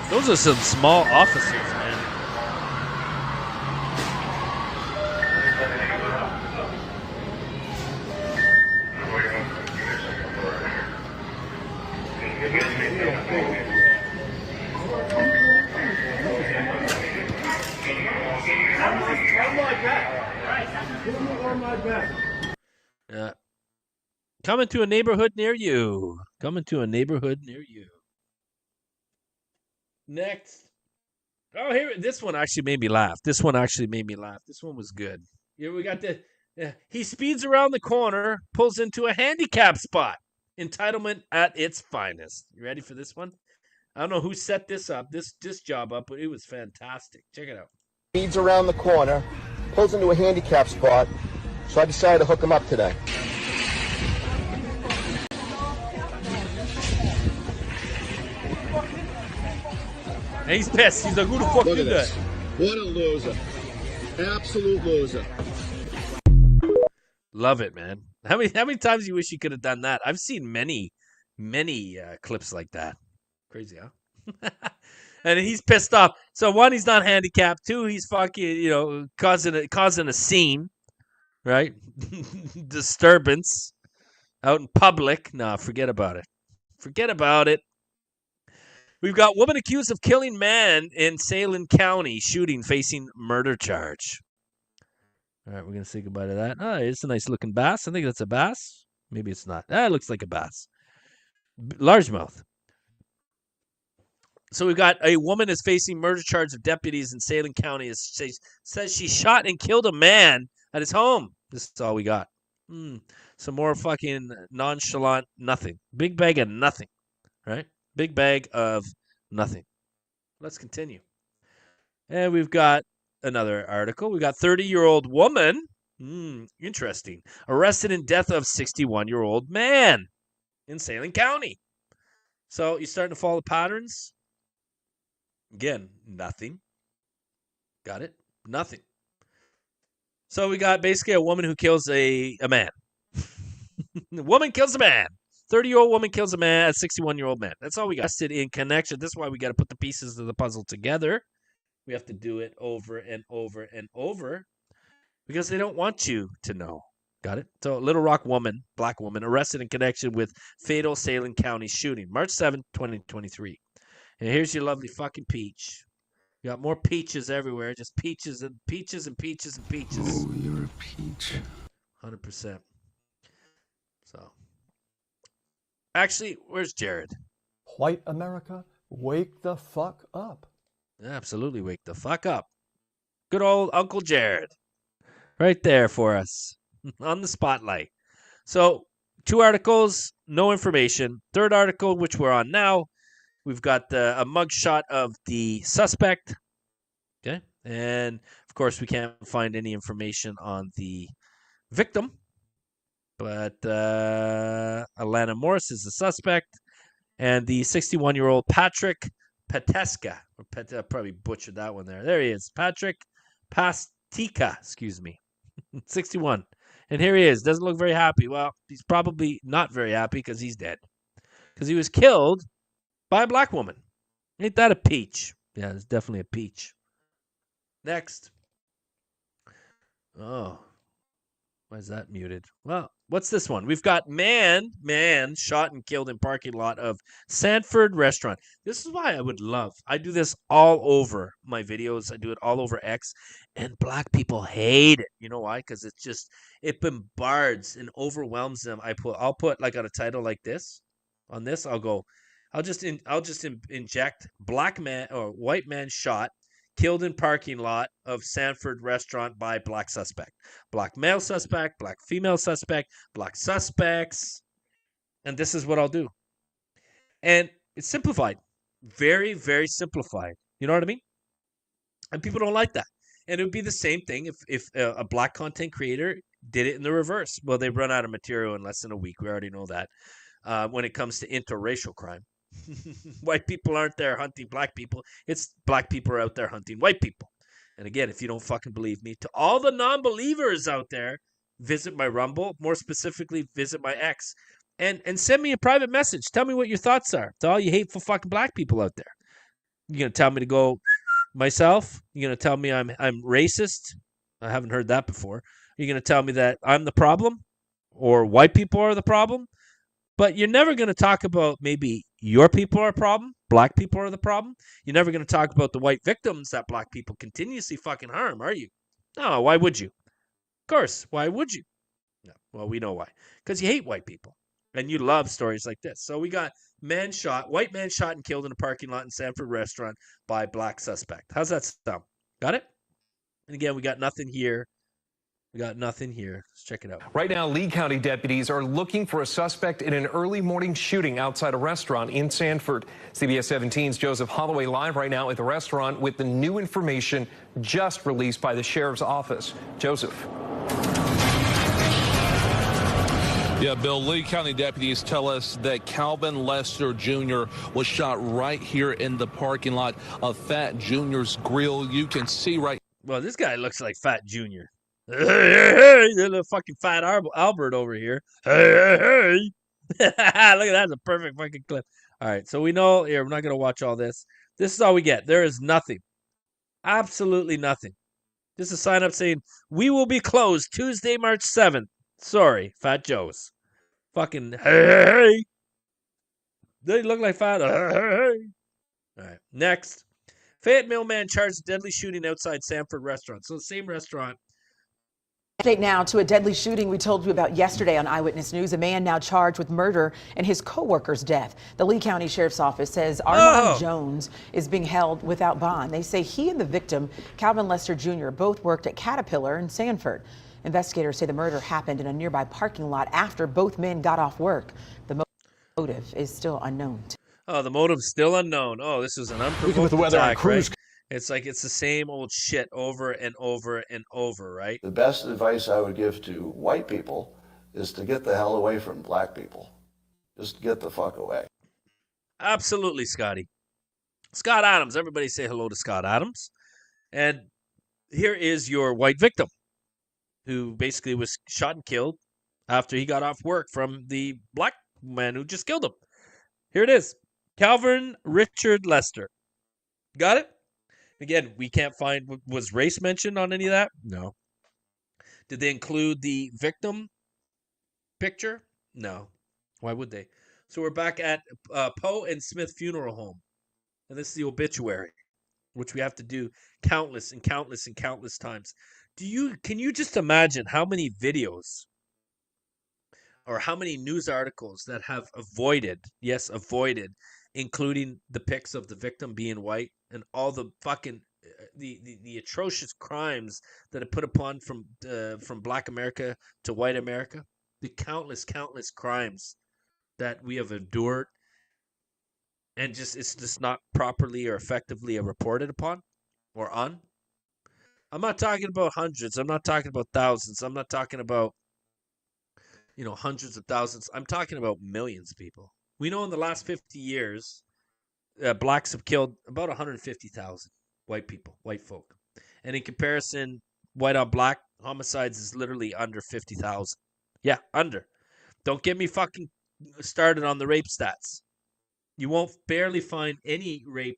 Those are some small officers, man. Yeah. Coming to a neighborhood near you. Coming to a neighborhood near you. Next. Oh, here. This one actually made me laugh. This one was good. Here we got the. He speeds around the corner, pulls into a handicap spot. Entitlement at its finest. You ready for this one? I don't know who set this up, this job up, but it was fantastic. Check it out. Speeds around the corner, pulls into a handicap spot, so I decided to hook him up today. And he's pissed. He's like, who the fuck did that? What a loser. Absolute loser. Love it, man. How many times you wish you could have done that? I've seen many clips like that. Crazy, huh? And he's pissed off. So 1, he's not handicapped. 2, he's fucking, causing a scene, right? Disturbance out in public. Nah, forget about it. Forget about it. We've got woman accused of killing man in Salem County shooting, facing murder charge. All right, we're going to say goodbye to that. Oh, it's a nice looking bass. I think that's a bass. Maybe it's not. It looks like a bass. Largemouth. So we've got a woman is facing murder charge of deputies in Salem County. Says she shot and killed a man at his home. This is all we got. Some more fucking nonchalant nothing. Big bag of nothing, right? Big bag of nothing. Let's continue. And we've got another article. We got 30-year-old woman. Interesting. Arrested in death of 61-year-old man in Salem County. So you're starting to follow patterns. Again, nothing. Got it? Nothing. So we got basically a woman who kills a man. The woman kills a man. 30-year-old woman kills a man, a 61-year-old man. That's all we got. In connection. That's why we got to put the pieces of the puzzle together. We have to do it over and over and over because they don't want you to know. Got it? So Little Rock woman, black woman, arrested in connection with fatal Salem County shooting, March 7th, 2023. And here's your lovely fucking peach. You got more peaches everywhere. Just peaches and peaches and peaches and peaches. Oh, you're a peach. 100%. So, actually, where's Jared? White America, wake the fuck up. Absolutely, wake the fuck up. Good old Uncle Jared. right there for us on the spotlight. So 2 articles, no information. 3rd article, which we're on now, we've got a mugshot of the suspect. Okay. And of course, we can't find any information on the victim. But Alana Morris is the suspect. And the 61-year-old Patrick Pateska. Probably butchered that one there. There he is. Patrick Pastika, 61. And here he is. Doesn't look very happy. Well, he's probably not very happy because he's dead. Because he was killed by a black woman. Ain't that a peach? Yeah, it's definitely a peach. Next. Oh. Why is that muted? Well, what's this one? We've got man shot and killed in parking lot of Sanford restaurant. This is why I do this all over my videos. I do it all over X, and black people hate it. You know why? Because it bombards and overwhelms them. I'll put like on a title like this. On this, I'll just inject black man or white man shot, killed in parking lot of Sanford restaurant by black suspect. Black male suspect, black female suspect, black suspects. And this is what I'll do. And it's simplified. Very, very simplified. You know what I mean? And people don't like that. And it would be the same thing if a black content creator did it in the reverse. Well, they run out of material in less than a week. We already know that. When it comes to interracial crime. White people aren't there hunting black people. It's black people are out there hunting white people. And again, if you don't fucking believe me, to all the non-believers out there, visit my Rumble. More specifically, visit my X. And send me a private message. Tell me what your thoughts are. To all you hateful fucking black people out there. You're going to tell me to go myself? You're going to tell me I'm racist? I haven't heard that before. You're going to tell me that I'm the problem? Or white people are the problem? But you're never going to talk about maybe your people are a problem, black people are the problem. You're never going to talk about the white victims that black people continuously fucking harm, are you? No, why would you? Of course, why would you? No, well, we know why. Because you hate white people. And you love stories like this. So we got white man shot and killed in a parking lot in Sanford restaurant by black suspect. How's that sound? Got it? And again, we got nothing here. Let's check it out. Right now, Lee County deputies are looking for a suspect in an early morning shooting outside a restaurant in Sanford. CBS 17's Joseph Holloway live right now at the restaurant with the new information just released by the sheriff's office. Joseph. Yeah, Bill, Lee County deputies tell us that Calvin Lester Jr. was shot right here in the parking lot of Fat Jr.'s Grill. You can see right. Well, this guy looks like Fat Jr. Hey, little fucking Fat Albert over here. Hey. Look at that. That's a perfect fucking clip. All right, so we know here, we're not going to watch all this. This is all we get. There is nothing. Absolutely nothing. Just a sign up saying, we will be closed Tuesday, March 7th. Sorry, Fat Joe's. Fucking hey. They look like Fat hey. All right, next. Fayetteville man charged deadly shooting outside Sanford restaurant. So the same restaurant. Update now to a deadly shooting we told you about yesterday on Eyewitness News. A man now charged with murder and his co-worker's death. The Lee County Sheriff's Office says Armand Jones is being held without bond. They say he and the victim, Calvin Lester Jr., both worked at Caterpillar in Sanford. Investigators say the murder happened in a nearby parking lot after both men got off work. The motive is still unknown. Oh, the motive's still unknown. Oh, this is an unprovoked attack, right? It's like it's the same old shit over and over and over, right? The best advice I would give to white people is to get the hell away from black people. Just get the fuck away. Absolutely, Scotty. Scott Adams. Everybody say hello to Scott Adams. And here is your white victim who basically was shot and killed after he got off work from the black man who just killed him. Here it is. Calvin Richard Lester. Got it? Again, we can't find, was race mentioned on any of that? No. Did they include the victim picture? No. Why would they? So we're back at Poe and Smith Funeral Home. And this is the obituary, which we have to do countless and countless and countless times. Can you just imagine how many videos or how many news articles that have avoided, including the pics of the victim being white and all the fucking the atrocious crimes that are put upon from Black America to white America, the countless crimes that we have endured, and it's just not properly or effectively reported upon or on. I'm not talking about hundreds. I'm not talking about thousands. I'm not talking about hundreds of thousands. I'm talking about millions of people. We know in the last 50 years, blacks have killed about 150,000 white people, white folk. And in comparison, white on black homicides is literally under 50,000. Yeah, under. Don't get me fucking started on the rape stats. You won't barely find any rape,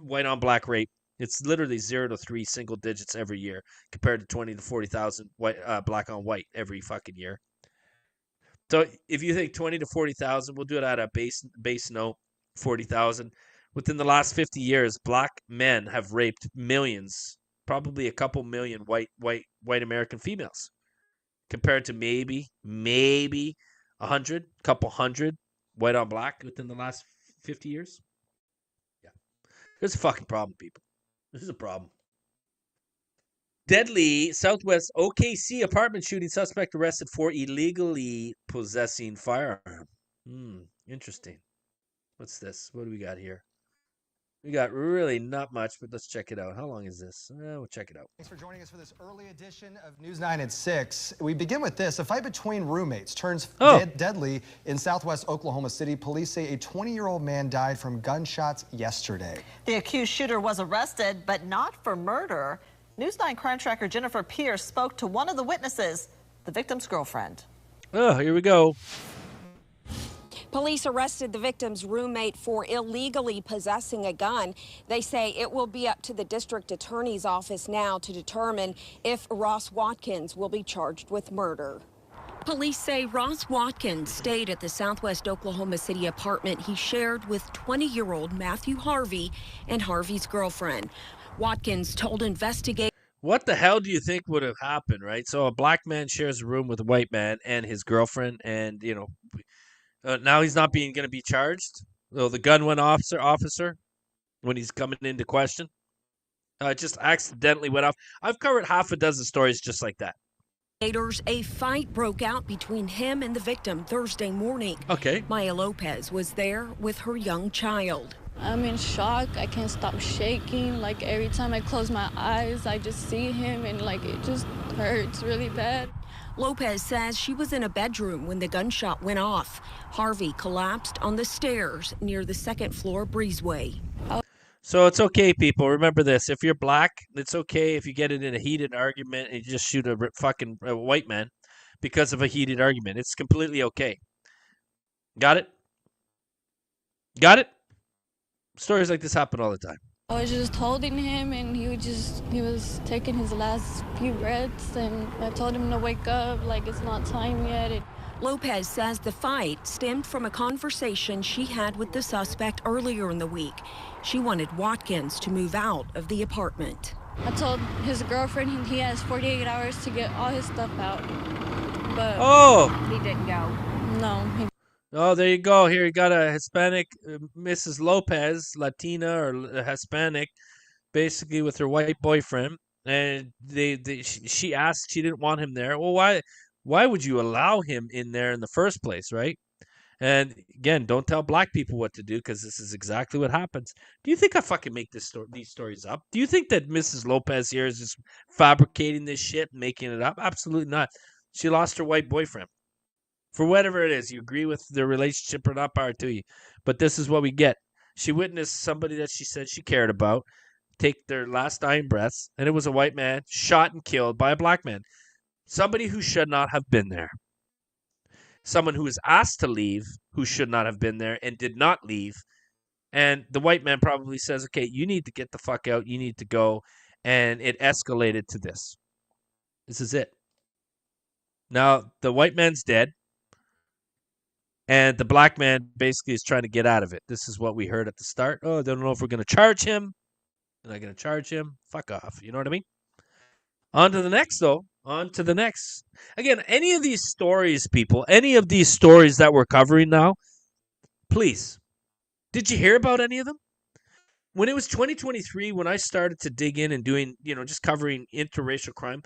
white on black rape. It's literally 0 to 3 single digits every year compared to 20 to 40,000 white black on white every fucking year. So if you think 20 to 40,000, we'll do it at a base note, 40,000. Within the last 50 years, black men have raped millions, probably a couple million white American females, compared to maybe 100, couple hundred white on black within the last 50 years. Yeah. There's a fucking problem, people. This is a problem. Deadly Southwest OKC apartment shooting, suspect arrested for illegally possessing firearm. Interesting. What's this? What do we got here? We got really not much, but let's check it out. How long is this? We'll check it out. Thanks for joining us for this early edition of News 9 at 6. We begin with this. A fight between roommates turns deadly in southwest Oklahoma City. Police say a 20-year-old man died from gunshots yesterday. The accused shooter was arrested, but not for murder. News 9 crime tracker Jennifer Pierce spoke to one of the witnesses, the victim's girlfriend. Oh, here we go. Police arrested the victim's roommate for illegally possessing a gun. They say it will be up to the district attorney's office now to determine if Ross Watkins will be charged with murder. Police say Ross Watkins stayed at the southwest Oklahoma City apartment he shared with 20-year-old Matthew Harvey and Harvey's girlfriend. Watkins told investigators. What the hell do you think would have happened, right? So a black man shares a room with a white man and his girlfriend, and, now he's not going to be charged. So the gun went officer when he's coming into question. Just accidentally went off. I've covered half a dozen stories just like that. A fight broke out between him and the victim Thursday morning. Okay. Maya Lopez was there with her young child. I'm in shock. I can't stop shaking. Like every time I close my eyes, I just see him and it just hurts really bad. Lopez says she was in a bedroom when the gunshot went off. Harvey collapsed on the stairs near the second floor breezeway. So it's okay, people. Remember this. If you're black, it's okay if you get in a heated argument and you just shoot a fucking white man because of a heated argument. It's completely okay. Got it? Got it? Stories like this happen all the time. I was just holding him and he was taking his last few breaths, and I told him to wake up, it's not time yet. Lopez says the fight stemmed from a conversation she had with the suspect earlier in the week. She wanted Watkins to move out of the apartment. I told his girlfriend he has 48 hours to get all his stuff out, but he didn't go. No. Oh, there you go. Here you got a Hispanic Mrs. Lopez, Latina or Hispanic, basically with her white boyfriend, and she asked, she didn't want him there. Well, why would you allow him in there in the first place, right? And again, don't tell black people what to do, because this is exactly what happens. Do you think I fucking make these stories up? Do you think that Mrs. Lopez here is just fabricating this shit and making it up? Absolutely not. She lost her white boyfriend. For whatever it is, you agree with their relationship or not, power to you. But this is what we get. She witnessed somebody that she said she cared about take their last dying breaths, and it was a white man shot and killed by a black man. Somebody who should not have been there. Someone who was asked to leave who should not have been there and did not leave. And the white man probably says, okay, you need to get the fuck out. You need to go. And it escalated to this. This is it. Now, the white man's dead. And the black man basically is trying to get out of it. This is what we heard at the start. Oh, I don't know if we're going to charge him. They're not going to charge him. Fuck off. You know what I mean? On to the next, though. On to the next. Again, any of these stories, people, any of these stories that we're covering now, please, did you hear about any of them? when it was 2023, when I started to dig in and doing, just covering interracial crime,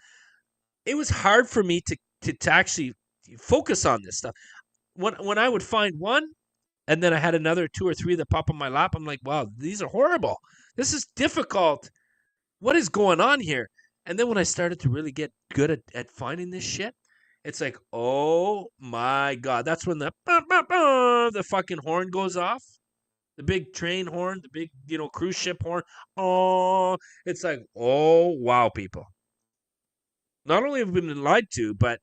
it was hard for me to actually focus on this stuff. When I would find one, and then I had another 2 or 3 that pop on my lap, I'm like, wow, these are horrible. This is difficult. What is going on here? And then when I started to really get good at finding this shit, it's like, oh my God. That's when the fucking horn goes off. The big train horn, the big, cruise ship horn. Oh, it's like, oh, wow, people. Not only have we been lied to, but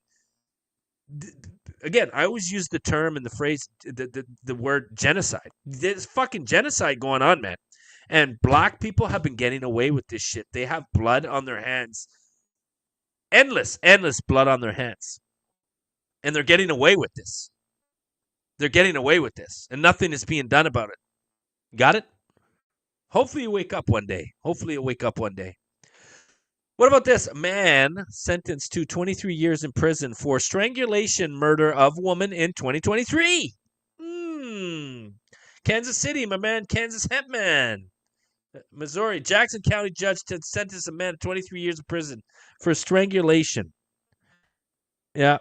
again, I always use the term and the phrase, the word genocide. There's fucking genocide going on, man. And black people have been getting away with this shit. They have blood on their hands. Endless blood on their hands. And they're getting away with this. They're getting away with this. And nothing is being done about it. Got it? Hopefully you wake up one day. What about this? Man sentenced to 23 years in prison for strangulation murder of woman in 2023. Kansas City, my man, Kansas Hemp Man. Missouri, Jackson County judge sentenced a man to 23 years in prison for strangulation. Yeah.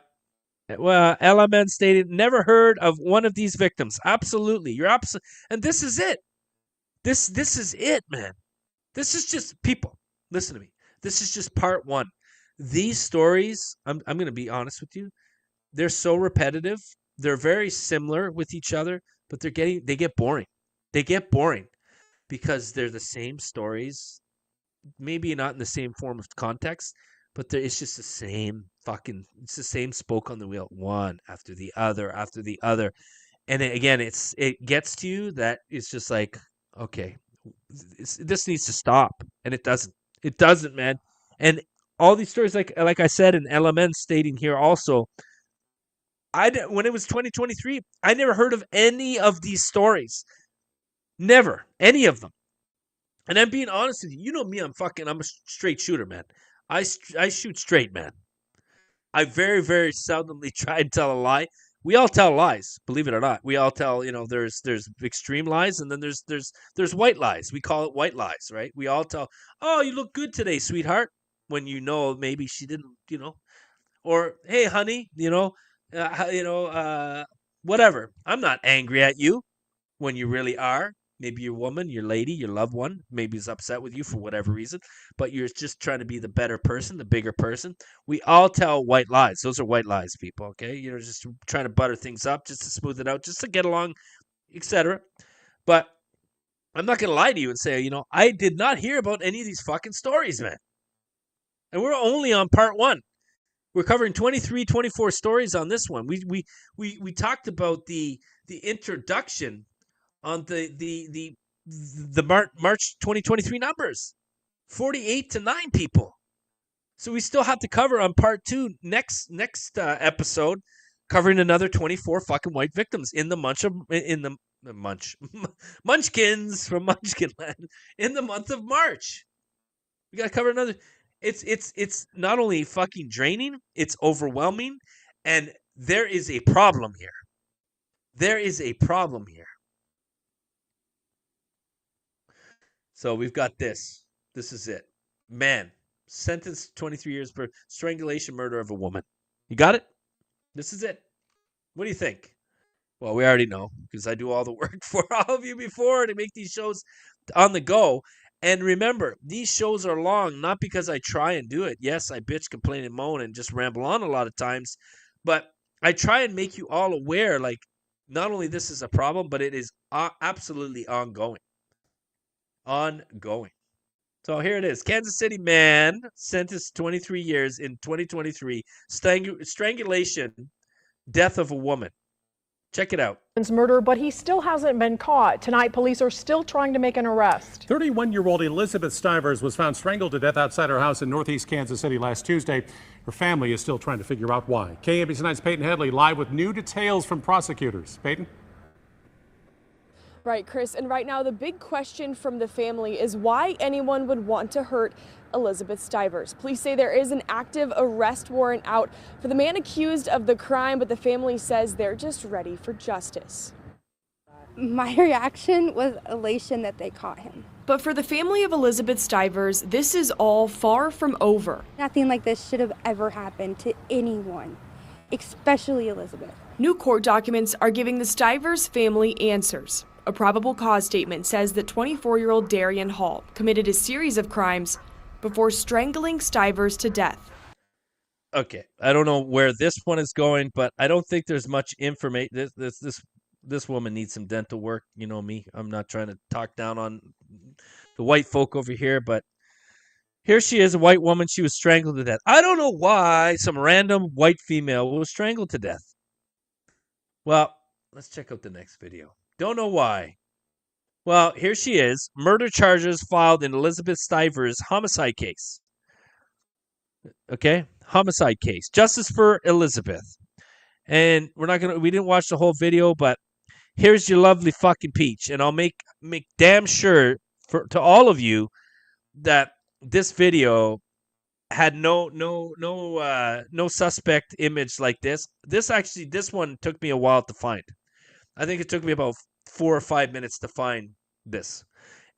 Well, LMN stated, never heard of one of these victims. Absolutely. You're absolutely. And this is it. This is it, man. This is just, people, listen to me. This is just part one. These stories, I'm going to be honest with you, they're so repetitive. They're very similar with each other, but they get boring. They get boring because they're the same stories, maybe not in the same form of context, but it's just the same it's the same spoke on the wheel, one after the other. And again, it gets to you that it's just like, okay, this needs to stop. And it doesn't. It doesn't, man. And all these stories, like I said, in LMN stating here also, when it was 2023, I never heard of any of these stories. Never. Any of them. And I'm being honest with you. You know me, I'm a straight shooter, man. I shoot straight, man. I very, very seldomly try to tell a lie. We all tell lies, believe it or not. We all tell, there's extreme lies, and then there's white lies. We call it white lies, right? We all tell, oh, you look good today, sweetheart, when maybe she didn't, or hey, honey, whatever. I'm not angry at you when you really are. Maybe your woman, your lady, your loved one, maybe is upset with you for whatever reason, but you're just trying to be the better person, the bigger person. We all tell white lies. Those are white lies, people, okay? Just trying to butter things up, just to smooth it out, just to get along, etc. But I'm not going to lie to you and say, I did not hear about any of these fucking stories, man. And we're only on part one. We're covering 23, 24 stories on this one. We talked about the introduction on the March 2023 numbers, 48 to 9 people. So we still have to cover on part two next episode, covering another 24 fucking white victims in the Munchkins from Munchkinland in the month of March. We got to cover another. It's not only fucking draining, it's overwhelming, and there is a problem here. So we've got this. This is it. Man, sentenced 23 years for strangulation murder of a woman. You got it? This is it. What do you think? Well, we already know because I do all the work for all of you before to make these shows on the go. And remember, these shows are long, not because I try and do it. Yes, I bitch, complain, and moan and just ramble on a lot of times. But I try and make you all aware, like, not only this is a problem, but it is absolutely ongoing. So here it is. Kansas City man sentenced 23 years in 2023. Strangulation, death of a woman. Check it out. Murder, but he still hasn't been caught. Tonight, police are still trying to make an arrest. 31-year-old Elizabeth Stivers was found strangled to death outside her house in northeast Kansas City last Tuesday. Her family is still trying to figure out why. KMBC 9's Peyton Headley live with new details from prosecutors. Peyton? Right, Chris, and right now the big question from the family is why anyone would want to hurt Elizabeth Stivers. Police say there is an active arrest warrant out for the man accused of the crime, but the family says they're just ready for justice. My reaction was elation that they caught him. But for the family of Elizabeth Stivers, this is all far from over. Nothing like this should have ever happened to anyone, especially Elizabeth. New court documents are giving the Stivers family answers. A probable cause statement says that 24-year-old Darian Hall committed a series of crimes before strangling Stivers to death. Okay, I don't know where this one is going, but I don't think there's much information. This woman needs some dental work. You know me. I'm not trying to talk down on the white folk over here, but here she is, a white woman. She was strangled to death. I don't know why some random white female was strangled to death. Well, let's check out the next video. Don't know why. Well, here she is. Murder charges filed in Elizabeth Stivers' homicide case. Okay? Homicide case. Justice for Elizabeth. And we didn't watch the whole video, but here's your lovely fucking peach. And I'll make damn sure to all of you that this video had no suspect image like this. This one took me a while to find. I think it took me about 4 or 5 minutes to find this.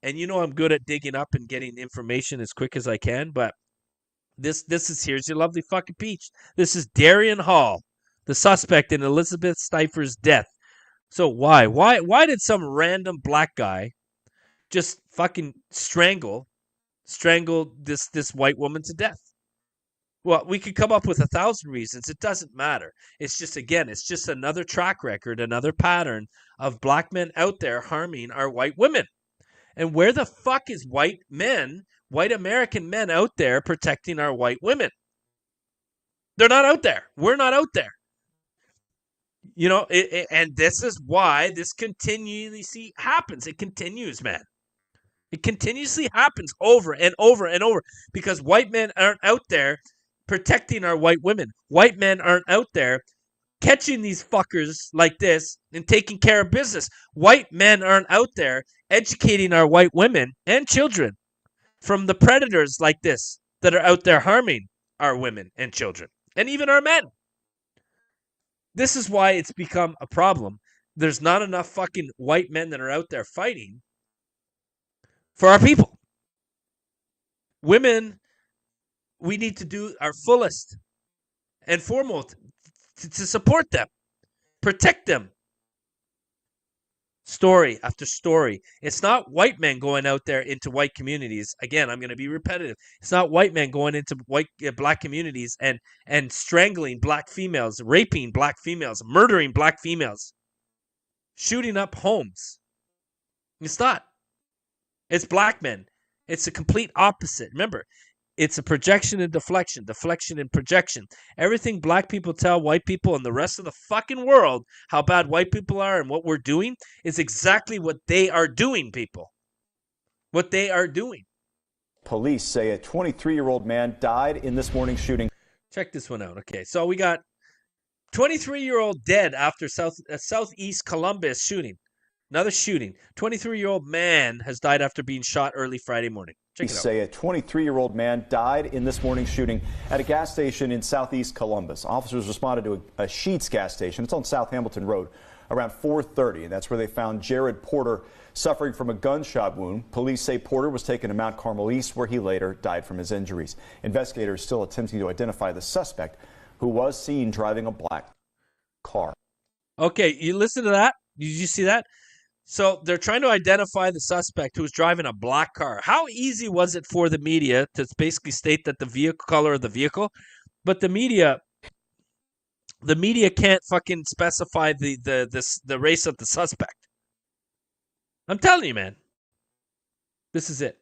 And you know I'm good at digging up and getting information as quick as I can, but here's your lovely fucking peach. This is Darian Hall, the suspect in Elizabeth Stivers' death. So why did some random black guy just fucking strangle this white woman to death? Well, we could come up with 1,000 reasons. It doesn't matter. It's just another track record, another pattern of black men out there harming our white women. And where the fuck is white American men out there protecting our white women? They're not out there. We're not out there. You know, and this is why this continuously happens. It continues, man. It continuously happens over and over and over because white men aren't out there protecting our white women. White men aren't out there catching these fuckers like this and taking care of business. White men aren't out there educating our white women and children from the predators like this that are out there harming our women and children and even our men. This is why it's become a problem. There's not enough fucking white men that are out there fighting for our people. Women, we need to do our fullest and foremost to support them, protect them. Story after story. It's not white men going out there into white communities. Again, I'm going to be repetitive. It's not white men going into black communities and strangling black females, raping black females, murdering black females, shooting up homes. It's not. It's black men. It's the complete opposite. Remember, it's a projection and deflection and projection. Everything black people tell white people and the rest of the fucking world how bad white people are and what we're doing is exactly what they are doing, people. What they are doing. Police say a 23-year-old man died in this morning's shooting. Check this one out. Okay, so we got 23-year-old dead after Southeast Columbus shooting. Another shooting. 23-year-old man has died after being shot early Friday morning. Check it out. Say a 23-year-old man died in this morning's shooting at a gas station in Southeast Columbus. Officers responded to a Sheetz gas station. It's on South Hamilton Road around 4:30, and that's where they found Jared Porter suffering from a gunshot wound. Police say Porter was taken to Mount Carmel East, where he later died from his injuries. Investigators still attempting to identify the suspect, who was seen driving a black car. Okay, you listen to that? Did you see that? So they're trying to identify the suspect who was driving a black car. How easy was it for the media to basically state that the vehicle color of the vehicle? But the media can't fucking specify the race of the suspect. I'm telling you, man. This is it.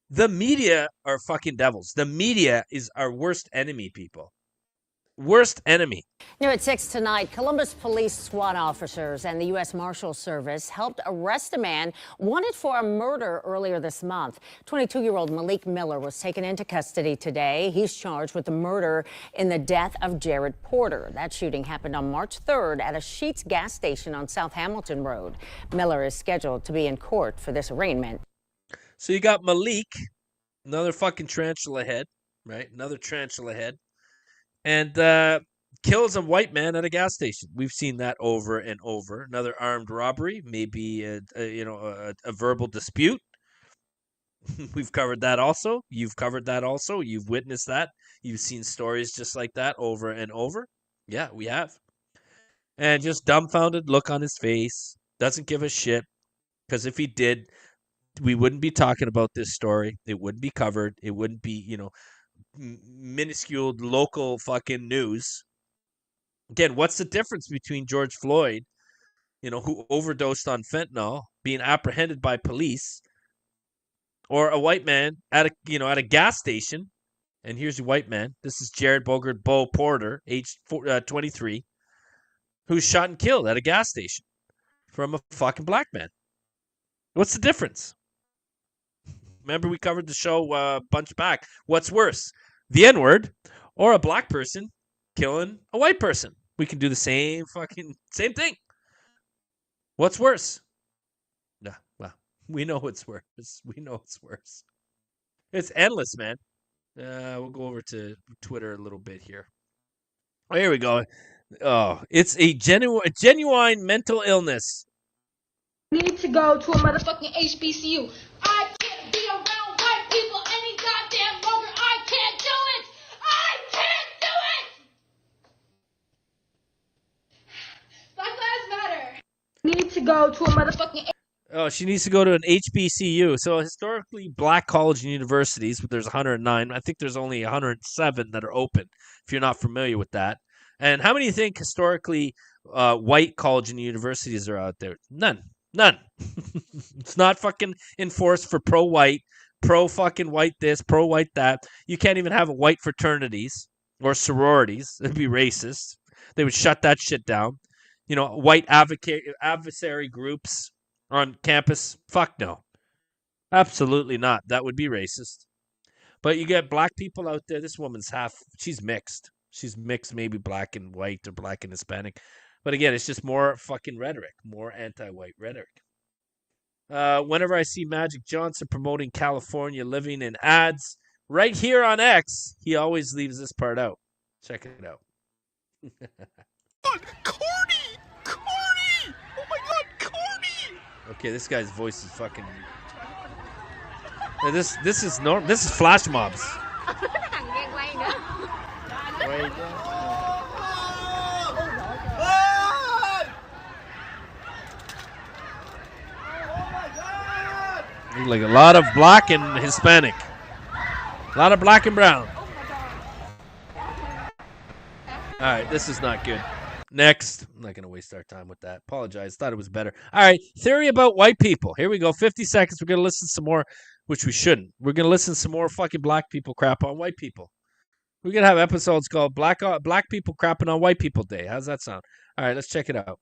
The media are fucking devils. The media is our worst enemy, people. Worst enemy. New at 6 tonight, Columbus police SWAT officers and the U.S. Marshals Service helped arrest a man wanted for a murder earlier this month. 22-year-old Malik Miller was taken into custody today. He's charged with the murder in the death of Jared Porter. That shooting happened on March 3rd at a Sheetz gas station on South Hamilton Road. Miller is scheduled to be in court for this arraignment. So you got Malik, another fucking tarantula head, right? Another tarantula head. And kills a white man at a gas station. We've seen that over and over. Another armed robbery, maybe a verbal dispute. We've covered that also. You've covered that also. You've witnessed that. You've seen stories just like that over and over. Yeah, we have. And just dumbfounded look on his face. Doesn't give a shit. Because if he did, we wouldn't be talking about this story. It wouldn't be covered. It wouldn't be, minuscule local fucking news. Again, what's the difference between George Floyd, who overdosed on fentanyl, being apprehended by police, or a white man at a gas station? And here's a white man. This is Jared Bogert Bo Porter, age 23, who's shot and killed at a gas station from a fucking black man. What's the difference? Remember, we covered the show a bunch back. What's worse, the N-word or a black person killing a white person? We can do the same thing. What's worse? Nah, well, we know what's worse. We know it's worse. It's endless, man. We'll go over to Twitter a little bit here. Oh, here we go. Oh, it's a genuine mental illness. Need to go to a motherfucking HBCU. I can't be around white people any goddamn longer. I can't do it. I can't do it. Black Lives Matter. Need to go to a motherfucking. Oh, she needs to go to an HBCU. So historically, black college and universities, but there's 109. I think there's only 107 that are open, if you're not familiar with that. And how many do you think historically white college and universities are out there? None. It's not fucking enforced for pro-white, pro-fucking white this, pro-white that. You can't even have white fraternities or sororities. It'd be racist. They would shut that shit down. White adversary groups on campus? Fuck no. Absolutely not. That would be racist. But you get black people out there. This woman's she's mixed. She's mixed, maybe black and white or black and Hispanic. But again, it's just more fucking rhetoric, more anti-white rhetoric. Whenever I see Magic Johnson promoting California living in ads right here on X, he always leaves this part out. Check it out. Corny! Oh my God, corny! Okay, this guy's voice is fucking. This is normal. This is flash mobs. Like a lot of black and Hispanic. A lot of black and brown. All right, this is not good. Next. I'm not going to waste our time with that. Apologize. Thought it was better. All right, theory about white people. Here we go. 50 seconds. We're going to listen some more, which we shouldn't. We're going to listen some more fucking black people crap on white people. We're going to have episodes called Black People Crapping on White People Day. How's that sound? All right, let's check it out.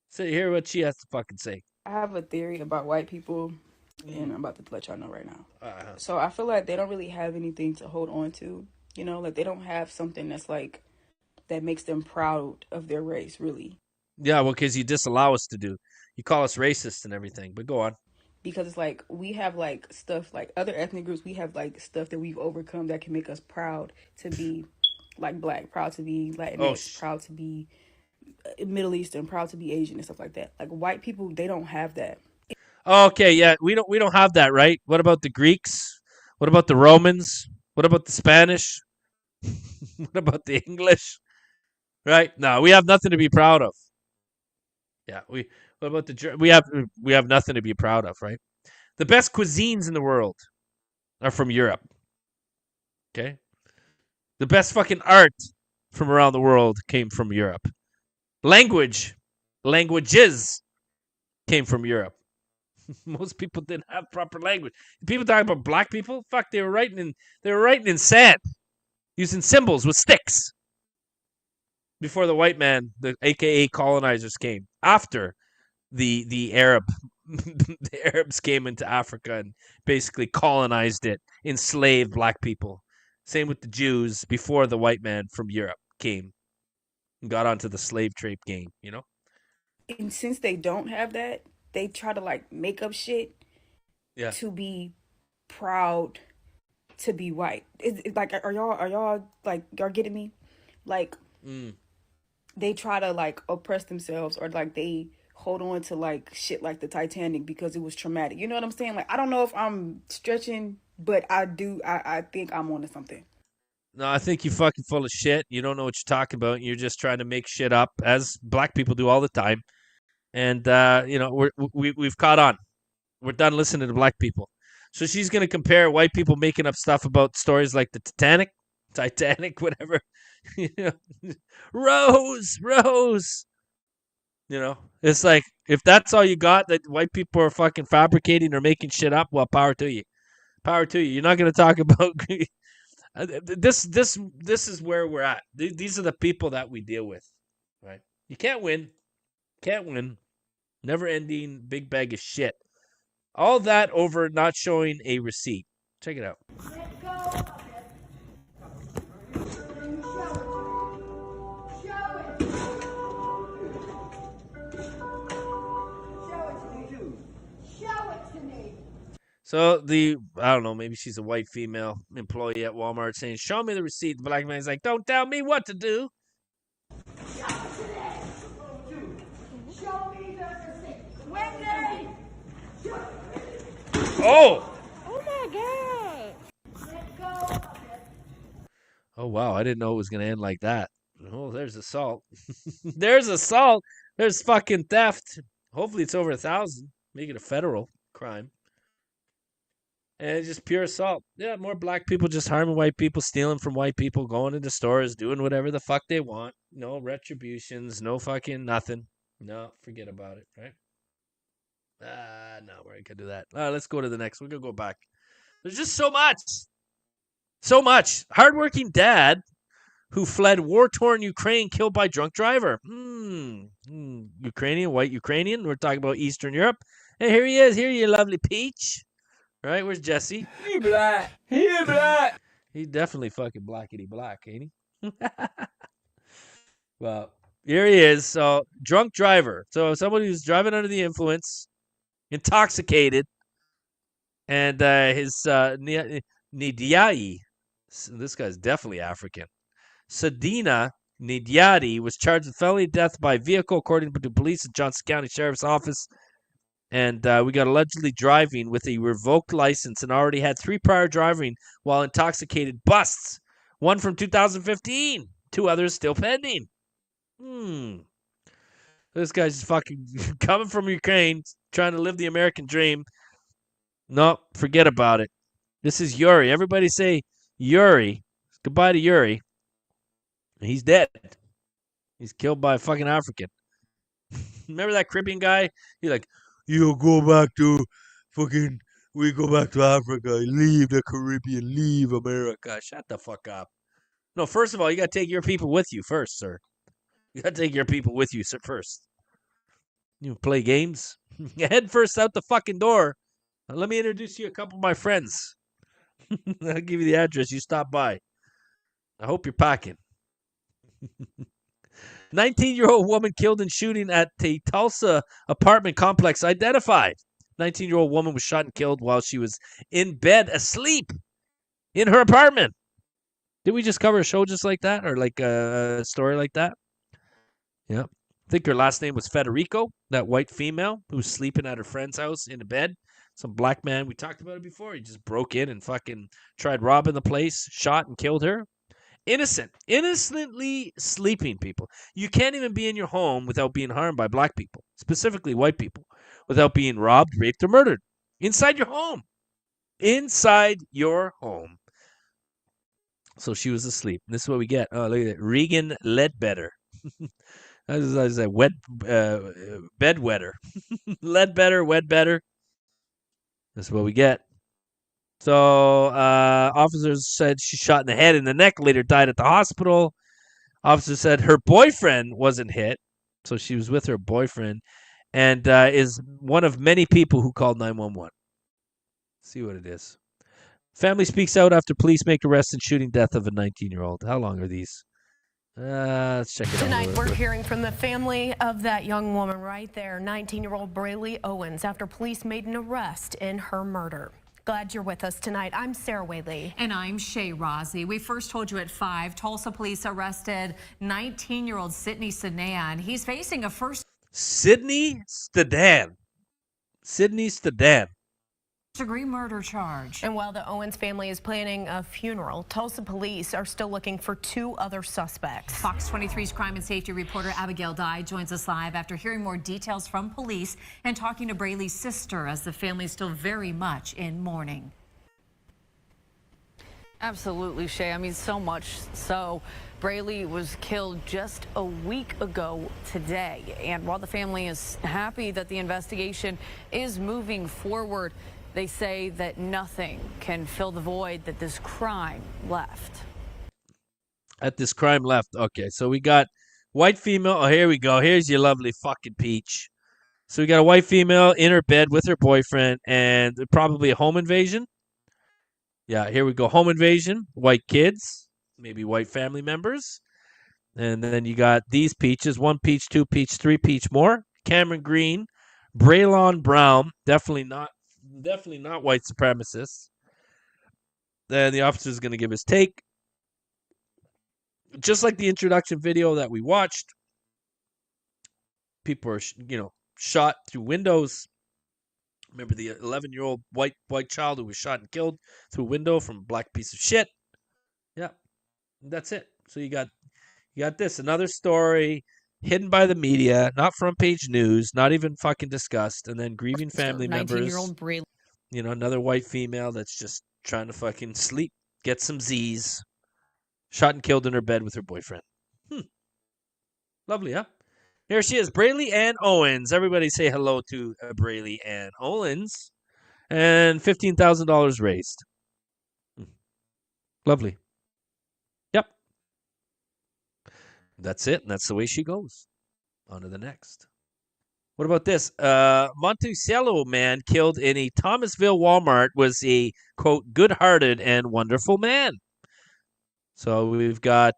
So hear what she has to fucking say. I have a theory about white people, and I'm about to let y'all know right now. So I feel like they don't really have anything to hold on to. Like they don't have something that's like that makes them proud of their race, really. Yeah, well, because you disallow us to do. You call us racist and everything, but go on. Because it's like we have like stuff like other ethnic groups, we have like stuff that we've overcome that can make us proud to be like black, proud to be Latinx, proud to be Middle Eastern, proud to be Asian and stuff like that. Like white people, they don't have that. Okay, yeah, we don't have that, right? What about the Greeks? What about the Romans? What about the Spanish? What about the English? Right? No, we have nothing to be proud of. Yeah, what about we have nothing to be proud of, right? The best cuisines in the world are from Europe. Okay? The best fucking art from around the world came from Europe. Languages came from Europe. Most people didn't have proper language. People talking about black people, fuck, they were writing in sand, using symbols with sticks. Before the white man, the AKA colonizers came. After the Arabs came into Africa and basically colonized it, enslaved black people. Same with the Jews before the white man from Europe came and got onto the slave trade game, And since they don't have that, they try to like make up shit to be proud to be white. It's like, are y'all like, y'all getting me? Like, they try to like oppress themselves, or like they hold on to like shit like the Titanic because it was traumatic. You know what I'm saying? Like, I don't know if I'm stretching, but I think I'm onto something. No, I think you're fucking full of shit. You don't know what you're talking about. You're just trying to make shit up, as black people do all the time. And you know, we've caught on. We're done listening to black people. So she's gonna compare white people making up stuff about stories like the Titanic, whatever. You know, Rose. You know, it's like, if that's all you got, that white people are fucking fabricating or making shit up, well, power to you. Power to you. You're not gonna talk about this is where we're at. These are the people that we deal with, right? You can't win. Never ending big bag of shit. All that over not showing a receipt. Check it out. So I don't know, maybe she's a white female employee at Walmart saying, "Show me the receipt." The black man's like, "Don't tell me what to do." Oh! Oh my God! Oh, wow. I didn't know it was going to end like that. Oh, there's assault. There's assault. There's fucking theft. Hopefully it's over 1,000. Make it a federal crime. And it's just pure assault. Yeah, more black people just harming white people, stealing from white people, going into stores, doing whatever the fuck they want. No retributions, no fucking nothing. No, forget about it, right? No, we're not going to do that. Let's go to the next. We're going to go back. There's just so much. So much. Hardworking dad who fled war-torn Ukraine killed by drunk driver. Ukrainian, white Ukrainian. We're talking about Eastern Europe. Hey, here he is. Here, you lovely peach. Right? Where's Jesse? He black. He black. He's definitely fucking blackety black, ain't he? Well, here he is. So, drunk driver. So, somebody who's driving under the influence, intoxicated, and his Nidyai, this guy's definitely African. Sadina Nidyati was charged with felony death by vehicle, according to police at Johnson County Sheriff's Office. And we got allegedly driving with a revoked license and already had 3 prior driving while intoxicated busts. 1 from 2015. 2 others still pending. This guy's just fucking coming from Ukraine, trying to live the American dream. No, forget about it. This is Yuri. Everybody say Yuri. Goodbye to Yuri. He's dead. He's killed by a fucking African. Remember that Caribbean guy? He's like, you go back to fucking, we go back to Africa, leave the Caribbean, leave America. Shut the fuck up. No, first of all, you got to take your people with you first, sir. You got to take your people with you, sir, first. You play games? Head first out the fucking door. Let me introduce you a couple of my friends. I'll give you the address. You stop by. I hope you're packing. 19-year-old woman killed in shooting at the Tulsa apartment complex identified. 19-year-old woman was shot and killed while she was in bed asleep in her apartment. Did we just cover a show just like that, or like a story like that? Yeah. I think her last name was Federico, that white female who was sleeping at her friend's house in a bed. Some black man, we talked about it before. He just broke in and fucking tried robbing the place, shot and killed her. Innocently sleeping people. You can't even be in your home without being harmed by black people, specifically white people, without being robbed, raped, or murdered. Inside your home. Inside your home. So she was asleep. This is what we get. Oh, look at that. Regan Ledbetter. That's a wet bedwetter. Ledbetter, wetbetter. That's what we get. So, officers said she shot in the head and the neck, later died at the hospital. Officers said her boyfriend wasn't hit, so she was with her boyfriend, and is one of many people who called 911. See what it is. Family speaks out after police make arrest in shooting death of a 19-year-old. How long are these? Let's check it out. Tonight, we're hearing from the family of that young woman right there, 19-year-old Braylee Owens, after police made an arrest in her murder. Glad you're with us tonight. I'm ᵛᵉŒᶦᶠᶦᵉ. And I'm Shay Rossi. We first told you at 5, Tulsa police arrested 19-year-old ᵛᵉݴᶦᶦᶠᶦᵉ. He's facing a ᵛᵉቬᶦᶦᶠᶦᵉ. ᵛᵉቬᶦᶦᶠᶦᵉ. First-degree murder charge. And while the Owens family is planning a funeral, Tulsa police are still looking for 2 other suspects. Fox 23's crime and safety reporter Abigail Dye joins us live after hearing more details from police and talking to Braylee's sister as the family is still very much in mourning. Absolutely, Shay. I mean, so much so. Braylee was killed just a week ago today. And while the family is happy that the investigation is moving forward, they say that nothing can fill the void that this crime left. Okay, so we got white female. Oh, here we go. Here's your lovely fucking peach. So we got a white female in her bed with her boyfriend and probably a home invasion. Yeah, here we go. Home invasion, white kids, maybe white family members. And then you got these peaches, 1 peach, 2 peach, 3 peach more. Cameron Green, Braylon Brown, definitely not white supremacists. Then the officer is going to give his take. Just like the introduction video that we watched, people are, shot through windows. Remember the 11-year-old white child who was shot and killed through a window from a black piece of shit? Yeah, that's it. So you got this, another story hidden by the media, not front page news, not even fucking discussed, and then grieving family members. 19-year-old Braylee. Another white female that's just trying to fucking sleep, get some Z's, shot and killed in her bed with her boyfriend. Lovely, huh? Here she is, Braylee Ann Owens. Everybody say hello to Braylee Ann Owens. And $15,000 raised. Lovely. Yep. That's it, and that's the way she goes. On to the next. What about this? Monticello man killed in a Thomasville Walmart was a, quote, good-hearted and wonderful man. So we've got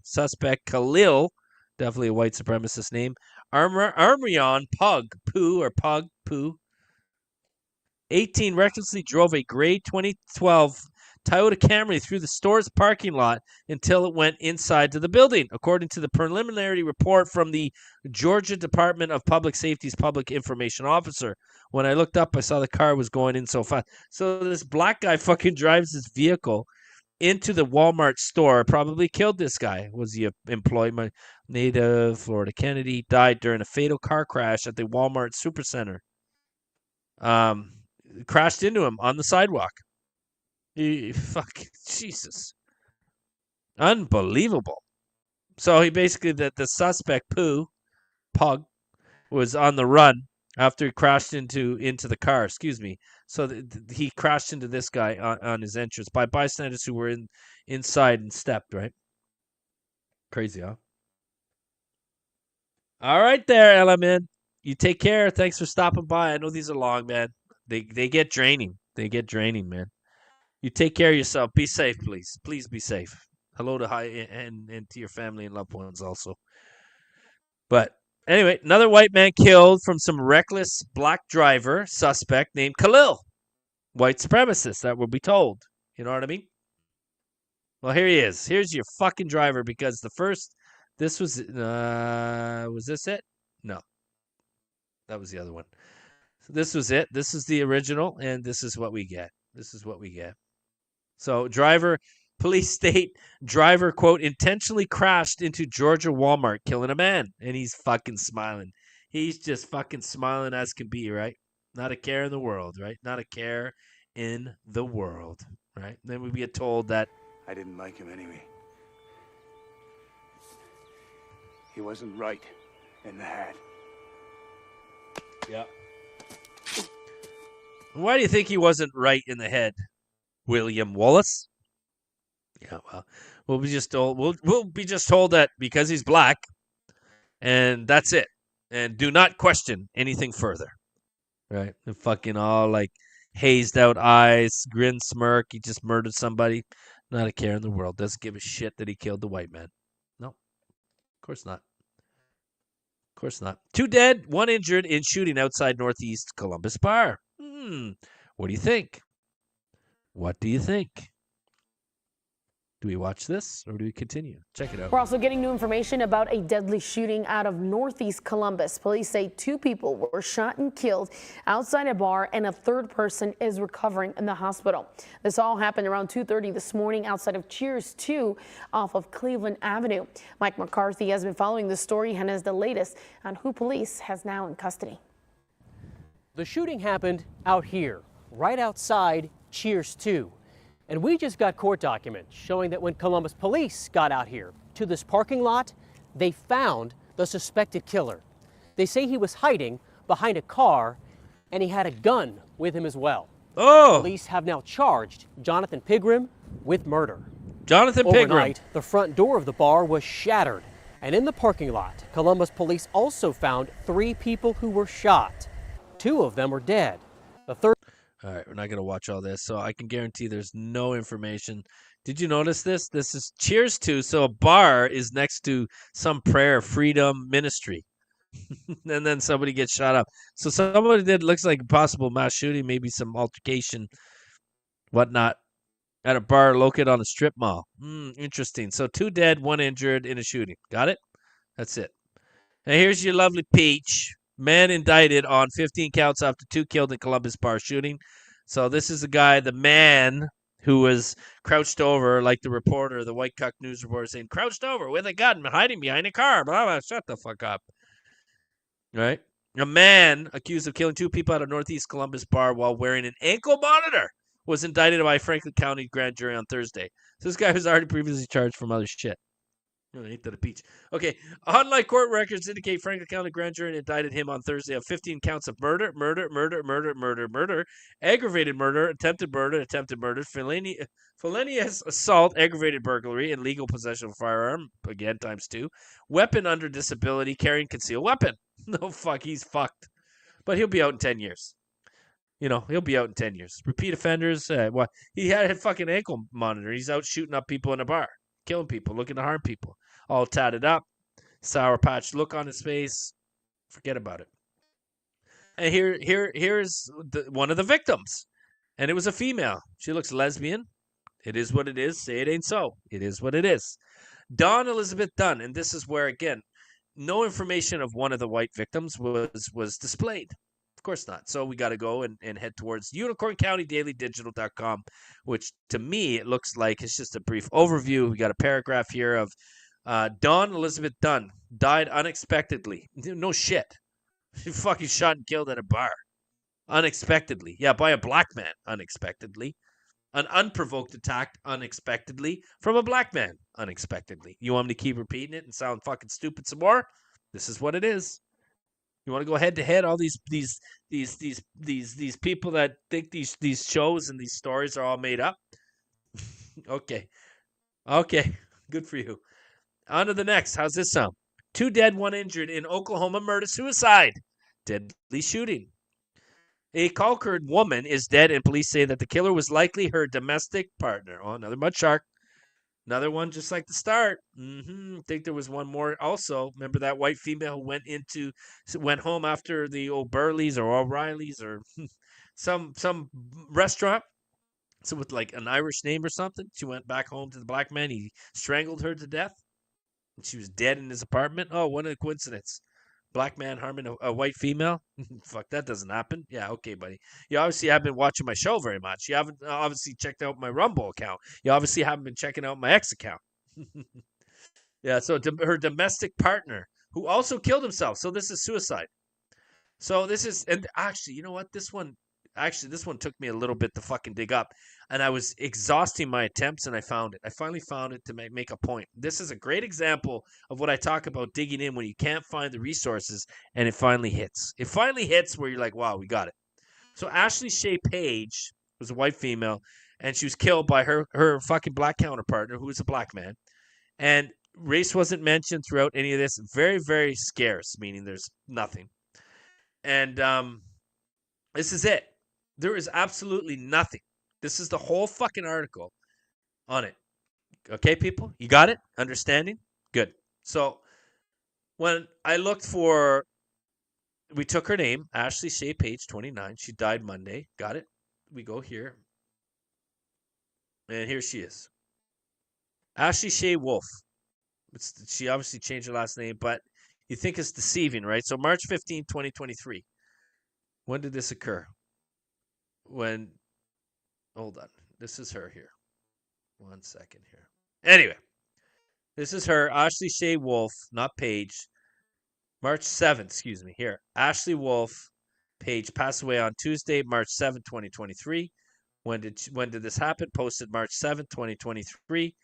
suspect Khalil, definitely a white supremacist name. Armrion Pug, 18, recklessly drove a gray 2012 Toyota Camry through the store's parking lot until it went inside to the building, according to the preliminary report from the Georgia Department of Public Safety's public information officer. When I looked up, I saw the car was going in so fast. So this black guy fucking drives his vehicle into the Walmart store, probably killed this guy. Was he an employee? My native Florida Kennedy died during a fatal car crash at the Walmart Supercenter. Crashed into him on the sidewalk. Fuck, Jesus. Unbelievable. So he basically, the suspect, Pug, was on the run after he crashed into the car, excuse me. So he crashed into this guy on his entrance by bystanders who were inside and stepped, right? Crazy, huh? All right there, LMN. You take care. Thanks for stopping by. I know these are long, man. They get draining. They get draining, man. You take care of yourself. Be safe, please. Please be safe. Hello to and to your family and loved ones also. But anyway, another white man killed from some reckless black driver suspect named Khalil. White supremacist, that will be told. You know what I mean? Well, here he is. Here's your fucking driver, because this was this it? No. That was the other one. So this was it. This is the original, and this is what we get. This is what we get. So police state driver, quote, intentionally crashed into Georgia Walmart, killing a man. And he's fucking smiling. He's just fucking smiling as can be, right? Not a care in the world, right? Not a care in the world, right? Then we get told that I didn't like him anyway. He wasn't right in the hat. Yeah. Why do you think he wasn't right in the head, William Wallace? Yeah, well, we'll be just told that because he's black, and that's it. And do not question anything further. Right? And fucking all like hazed out eyes, grin, smirk. He just murdered somebody. Not a care in the world. Doesn't give a shit that he killed the white man. No, of course not. Of course not. 2 dead, 1 injured in shooting outside Northeast Columbus bar. What do you think? What do you think? Do we watch this or do we continue? Check it out. We're also getting new information about a deadly shooting out of northeast Columbus. Police say 2 people were shot and killed outside a bar, and a third person is recovering in the hospital. This all happened around 2:30 this morning outside of Cheers 2 off of Cleveland Avenue. Mike McCarthy has been following the story and has the latest on who police has now in custody. The shooting happened out here, right outside Cheers 2. And we just got court documents showing that when Columbus police got out here to this parking lot, they found the suspected killer. They say he was hiding behind a car and he had a gun with him as well. Oh! Police have now charged Jonathan Pigram with murder. Jonathan Pigram. Overnight, the front door of the bar was shattered. And in the parking lot, Columbus police also found 3 people who were shot. 2 of them are dead. The third. All right, we're not going to watch all this, so I can guarantee there's no information. Did you notice this? This is Cheers 2, so a bar is next to some prayer, freedom, ministry. And then somebody gets shot up. So somebody did, looks like a possible mass shooting, maybe some altercation, whatnot, at a bar located on a strip mall. Interesting. So 2 dead, 1 injured in a shooting. Got it? That's it. And here's your lovely peach. Man indicted on 15 counts after 2 killed in Columbus bar shooting. So this is the guy, the man who was crouched over, like the reporter, the white cuck news reporter saying, crouched over with a gun, hiding behind a car. Blah, blah, shut the fuck up. Right? A man accused of killing 2 people at a northeast Columbus bar while wearing an ankle monitor was indicted by a Franklin County grand jury on Thursday. So this guy was already previously charged from other shit. I hate that a peach. Okay, unlike court records indicate, Franklin County grand jury indicted him on Thursday of 15 counts of murder, aggravated murder, attempted murder, felonious assault, aggravated burglary, and legal possession of a firearm, again times 2, weapon under disability, carrying concealed weapon. No, fuck, he's fucked. But he'll be out in 10 years. You know, he'll be out in 10 years. Repeat offenders, he had a fucking ankle monitor. He's out shooting up people in a bar. Killing people, looking to harm people, all tatted up, sour patch look on his face. Forget about it. And here's one of the victims, and it was a female. She looks lesbian. It is what it is. Say it ain't so. It is what it is. Dawn Elizabeth Dunn, and this is where again, no information of one of the white victims was displayed. Of course not. So we got to go and head towards unicorncountydailydigital.com, which to me, it looks like it's just a brief overview. We got a paragraph here of Dawn Elizabeth Dunn died unexpectedly. No shit. She fucking shot and killed at a bar. Unexpectedly. Yeah, by a black man. Unexpectedly. An unprovoked attack unexpectedly from a black man. Unexpectedly. You want me to keep repeating it and sound fucking stupid some more? This is what it is. You want to go head to head? All these people that think these shows and these stories are all made up. Okay, good for you. On to the next. How's this sound? 2 dead, 1 injured in Oklahoma murder-suicide. Deadly shooting. A Concord woman is dead, and police say that the killer was likely her domestic partner. Oh, another mud shark. Another one just like the start. I think there was one more also. Remember that white female who went home after the O'Burleys or O'Reilly's or some restaurant. So with like an Irish name or something. She went back home to the black man. He strangled her to death. And she was dead in his apartment. Oh, what a coincidence. Black man harming a white female? Fuck, that doesn't happen. Yeah, okay, buddy. You obviously haven't been watching my show very much. You haven't obviously checked out my Rumble account. You obviously haven't been checking out my X account. Yeah, so her domestic partner, who also killed himself. So this is suicide. So this is, and actually, you know what? This one took me a little bit to fucking dig up. And I was exhausting my attempts, and I found it. I finally found it to make a point. This is a great example of what I talk about digging in when you can't find the resources, and it finally hits. It finally hits where you're like, wow, we got it. So Ashley Shea Page was a white female, and she was killed by her fucking black counterpartner, who was a black man. And race wasn't mentioned throughout any of this. Very, very scarce, meaning there's nothing. And this is it. There is absolutely nothing. This is the whole fucking article on it. Okay, people? You got it? Understanding? Good. So when I looked for, we took her name, Ashley Shea Page, 29. She died Monday. Got it? We go here. And here she is. Ashley Shea Wolf. She obviously changed her last name, but you think it's deceiving, right? So March 15, 2023. When did this occur? Hold on. This is her here. 1 second here. Anyway, this is her, Ashley Shea Wolf, not Paige. March 7th, excuse me, here. Ashley Wolf, Paige, passed away on Tuesday, March 7th, 2023. When did this happen? Posted March 7th, 2023.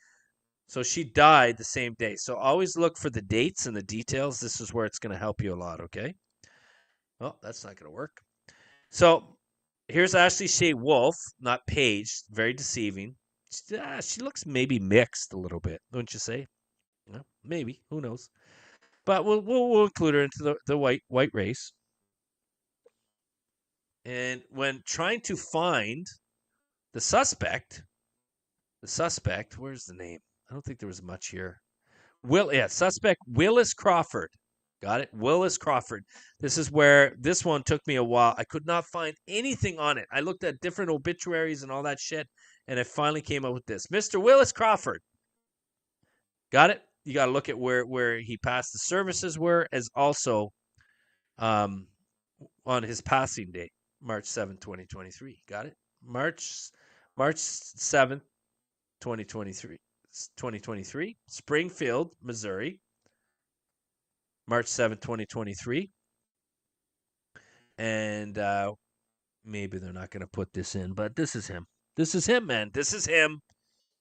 So she died the same day. So always look for the dates and the details. This is where it's going to help you a lot, okay? Well, that's not going to work. So here's Ashley Shea Wolf, not Paige. Very deceiving. She looks maybe mixed a little bit, don't you say? Well, maybe. Who knows? But we'll include her into the white race. And when trying to find the suspect, where's the name? I don't think there was much here. Suspect Willis Crawford. Got it? Willis Crawford. This is where this one took me a while. I could not find anything on it. I looked at different obituaries and all that shit, and I finally came up with this. Mr. Willis Crawford. Got it? You got to look at where he passed the services were, as also on his passing day, March 7th, 2023. Got it? March 7th, 2023, Springfield, Missouri. March 7th, 2023. And maybe they're not going to put this in, but this is him. This is him, man. This is him.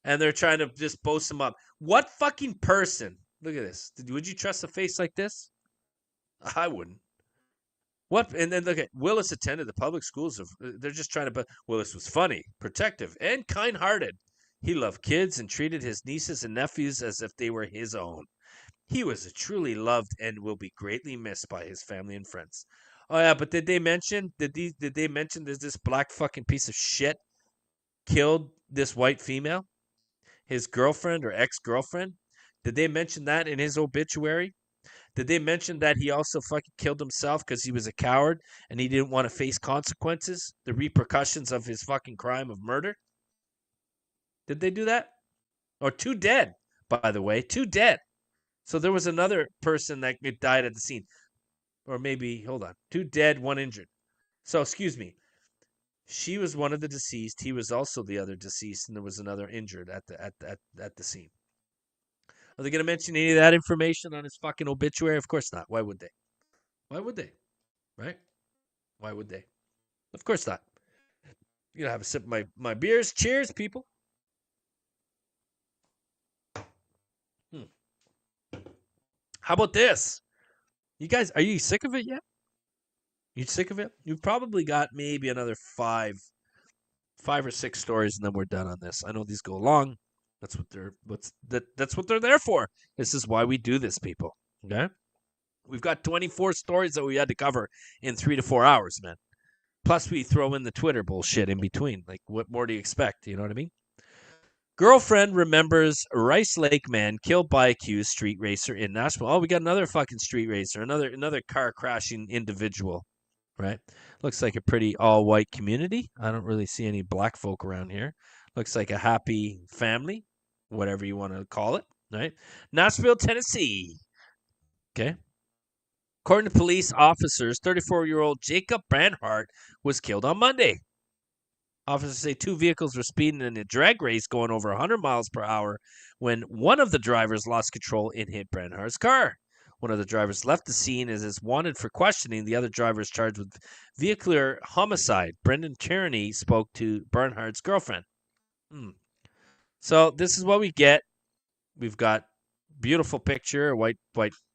And they're trying to just boast him up. What fucking person? Look at this. Would you trust a face like this? I wouldn't. What? And then look at Willis attended the public schools. They're just trying to. But Willis was funny, protective, and kind-hearted. He loved kids and treated his nieces and nephews as if they were his own. He was truly loved and will be greatly missed by his family and friends. Oh yeah, but did they mention? Did they mention that this black fucking piece of shit killed this white female, his girlfriend or ex-girlfriend? Did they mention that in his obituary? Did they mention that he also fucking killed himself because he was a coward and he didn't want to face consequences, the repercussions of his fucking crime of murder? Did they do that? Or 2 dead, by the way, 2 dead. So there was another person that died at the scene. Or maybe, hold on, 2 dead, 1 injured. So, excuse me. She was one of the deceased. He was also the other deceased, and there was another injured at the scene. Are they going to mention any of that information on his fucking obituary? Of course not. Why would they? Why would they? Right? Why would they? Of course not. You gotta have a sip of my beers. Cheers, people. How about this? You guys, are you sick of it yet? You sick of it? You've probably got maybe another 5 or 6 stories, and then we're done on this. I know these go long. That's what they're there for. This is why we do this, people. Okay? We've got 24 stories that we had to cover in 3 to 4 hours, man. Plus, we throw in the Twitter bullshit in between. Like, what more do you expect? You know what I mean? Girlfriend remembers Rice Lake man killed by accused street racer in Nashville. Oh, we got another fucking street racer, another car crashing individual, right? Looks like a pretty all-white community. I don't really see any black folk around here. Looks like a happy family, whatever you want to call it, right? Nashville, Tennessee. Okay. According to police officers, 34-year-old Jacob Branhart was killed on Monday. Officers say 2 vehicles were speeding in a drag race going over 100 miles per hour when one of the drivers lost control and hit Branhart's car. One of the drivers left the scene and is wanted for questioning. The other driver is charged with vehicular homicide. Brendan Kearney spoke to Branhart's girlfriend. So this is what we get. We've got beautiful picture, white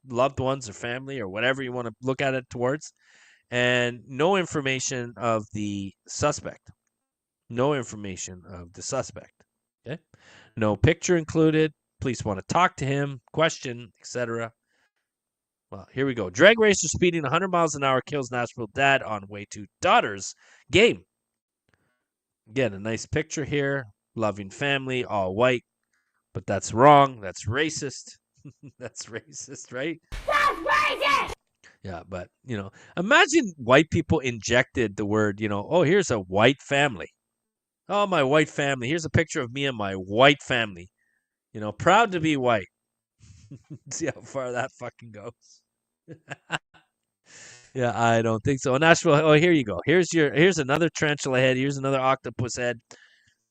loved ones or family or whatever you want to look at it towards, and no information of the suspect. No information of the suspect. Okay? No picture included. Police want to talk to him, question, etc. Well, here we go. Drag racer speeding 100 miles an hour kills Nashville dad on way to daughter's game. Again, a nice picture here. Loving family, all white. But that's wrong. That's racist. That's racist, right? That's racist! Yeah, but, imagine white people injected the word, oh, here's a white family. Oh, my white family. Here's a picture of me and my white family. You know, proud to be white. See how far that fucking goes. Yeah, I don't think so. Nashville. Oh, here you go. Here's another tarantula head. Here's another octopus head.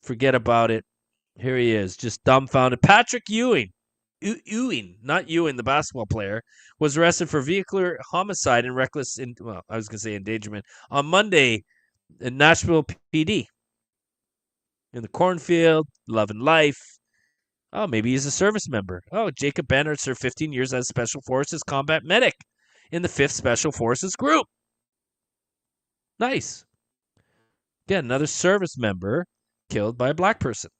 Forget about it. Here he is, just dumbfounded. Patrick Ewing, not Ewing, the basketball player, was arrested for vehicular homicide and reckless, I was going to say endangerment, on Monday in Nashville PD. In the cornfield, loving life. Oh, maybe he's a service member. Oh, Jacob Banner served 15 years as Special Forces combat medic in the 5th Special Forces Group. Nice. Again, another service member killed by a black person.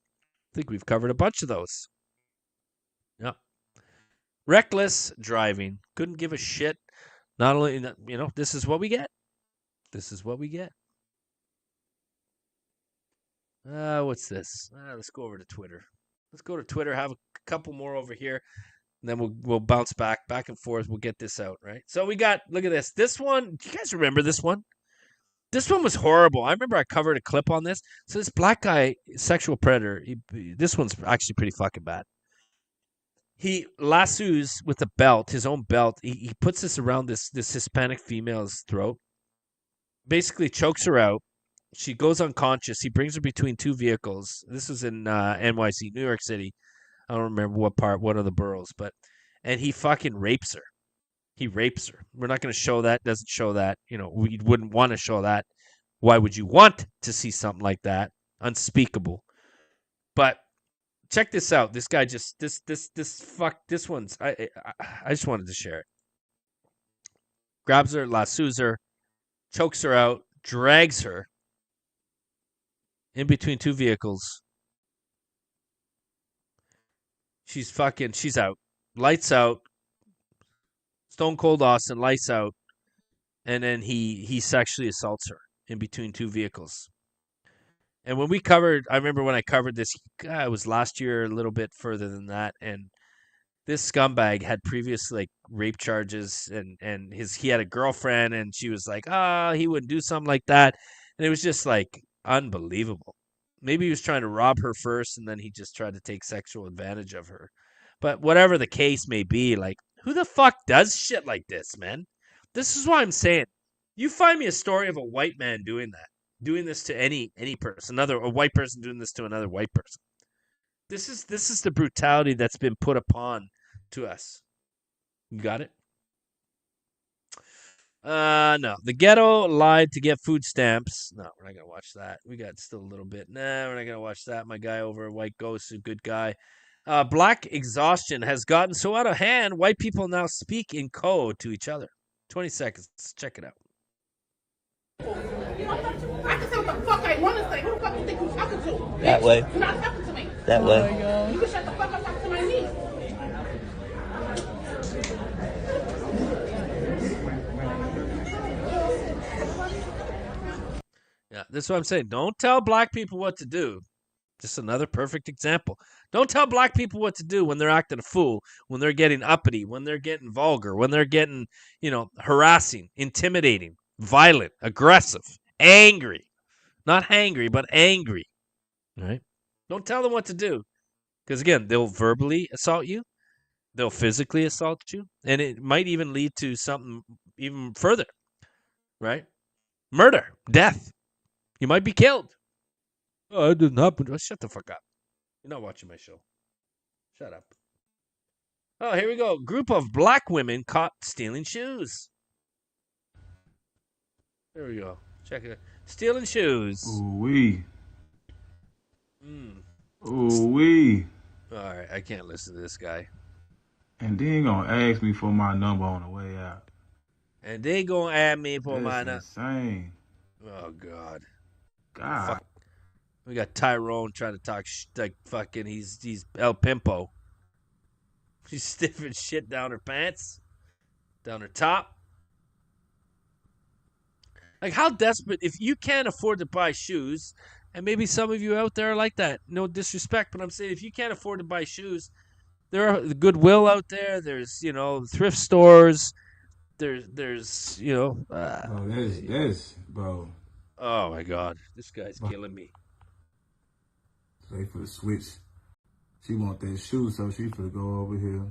I think we've covered a bunch of those. Yeah. Reckless driving. Couldn't give a shit. Not only, this is what we get. This is what we get. What's this? Let's go over to Twitter. Let's go to Twitter, have a couple more over here, and then we'll bounce back and forth. We'll get this out, right? So we got, look at this. This one, do you guys remember this one? This one was horrible. I remember I covered a clip on this. So this black guy, sexual predator, this one's actually pretty fucking bad. He lassos with a belt, his own belt. He puts this around this Hispanic female's throat, basically chokes her out. She goes unconscious. He brings her between two vehicles. This was in NYC, New York City. I don't remember what of the boroughs, and he fucking rapes her. He rapes her. We're not going to show that. Doesn't show that. We wouldn't want to show that. Why would you want to see something like that? Unspeakable. But check this out. This guy this one's. I just wanted to share it. Grabs her, lassos her, chokes her out, drags her in between two vehicles. She's out. Lights out. Stone Cold Austin, lights out. And then he sexually assaults her in between two vehicles. And when I remember when I covered this, it was last year, a little bit further than that. And this scumbag had previous rape charges, and he had a girlfriend, and she was like, he wouldn't do something like that. And it was just unbelievable. Maybe he was trying to rob her first, and then he just tried to take sexual advantage of her. But whatever the case may be, who the fuck does shit like this, man? This is why I'm saying, you find me a story of a white man doing this to any person, a white person doing this to another white person. This is the brutality that's been put upon to us. You got it? No. The ghetto lied to get food stamps. No, we're not going to watch that. We got still a little bit. Nah, we're not going to watch that. My guy over at White Ghost, a good guy. Black exhaustion has gotten so out of hand, white people now speak in code to each other. 20 seconds. Let's check it out. I can say what the fuck I want to say. Who the fuck you think you're talking to? That way. You're not talking to me. That way. You can shut the fuck up, talk to my niece. Yeah, this is what I'm saying. Don't tell black people what to do. Just another perfect example. Don't tell black people what to do when they're acting a fool, when they're getting uppity, when they're getting vulgar, when they're getting, harassing, intimidating, violent, aggressive, angry. Not hangry, but angry. Right? Don't tell them what to do. Because, again, they'll verbally assault you. They'll physically assault you. And it might even lead to something even further. Right? Murder. Death. You might be killed. Oh, it didn't happen. Oh, shut the fuck up. You're not watching my show. Shut up. Oh, here we go. Group of black women caught stealing shoes. There we go. Check it out. Stealing shoes. Ooh-wee. Ooh-wee. All right, I can't listen to this guy. And then gonna ask me for my number on the way out. And they gonna add me for my number. Insane. Oh, God. God. Fuck. We got Tyrone trying to talk fucking, he's El Pimpo. She's stiffing shit down her pants, down her top. How desperate, if you can't afford to buy shoes, and maybe some of you out there are like that, no disrespect, but I'm saying if you can't afford to buy shoes, there are the Goodwill out there, there's, thrift stores, there's bro, that's, bro. Oh, my God. This guy's killing me. They for the switch. She want that shoe, so she finna go over here,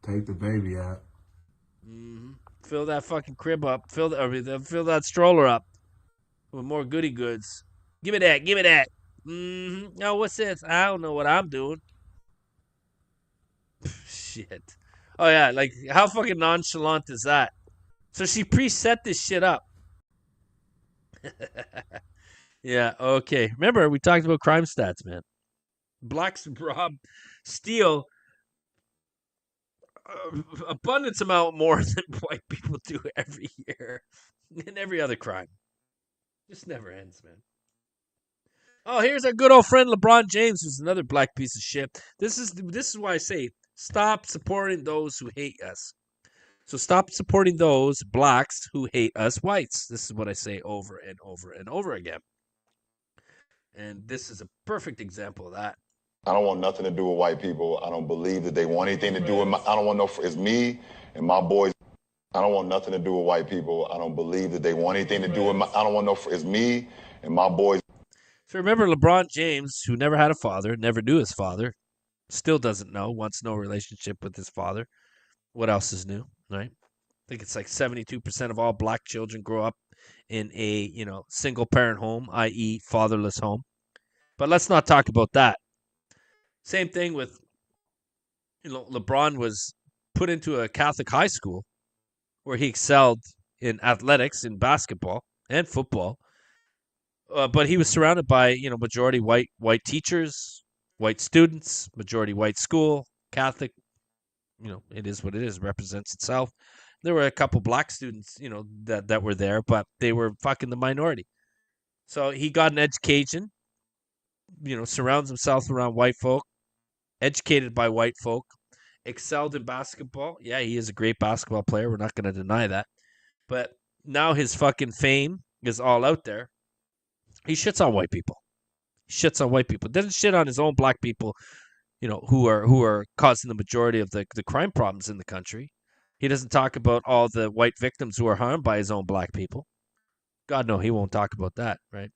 take the baby out. Mm-hmm. Fill that fucking crib up. Fill that stroller up with more goody goods. Give me that. Give me that. Mm-hmm. No, what's this? I don't know what I'm doing. Shit. Oh yeah, like how fucking nonchalant is that? So she preset this shit up. Yeah. Okay. Remember we talked about crime stats, man. Blacks rob, steal abundance amount more than white people do every year in every other crime. Just never ends, man. Oh, here's our good old friend LeBron James, who's another black piece of shit. This is why I say stop supporting those who hate us. So stop supporting those blacks who hate us whites. This is what I say over and over and over again. And this is a perfect example of that. I don't want nothing to do with white people. I don't believe that they want anything to do with I don't want no, it's me and my boys. I don't want nothing to do with white people. I don't believe that they want anything to do with I don't want no, it's me and my boys. So remember LeBron James, who never had a father, never knew his father, still doesn't know, wants no relationship with his father. What else is new, right? I think it's like 72% of all black children grow up in a, single parent home, i.e. fatherless home. But let's not talk about that. Same thing with, LeBron was put into a Catholic high school where he excelled in athletics, in basketball and football. But he was surrounded by, majority white teachers, white students, majority white school, Catholic. It is what it is. It represents itself. There were a couple black students, that were there, but they were fucking the minority. So he got an education, surrounds himself around white folk, educated by white folk, excelled in basketball. Yeah, he is a great basketball player. We're not going to deny that. But now his fucking fame is all out there. He shits on white people. Doesn't shit on his own black people, who are causing the majority of the crime problems in the country. He doesn't talk about all the white victims who are harmed by his own black people. God, no, he won't talk about that, right?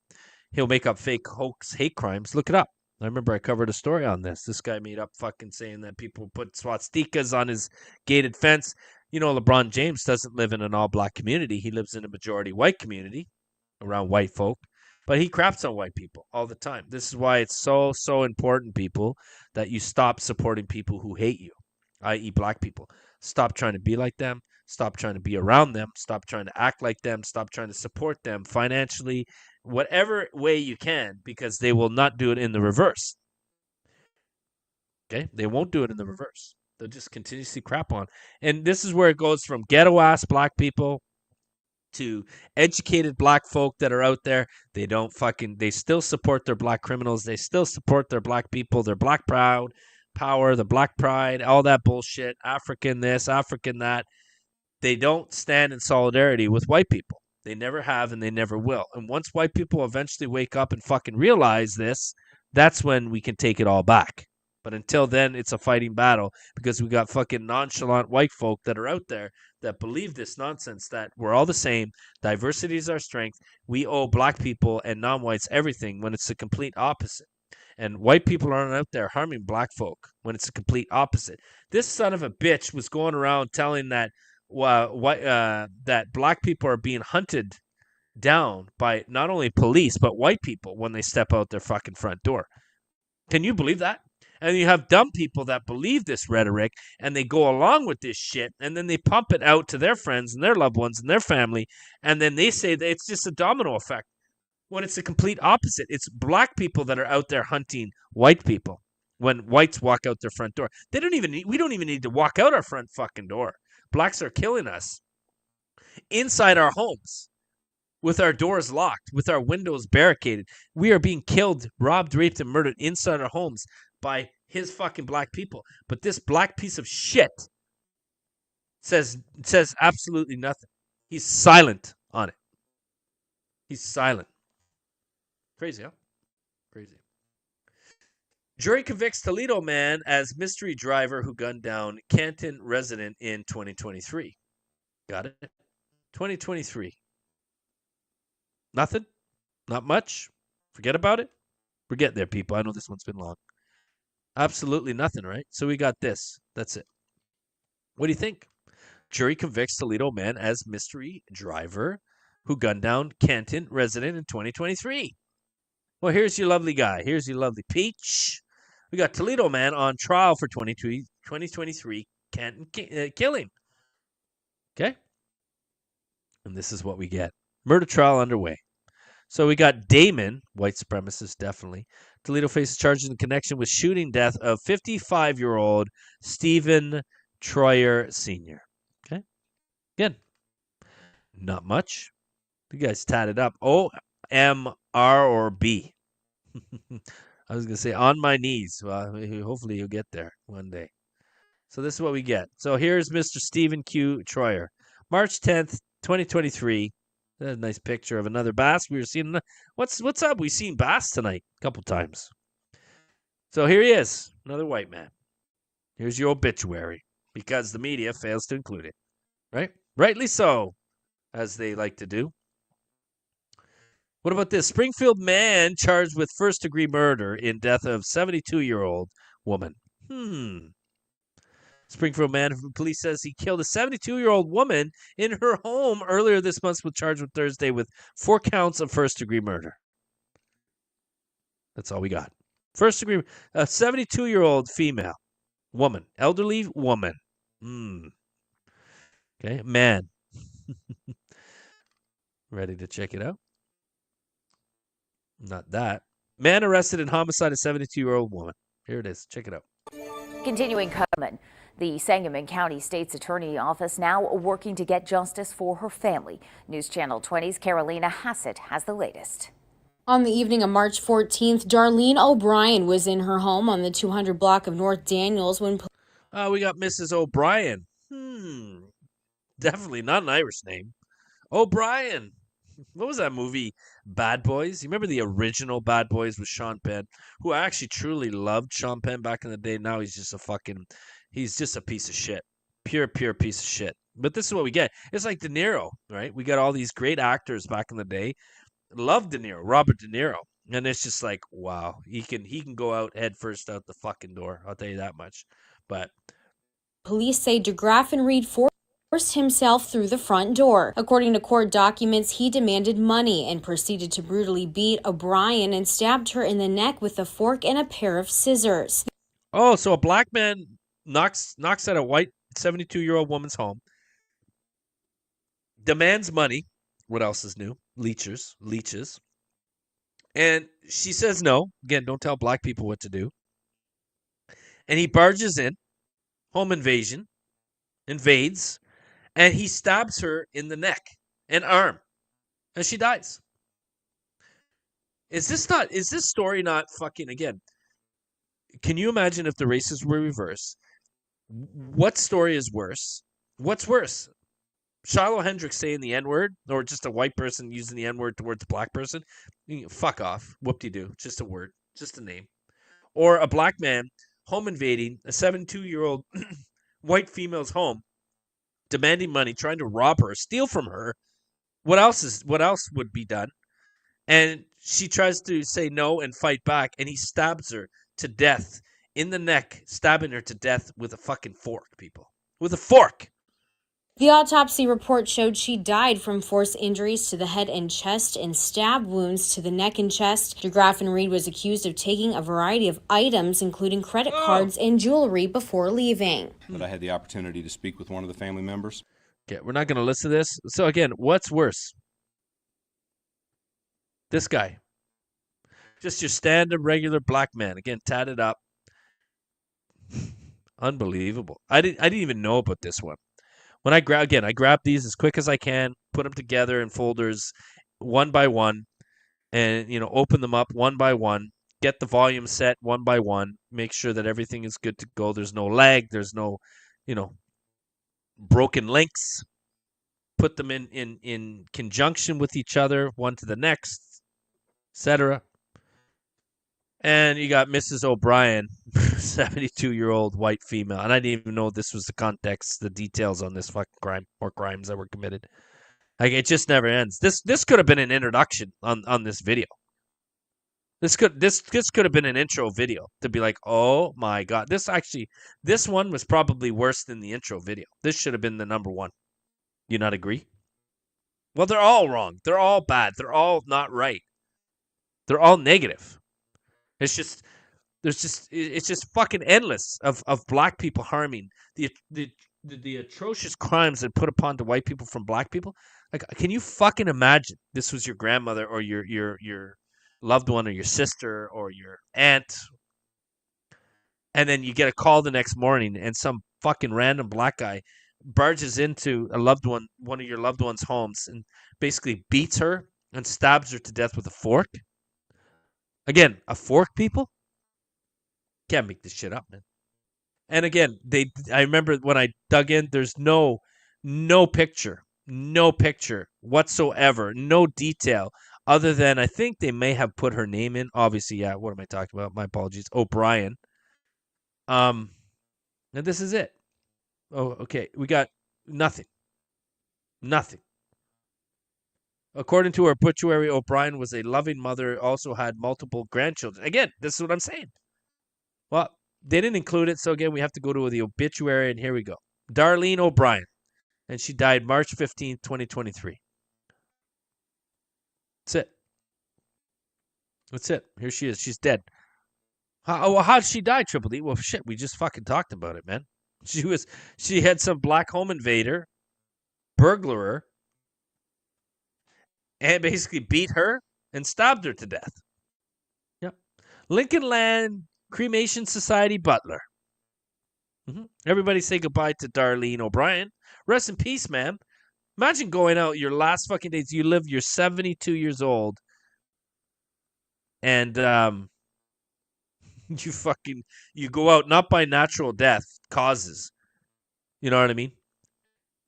He'll make up fake hoax hate crimes. Look it up. I remember I covered a story on this. This guy made up fucking saying that people put swastikas on his gated fence. LeBron James doesn't live in an all-black community. He lives in a majority white community around white folk. But he craps on white people all the time. This is why it's so important, people, that you stop supporting people who hate you, i.e. black people. Stop trying to be like them. Stop trying to be around them. Stop trying to act like them. Stop trying to support them financially, whatever way you can, because they will not do it in the reverse. Okay? They won't do it in the reverse. They'll just continuously crap on. And this is where it goes from ghetto-ass black people to educated black folk that are out there. They still support their black criminals. They still support their black people. They're black proud, power, the black pride, all that bullshit, African this, African that. They don't stand in solidarity with white people. They never have and they never will. And once white people eventually wake up and fucking realize this, that's when we can take it all back. But until then, it's a fighting battle because we got fucking nonchalant white folk that are out there that believe this nonsense that we're all the same. Diversity is our strength. We owe black people and non-whites everything when it's the complete opposite. And white people aren't out there harming black folk when it's the complete opposite. This son of a bitch was going around telling that that black people are being hunted down by not only police but white people when they step out their fucking front door. Can you believe that? And you have dumb people that believe this rhetoric and they go along with this shit and then they pump it out to their friends and their loved ones and their family. And then they say that it's just a domino effect when it's the complete opposite. It's black people that are out there hunting white people when whites walk out their front door. We don't even need to walk out our front fucking door. Blacks are killing us inside our homes with our doors locked, with our windows barricaded. We are being killed, robbed, raped, and murdered inside our homes by his fucking black people. But this black piece of shit says absolutely nothing. He's silent on it. He's silent. Crazy, huh? Crazy. Jury convicts Toledo man as mystery driver who gunned down Canton resident in 2023. Got it? 2023. Nothing? Not much? Forget about it? We're getting there, people. I know this one's been long. Absolutely nothing, right? So we got this. That's it. What do you think? Jury convicts Toledo man as mystery driver who gunned down Canton resident in 2023. Well, here's your lovely guy. Here's your lovely peach. We got Toledo man on trial for 2023 Canton killing. Okay? And this is what we get. Murder trial underway. So we got Damon, white supremacist, definitely. Toledo faces charges in connection with shooting death of 55-year-old Stephen Troyer Sr. Okay? Again, not much. You guys tatted up. O, M, R, or B. I was going to say on my knees. Well, hopefully you'll get there one day. So this is what we get. So here's Mr. Stephen Q. Troyer. March 10th, 2023. That's a nice picture of another bass. We were seeing. What's up? We've seen bass tonight a couple times. So here he is, another white man. Here's your obituary because the media fails to include it. Right? Rightly so, as they like to do. What about this? Springfield man charged with first-degree murder in death of 72-year-old woman. Springfield man, police says he killed a 72-year-old woman in her home earlier this month, was charged with Thursday with 4 counts of first-degree murder. That's all we got. First-degree, a 72-year-old female, woman, elderly woman. Okay, man. Ready to check it out? Not that. Man arrested in homicide of 72-year-old woman. Here it is. Check it out. Continuing coming. The Sangamon County State's Attorney Office now working to get justice for her family. News Channel 20's Carolina Hassett has the latest. On the evening of March 14th, Darlene O'Brien was in her home on the 200 block of North Daniels when we got Mrs. O'Brien. Definitely not an Irish name. O'Brien. What was that movie, Bad Boys? You remember the original Bad Boys with Sean Penn, who I actually truly loved Sean Penn back in the day. Now he's just a piece of shit. Pure piece of shit. But this is what we get. It's like De Niro, right? We got all these great actors back in the day. Loved De Niro, Robert De Niro. And it's just like, wow, he can go out head first out the fucking door. I'll tell you that much. But police say ᵛᵉŻᶦᶠᶦᵉᶈ forced himself through the front door. According to court documents, he demanded money and proceeded to brutally beat O'Brien and stabbed her in the neck with a fork and a pair of scissors. Oh, so a black man knocks at a white 72-year-old woman's home, demands money. What else is new? Leeches. And she says no. Again, don't tell black people what to do. And he barges in, home invasion, invades, and he stabs her in the neck and arm, and she dies. Is this story not fucking, again, can you imagine if the races were reversed? What story is worse? What's worse? Shiloh Hendricks saying the N-word, or just a white person using the N-word towards a black person? Fuck off. Whoop-de-doo. Just a word. Just a name. Or a black man home invading a 72-year-old white female's home, demanding money, trying to rob her, steal from her. What else would be done? And she tries to say no and fight back, and he stabs her to death in the neck, stabbing her to death with a fucking fork, people. With a fork. The autopsy report showed she died from force injuries to the head and chest and stab wounds to the neck and chest. ᵛᵉŻᶦᶠᵦᵉ was accused of taking a variety of items, including credit cards and jewelry, before leaving. But I had the opportunity to speak with one of the family members. Okay, we're not going to listen to this. So again, what's worse? This guy. Just your standard regular black man. Again, tatted up. Unbelievable. I didn't even know about this one. When I grab these as quick as I can, put them together in folders one by one, and open them up one by one, get the volume set one by one, make sure that everything is good to go. There's no lag, there's no, broken links. Put them in conjunction with each other, one to the next, etc. And you got Mrs. O'Brien, 72-year-old white female. And I didn't even know this was the context, the details on this fucking crime or crimes that were committed. Like, it just never ends. This could have been an introduction on this video. This could have been an intro video to be like, oh my God. This one was probably worse than the intro video. This should have been the number one. You not agree? Well, they're all wrong. They're all bad. They're all not right. They're all negative. It's just fucking endless of black people harming the atrocious crimes that put upon the white people from black people. Like, can you fucking imagine this was your grandmother or your loved one or your sister or your aunt, and then you get a call the next morning and some fucking random black guy barges into one of your loved one's homes and basically beats her and stabs her to death with a fork. Again, a fork, people? Can't make this shit up, man. And again, I remember when I dug in, there's no picture whatsoever, no detail, other than I think they may have put her name in. Obviously, yeah, what am I talking about? My apologies. O'Brien. And this is it. Oh, okay. We got nothing. Nothing. According to her obituary, O'Brien was a loving mother, also had multiple grandchildren. Again, this is what I'm saying. Well, they didn't include it, so again, we have to go to the obituary, and here we go. Darlene O'Brien, and she died March 15th, 2023. That's it. That's it. Here she is. She's dead. How did she die, Triple D? Well, shit, we just fucking talked about it, man. She had some black home invader, burglarer, and basically beat her and stabbed her to death. Yep. Lincoln Land Cremation Society butler. Everybody say goodbye to Darlene O'Brien. Rest in peace, ma'am. Imagine going out your last fucking days. You're 72 years old. And you go out not by natural death causes. You know what I mean?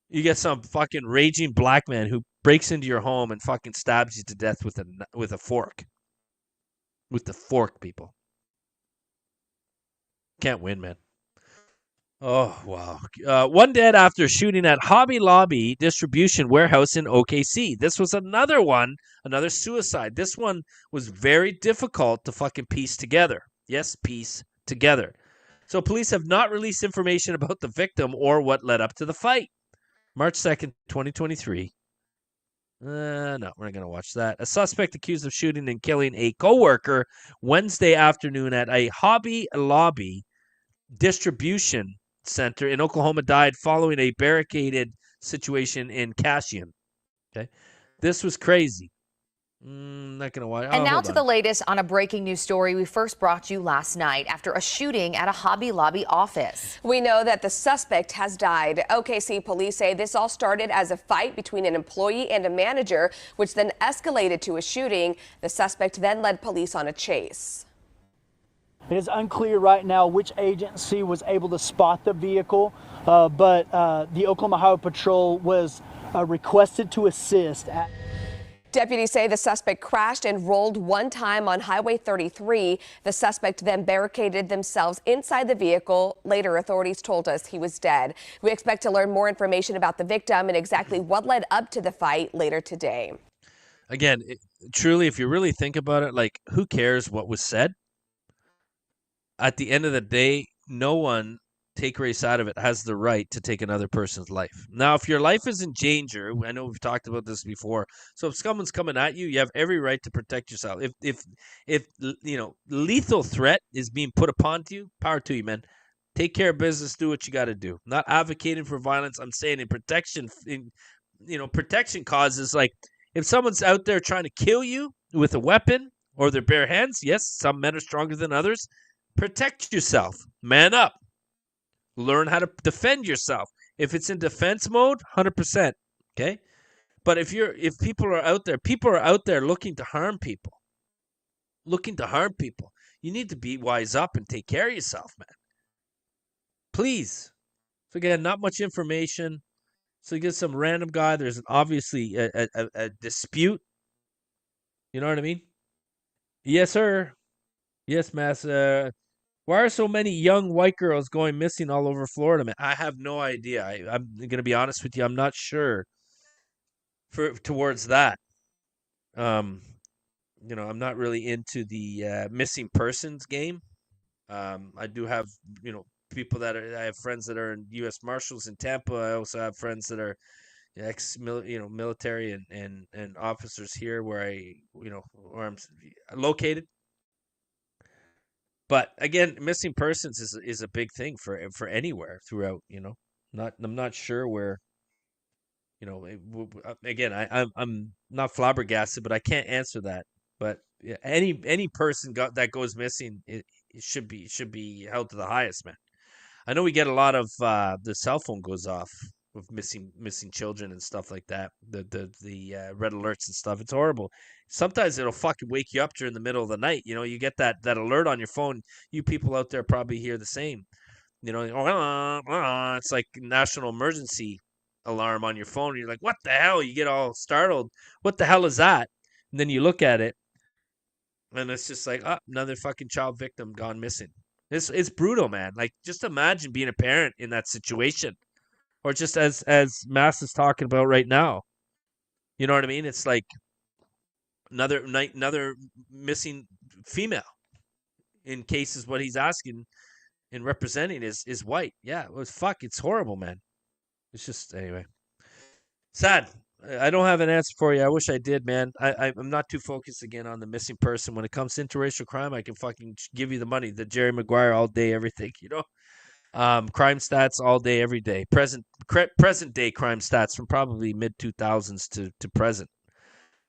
You get some fucking raging black man who breaks into your home and fucking stabs you to death with a fork. With the fork, people. Can't win, man. Oh, wow. One dead after shooting at Hobby Lobby distribution warehouse in OKC. This was another suicide. This one was very difficult to fucking piece together. Yes, piece together. So police have not released information about the victim or what led up to the fight. March 2nd, 2023. No, we're not going to watch that. A suspect accused of shooting and killing a coworker Wednesday afternoon at a Hobby Lobby distribution center in Oklahoma died following a barricaded situation in Cashion. Okay, this was crazy. Not going to watch. And now to the latest on a breaking news story we first brought you last night after a shooting at a Hobby Lobby office. We know that the suspect has died. OKC police say this all started as a fight between an employee and a manager, which then escalated to a shooting. The suspect then led police on a chase. It is unclear right now which agency was able to spot the vehicle, but the Oklahoma Highway Patrol was requested to assist. Deputies say the suspect crashed and rolled one time on Highway 33. The suspect then barricaded themselves inside the vehicle. Later, authorities told us he was dead. We expect to learn more information about the victim and exactly what led up to the fight later today. Again, truly, if you really think about it, like, who cares what was said? At the end of the day, no one, take race out of it, has the right to take another person's life. Now, if your life is in danger, I know we've talked about this before. So if someone's coming at you, you have every right to protect yourself. If lethal threat is being put upon you, power to you, man. Take care of business. Do what you got to do. Not advocating for violence. I'm saying in protection. Protection causes, like, if someone's out there trying to kill you with a weapon or their bare hands, yes, some men are stronger than others. Protect yourself. Man up. Learn how to defend yourself. If it's in defense mode, 100%. Okay? But if people are out there looking to harm people. You need to be wise up and take care of yourself, man. Please. So again, not much information. So you get some random guy. There's obviously a dispute. You know what I mean? Yes, sir. Yes, Massa. Why are so many young white girls going missing all over Florida, man? I have no idea. I'm going to be honest with you. I'm not sure towards that. I'm not really into the missing persons game. I do have, people I have friends that are in U.S. Marshals in Tampa. I also have friends that are military and officers here where where I'm located. But again, missing persons is a big thing for anywhere throughout. I'm not sure where. Again, I'm not flabbergasted, but I can't answer that. But yeah, any person that goes missing, it should be held to the highest, man. I know we get a lot of the cell phone goes off with missing children and stuff like that. The red alerts and stuff. It's horrible. Sometimes it'll fucking wake you up during the middle of the night. You get that alert on your phone. You people out there probably hear the same. It's like national emergency alarm on your phone. You're like, what the hell? You get all startled. What the hell is that? And then you look at it, and it's just like, another fucking child victim gone missing. It's brutal, man. Like, just imagine being a parent in that situation, or just as Mass is talking about right now. You know what I mean? It's like another missing female. In cases, what he's asking and representing is white. Yeah, it's horrible, man. It's just, anyway, sad. I don't have an answer for you. I wish I did, man. I'm not too focused again on the missing person. When it comes to interracial crime, I can fucking give you the money. The Jerry Maguire all day, everything, crime stats all day, every day. Present day crime stats from probably mid 2000s to present,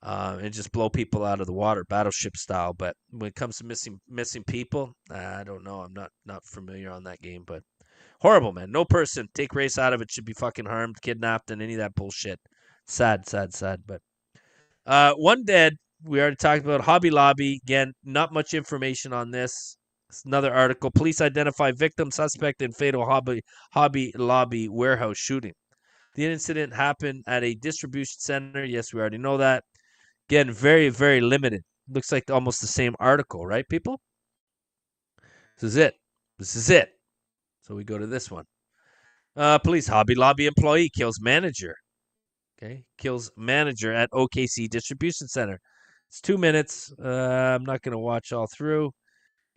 and just blow people out of the water, battleship style. But when it comes to missing people, I don't know. I'm not familiar on that game, but horrible, man. No person, take race out of it, should be fucking harmed, kidnapped, and any of that bullshit. Sad. But one dead. We already talked about Hobby Lobby. Again, not much information on this. It's another article. Police identify victim, suspect in fatal Hobby Lobby warehouse shooting. The incident happened at a distribution center. Yes, we already know that. Again, very, very limited. Looks like almost the same article, right, people? This is it. So we go to this one. Police Hobby Lobby employee kills manager. Okay, kills manager at OKC distribution center. It's 2 minutes. I'm not going to watch all through.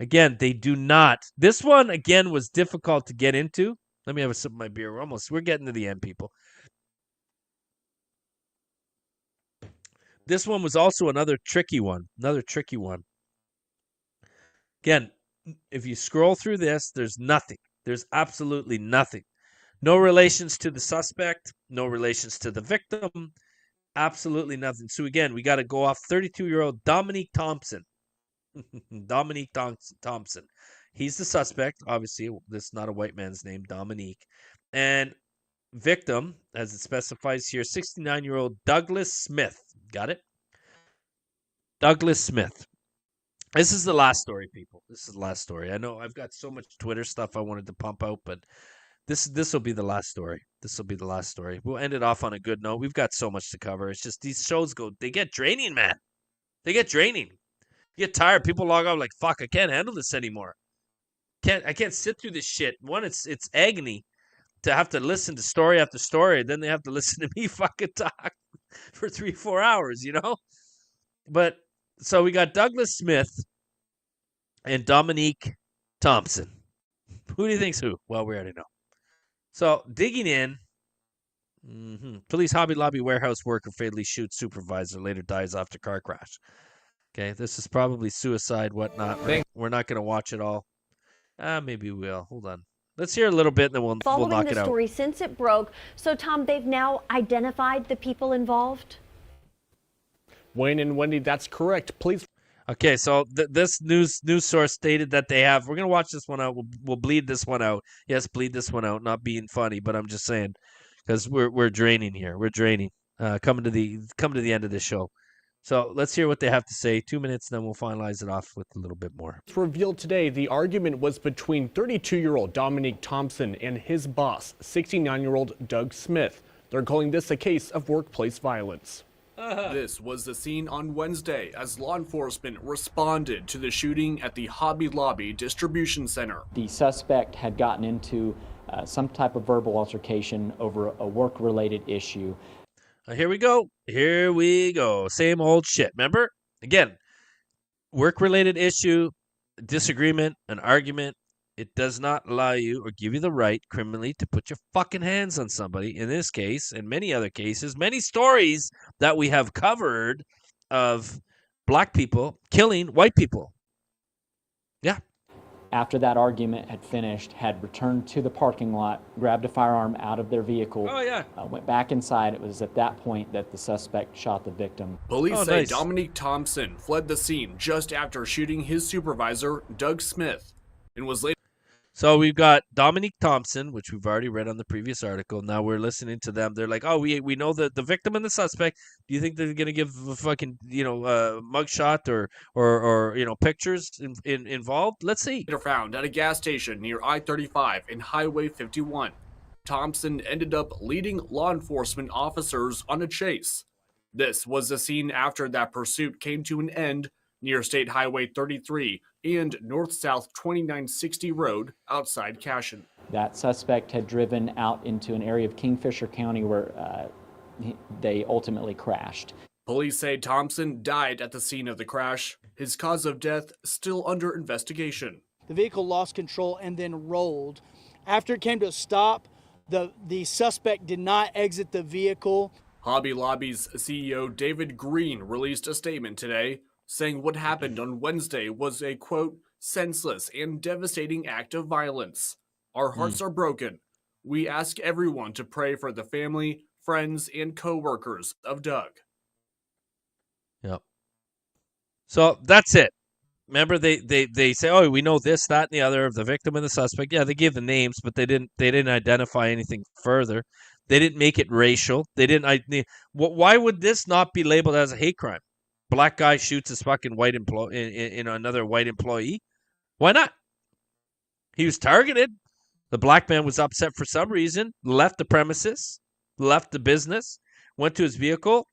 Again, they do not. This one, again, was difficult to get into. Let me have a sip of my beer. We're getting to the end, people. This one was also another tricky one. Again, if you scroll through this, there's nothing. There's absolutely nothing. No relations to the suspect, no relations to the victim, absolutely nothing. So again, we got to go off 32-year-old Dominique Thompson. Dominique Thompson. He's the suspect. Obviously, this is not a white man's name, Dominique. And victim, as it specifies here, 69-year-old Douglas Smith. Got it? Douglas Smith. This is the last story, people. This is the last story. I know I've got so much Twitter stuff I wanted to pump out, but this will be the last story. We'll end it off on a good note. We've got so much to cover. It's just these shows they get draining, man. They get draining. You get tired. People log off like, fuck, I can't handle this anymore. I can't sit through this shit. One, it's agony to have to listen to story after story. Then they have to listen to me fucking talk for 3-4 hours, But so we got Douglas Smith and Dominique Thompson. Who do you think's who? Well, we already know. So digging in, police Hobby Lobby warehouse worker fatally shoots supervisor, later dies after car crash. Okay, this is probably suicide, whatnot. We're not going to watch it all. Maybe we will. Hold on. Let's hear a little bit, and then we'll knock it out. Following the story since it broke. So, Tom, they've now identified the people involved? Wayne and Wendy, that's correct. Please. Okay, so this news source stated that they have. We're gonna watch this one out. We'll bleed this one out. Yes, bleed this one out. Not being funny, but I'm just saying because we're draining here. We're draining. Coming to the end of this show. So let's hear what they have to say. 2 minutes, then we'll finalize it off with a little bit more. It's revealed today the argument was between 32-year-old Dominique Thompson and his boss, 69-year-old Doug Smith. They're calling this a case of workplace violence. This was the scene on Wednesday as law enforcement responded to the shooting at the Hobby Lobby distribution center. The suspect had gotten into some type of verbal altercation over a work-related issue. Here we go. Same old shit. Remember? Again, work-related issue, disagreement, an argument, it does not allow you or give you the right criminally to put your fucking hands on somebody. In this case, and many other cases, many stories that we have covered of black people killing white people. Yeah. After that argument had finished, had returned to the parking lot, grabbed a firearm out of their vehicle, went back inside. It was at that point that the suspect shot the victim. Police say Dominique Thompson fled the scene just after shooting his supervisor, Doug Smith, and was later. So we've got Dominique Thompson, which we've already read on the previous article. Now we're listening to them. They're like, oh, we know the victim and the suspect. Do you think they're going to give a fucking, mugshot or pictures involved? Let's see. Later found at a gas station near I-35 and Highway 51. Thompson ended up leading law enforcement officers on a chase. This was the scene after that pursuit came to an end near State Highway 33 and North-South 2960 Road outside Cashin. That suspect had driven out into an area of Kingfisher County where they ultimately crashed. Police say Thompson died at the scene of the crash. His cause of death still under investigation. The vehicle lost control and then rolled. After it came to a stop, the suspect did not exit the vehicle. Hobby Lobby's CEO David Green released a statement today saying what happened on Wednesday was a, quote, senseless and devastating act of violence. Our hearts are broken. We ask everyone to pray for the family, friends, and co-workers of Doug. Yep. So that's it. Remember, they say, oh, we know this, that, and the other of the victim and the suspect. Yeah, they gave the names, but they didn't identify anything further. They didn't make it racial. They didn't. Why would this not be labeled as a hate crime? Black guy shoots his fucking white employee in another white employee. Why not? He was targeted. The black man was upset for some reason, left the premises, left the business, went to his vehicle,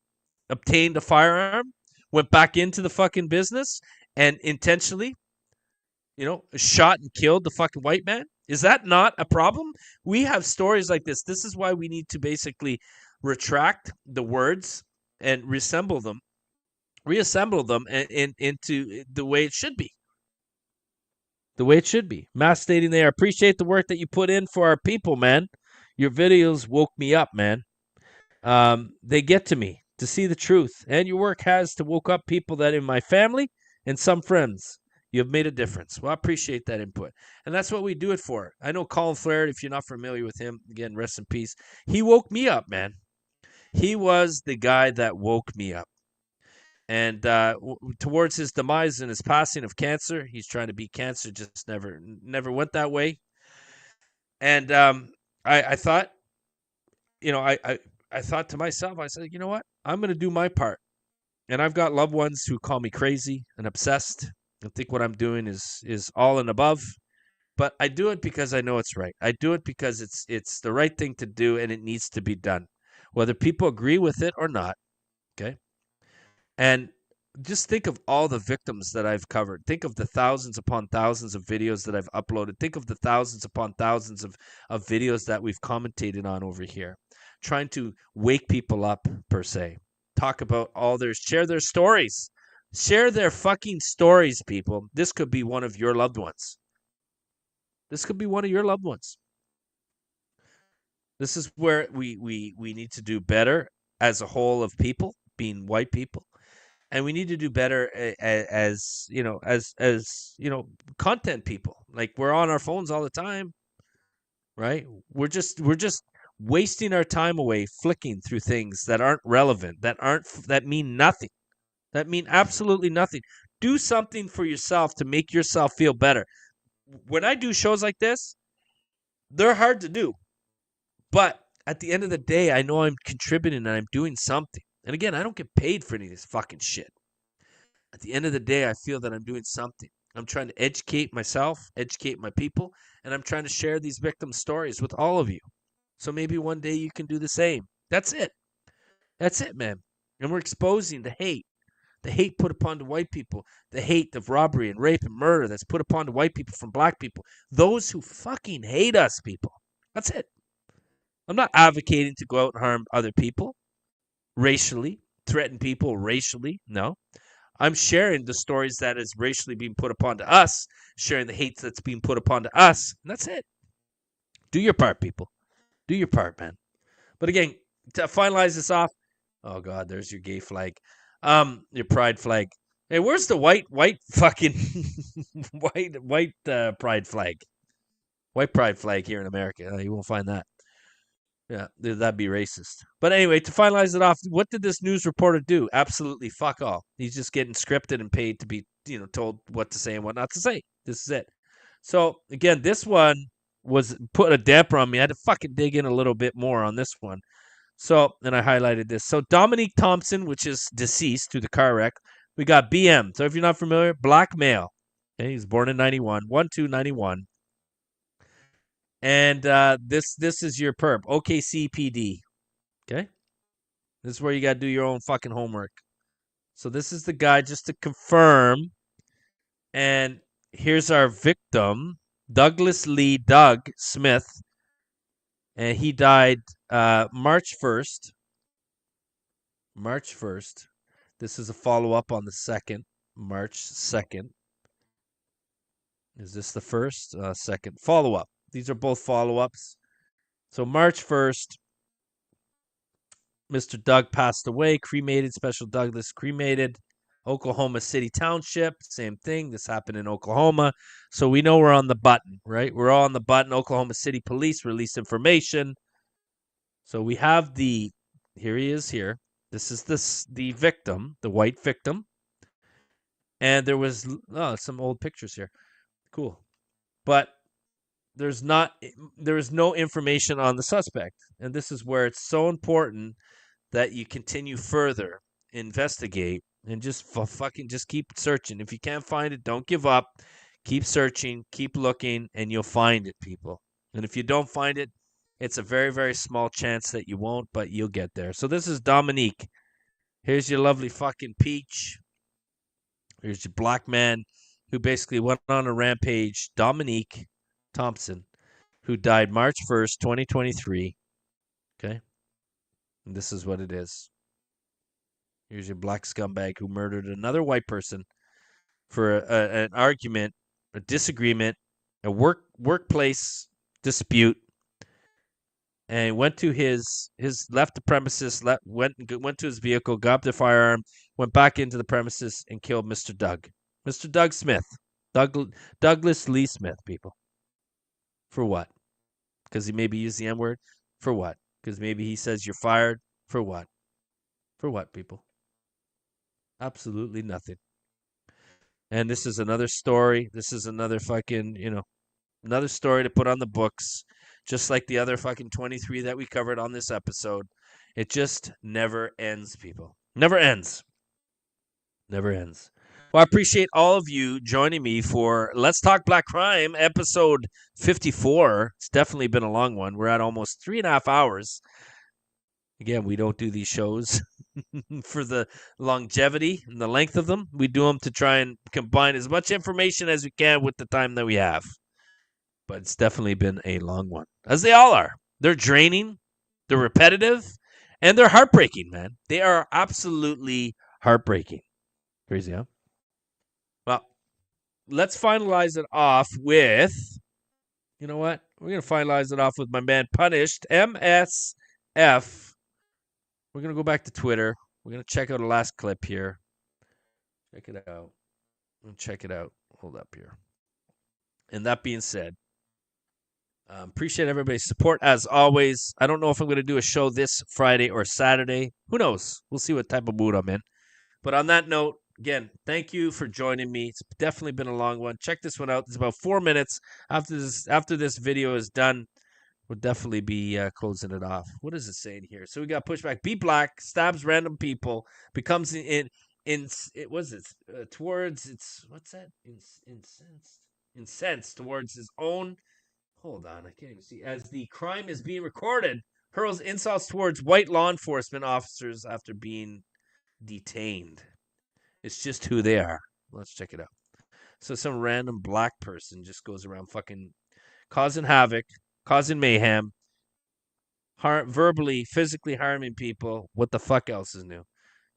obtained a firearm, went back into the fucking business, and intentionally, shot and killed the fucking white man. Is that not a problem? We have stories like this. This is why we need to basically retract the words and reassemble them into the way it should be. The way it should be. Mass stating there, appreciate the work that you put in for our people, man. Your videos woke me up, man. They get to me to see the truth. And your work has to woke up people that in my family and some friends. You have made a difference. Well, I appreciate that input. And that's what we do it for. I know Colin Flaherty, if you're not familiar with him, again, rest in peace. He woke me up, man. He was the guy that woke me up. And towards his demise and his passing of cancer, he's trying to beat cancer, just never went that way. And I thought, I thought to myself, I said, you know what? I'm going to do my part. And I've got loved ones who call me crazy and obsessed and think what I'm doing is all and above. But I do it because I know it's right. I do it because it's the right thing to do and it needs to be done, whether people agree with it or not. Okay. And just think of all the victims that I've covered. Think of the thousands upon thousands of videos that I've uploaded. Think of the thousands upon thousands of videos that we've commentated on over here. Trying to wake people up, per se. Talk about share their stories. Share their fucking stories, people. This could be one of your loved ones. This could be one of your loved ones. This is where we need to do better as a whole of people, being white people. And we need to do better as content people. Like, we're on our phones all the time, right? We're just wasting our time away flicking through things that aren't relevant, that mean nothing, that mean absolutely nothing. Do something for yourself to make yourself feel better. When I do shows like this, they're hard to do. But at the end of the day, I know I'm contributing and I'm doing something. And again, I don't get paid for any of this fucking shit. At the end of the day, I feel that I'm doing something. I'm trying to educate myself, educate my people, and I'm trying to share these victim stories with all of you. So maybe one day you can do the same. That's it. That's it, man. And we're exposing the hate put upon the white people, the hate of robbery and rape and murder that's put upon the white people from black people. Those who fucking hate us, people. That's it. I'm not advocating to go out and harm other people racially, threaten people racially. No. I'm sharing the stories that is racially being put upon to us, sharing the hate that's being put upon to us, and that's it. Do your part, people. Do your part, man. But again, to finalize this off, oh God, there's your gay flag, your pride flag. Hey, where's the white fucking white pride flag? White pride flag here in America. You won't find that. Yeah, that'd be racist. But anyway, to finalize it off, what did this news reporter do? Absolutely fuck all. He's just getting scripted and paid to be, told what to say and what not to say. This is it. So again, this one was put a damper on me. I had to fucking dig in a little bit more on this one. So, and I highlighted this. So Dominique Thompson, which is deceased through the car wreck. We got BM. So if you're not familiar, black male. Okay, he's born in 91, 1/2/91. And this is your perp, OKCPD. Okay? This is where you got to do your own fucking homework. So this is the guy, just to confirm. And here's our victim, Douglas Lee Doug Smith. And he died March 1st. March 1st. This is a follow-up on the 2nd, March 2nd. Is this the first? Second. Follow-up. These are both follow-ups. So March 1st, Mr. Doug passed away, cremated, Special Douglas cremated. Oklahoma City Township, same thing. This happened in Oklahoma. So we know we're on the button, right? We're all on the button. Oklahoma City Police released information. So we have here he is here. This is the victim, the white victim. And there was some old pictures here. Cool. But there is no information on the suspect. And this is where it's so important that you continue further, investigate, and just just keep searching. If you can't find it, don't give up. Keep searching, keep looking, and you'll find it, people. And if you don't find it, it's a very, very small chance that you won't, but you'll get there. So this is Dominique. Here's your lovely fucking peach. Here's your black man who basically went on a rampage, Dominique Thompson, who died March 1st, 2023. Okay? And this is what it is. Here's your black scumbag who murdered another white person for an argument, a disagreement, a workplace dispute, and went to left the premises, went to his vehicle, got the firearm, went back into the premises, and killed Mr. Doug Smith, Douglas Lee Smith, people. For what? Because he maybe used the N-word? For what? Because maybe he says you're fired? For what? For what, people? Absolutely nothing. And this is another story. This is another fucking, another story to put on the books, just like the other fucking 23 that we covered on this episode. It just never ends, people. Never ends. Never ends. Well, I appreciate all of you joining me for Let's Talk Black Crime, episode 54. It's definitely been a long one. We're at almost 3.5 hours. Again, we don't do these shows for the longevity and the length of them. We do them to try and combine as much information as we can with the time that we have. But it's definitely been a long one, as they all are. They're draining, they're repetitive, and they're heartbreaking, man. They are absolutely heartbreaking. Crazy, huh? Well, let's finalize it off with, you know what? We're going to finalize it off with my man Punished, MSF. We're going to go back to Twitter. We're going to check out the last clip here. Check it out. Check it out. Hold up here. And that being said, appreciate everybody's support as always. I don't know if I'm going to do a show this Friday or Saturday. Who knows? We'll see what type of mood I'm in. But on that note, again, thank you for joining me. It's definitely been a long one. Check this one out. It's about 4 minutes. After this video is done, we'll definitely be closing it off. What is it saying here? So we got pushback. Be black, stabs random people, becomes incensed towards his own. Hold on, I can't even see. As the crime is being recorded, hurls insults towards white law enforcement officers after being detained. It's just who they are. Let's check it out. So some random black person just goes around fucking causing havoc, causing mayhem, verbally, physically harming people. What the fuck else is new?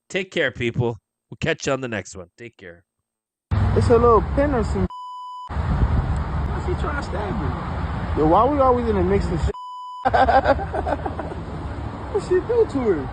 Take care, people. We'll catch you on the next one. Take care. It's a little pin or some. Why's he trying to stab me? Yo, why we always in the mix of shit? What she do to her?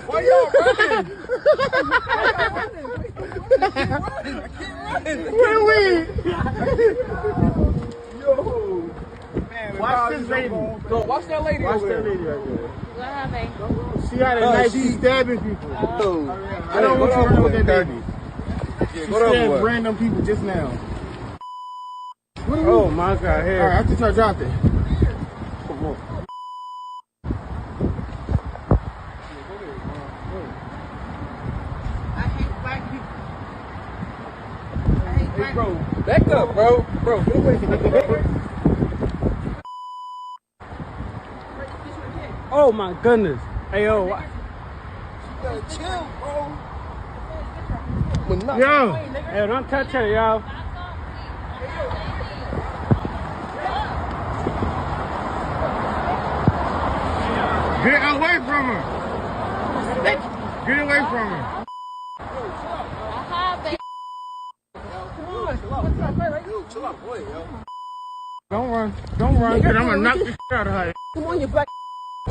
Why y'all running? Where we? Yo. Man, watch this lady. Go, watch that lady Watch over that there. lady right there. What happened? She had a knife. She's stabbing people. I don't want you to run with that baby. She stabbed random people just now. Oh my God! Here. All right, I have to try to drop it. Come on. Hey, bro, back up, bro. Bro, get away from me. Oh my goodness. Hey, yo. Chill, bro. Yo. Hey, don't touch her, y'all. Get away from her. Get away from her. Chill out, boy, yo. Don't run. Don't run, because I'm going to knock this out of her. Come on, you black.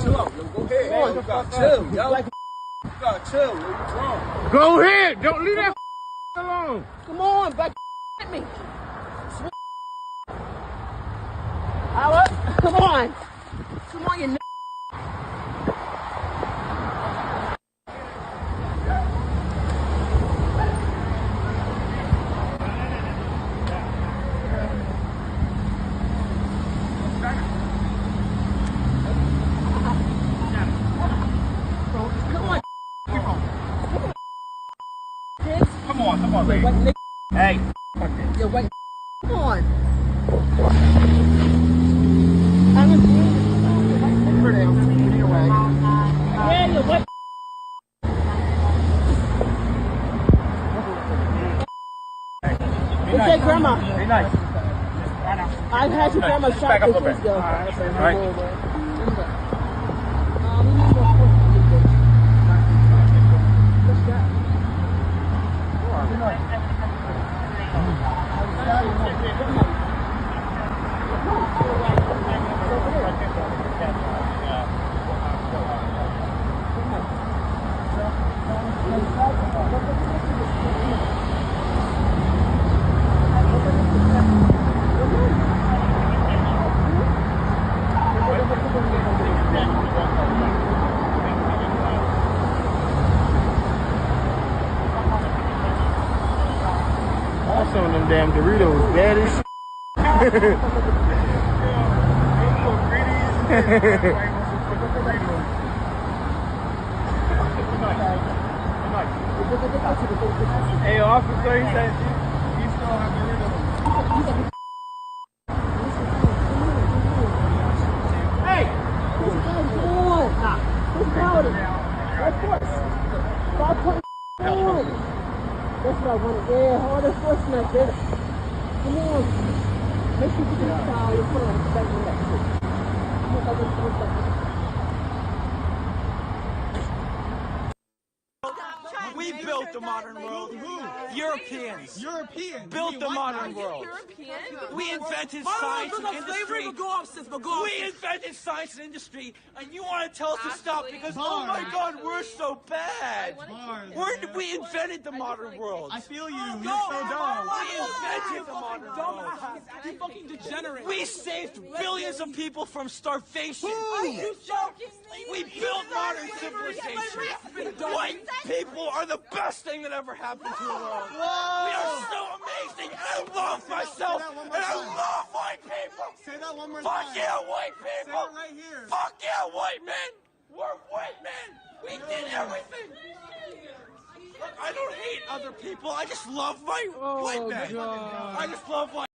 Chill out, yo. Go ahead. Come on, you gotta chill, yo. You gotta chill, yo. What's wrong? Go ahead. Don't leave that alone. Come on, back at me. Alex, come on. Come on, you Come on, lady. Hey. Yo, wait. Come on. Yeah, you wait. It's that grandma. Be nice. I had your grandma shot back up a this little bit. go. All right. Some of them damn Doritos bad as shit. Hey, officer, he said you still have Doritos. Hey! Come on. Who's crowded? Of course. 5 point. That's what I wanted. Yeah, hard enforcement there. Come on. Make sure you get a towel and put it on the back of that shit. We built the modern world. Europeans. Built the modern world. We invented science and industry. process, but go. We invented science and industry, and you want to tell us to stop because, oh my God, we're so bad. We invented the modern world. I feel you. You're so dumb. We invented the modern world. You fucking degenerate. We saved billions of people from starvation. Are you joking? We built modern civilization. White people are the best thing that ever happened to the world. We are so amazing, and I love myself, and I love white people. Say that one more time. Fuck yeah, white people. Say it right here. Fuck yeah, white men. We're white men. We did everything. Look, I don't hate other people. I just love my white men. I just love white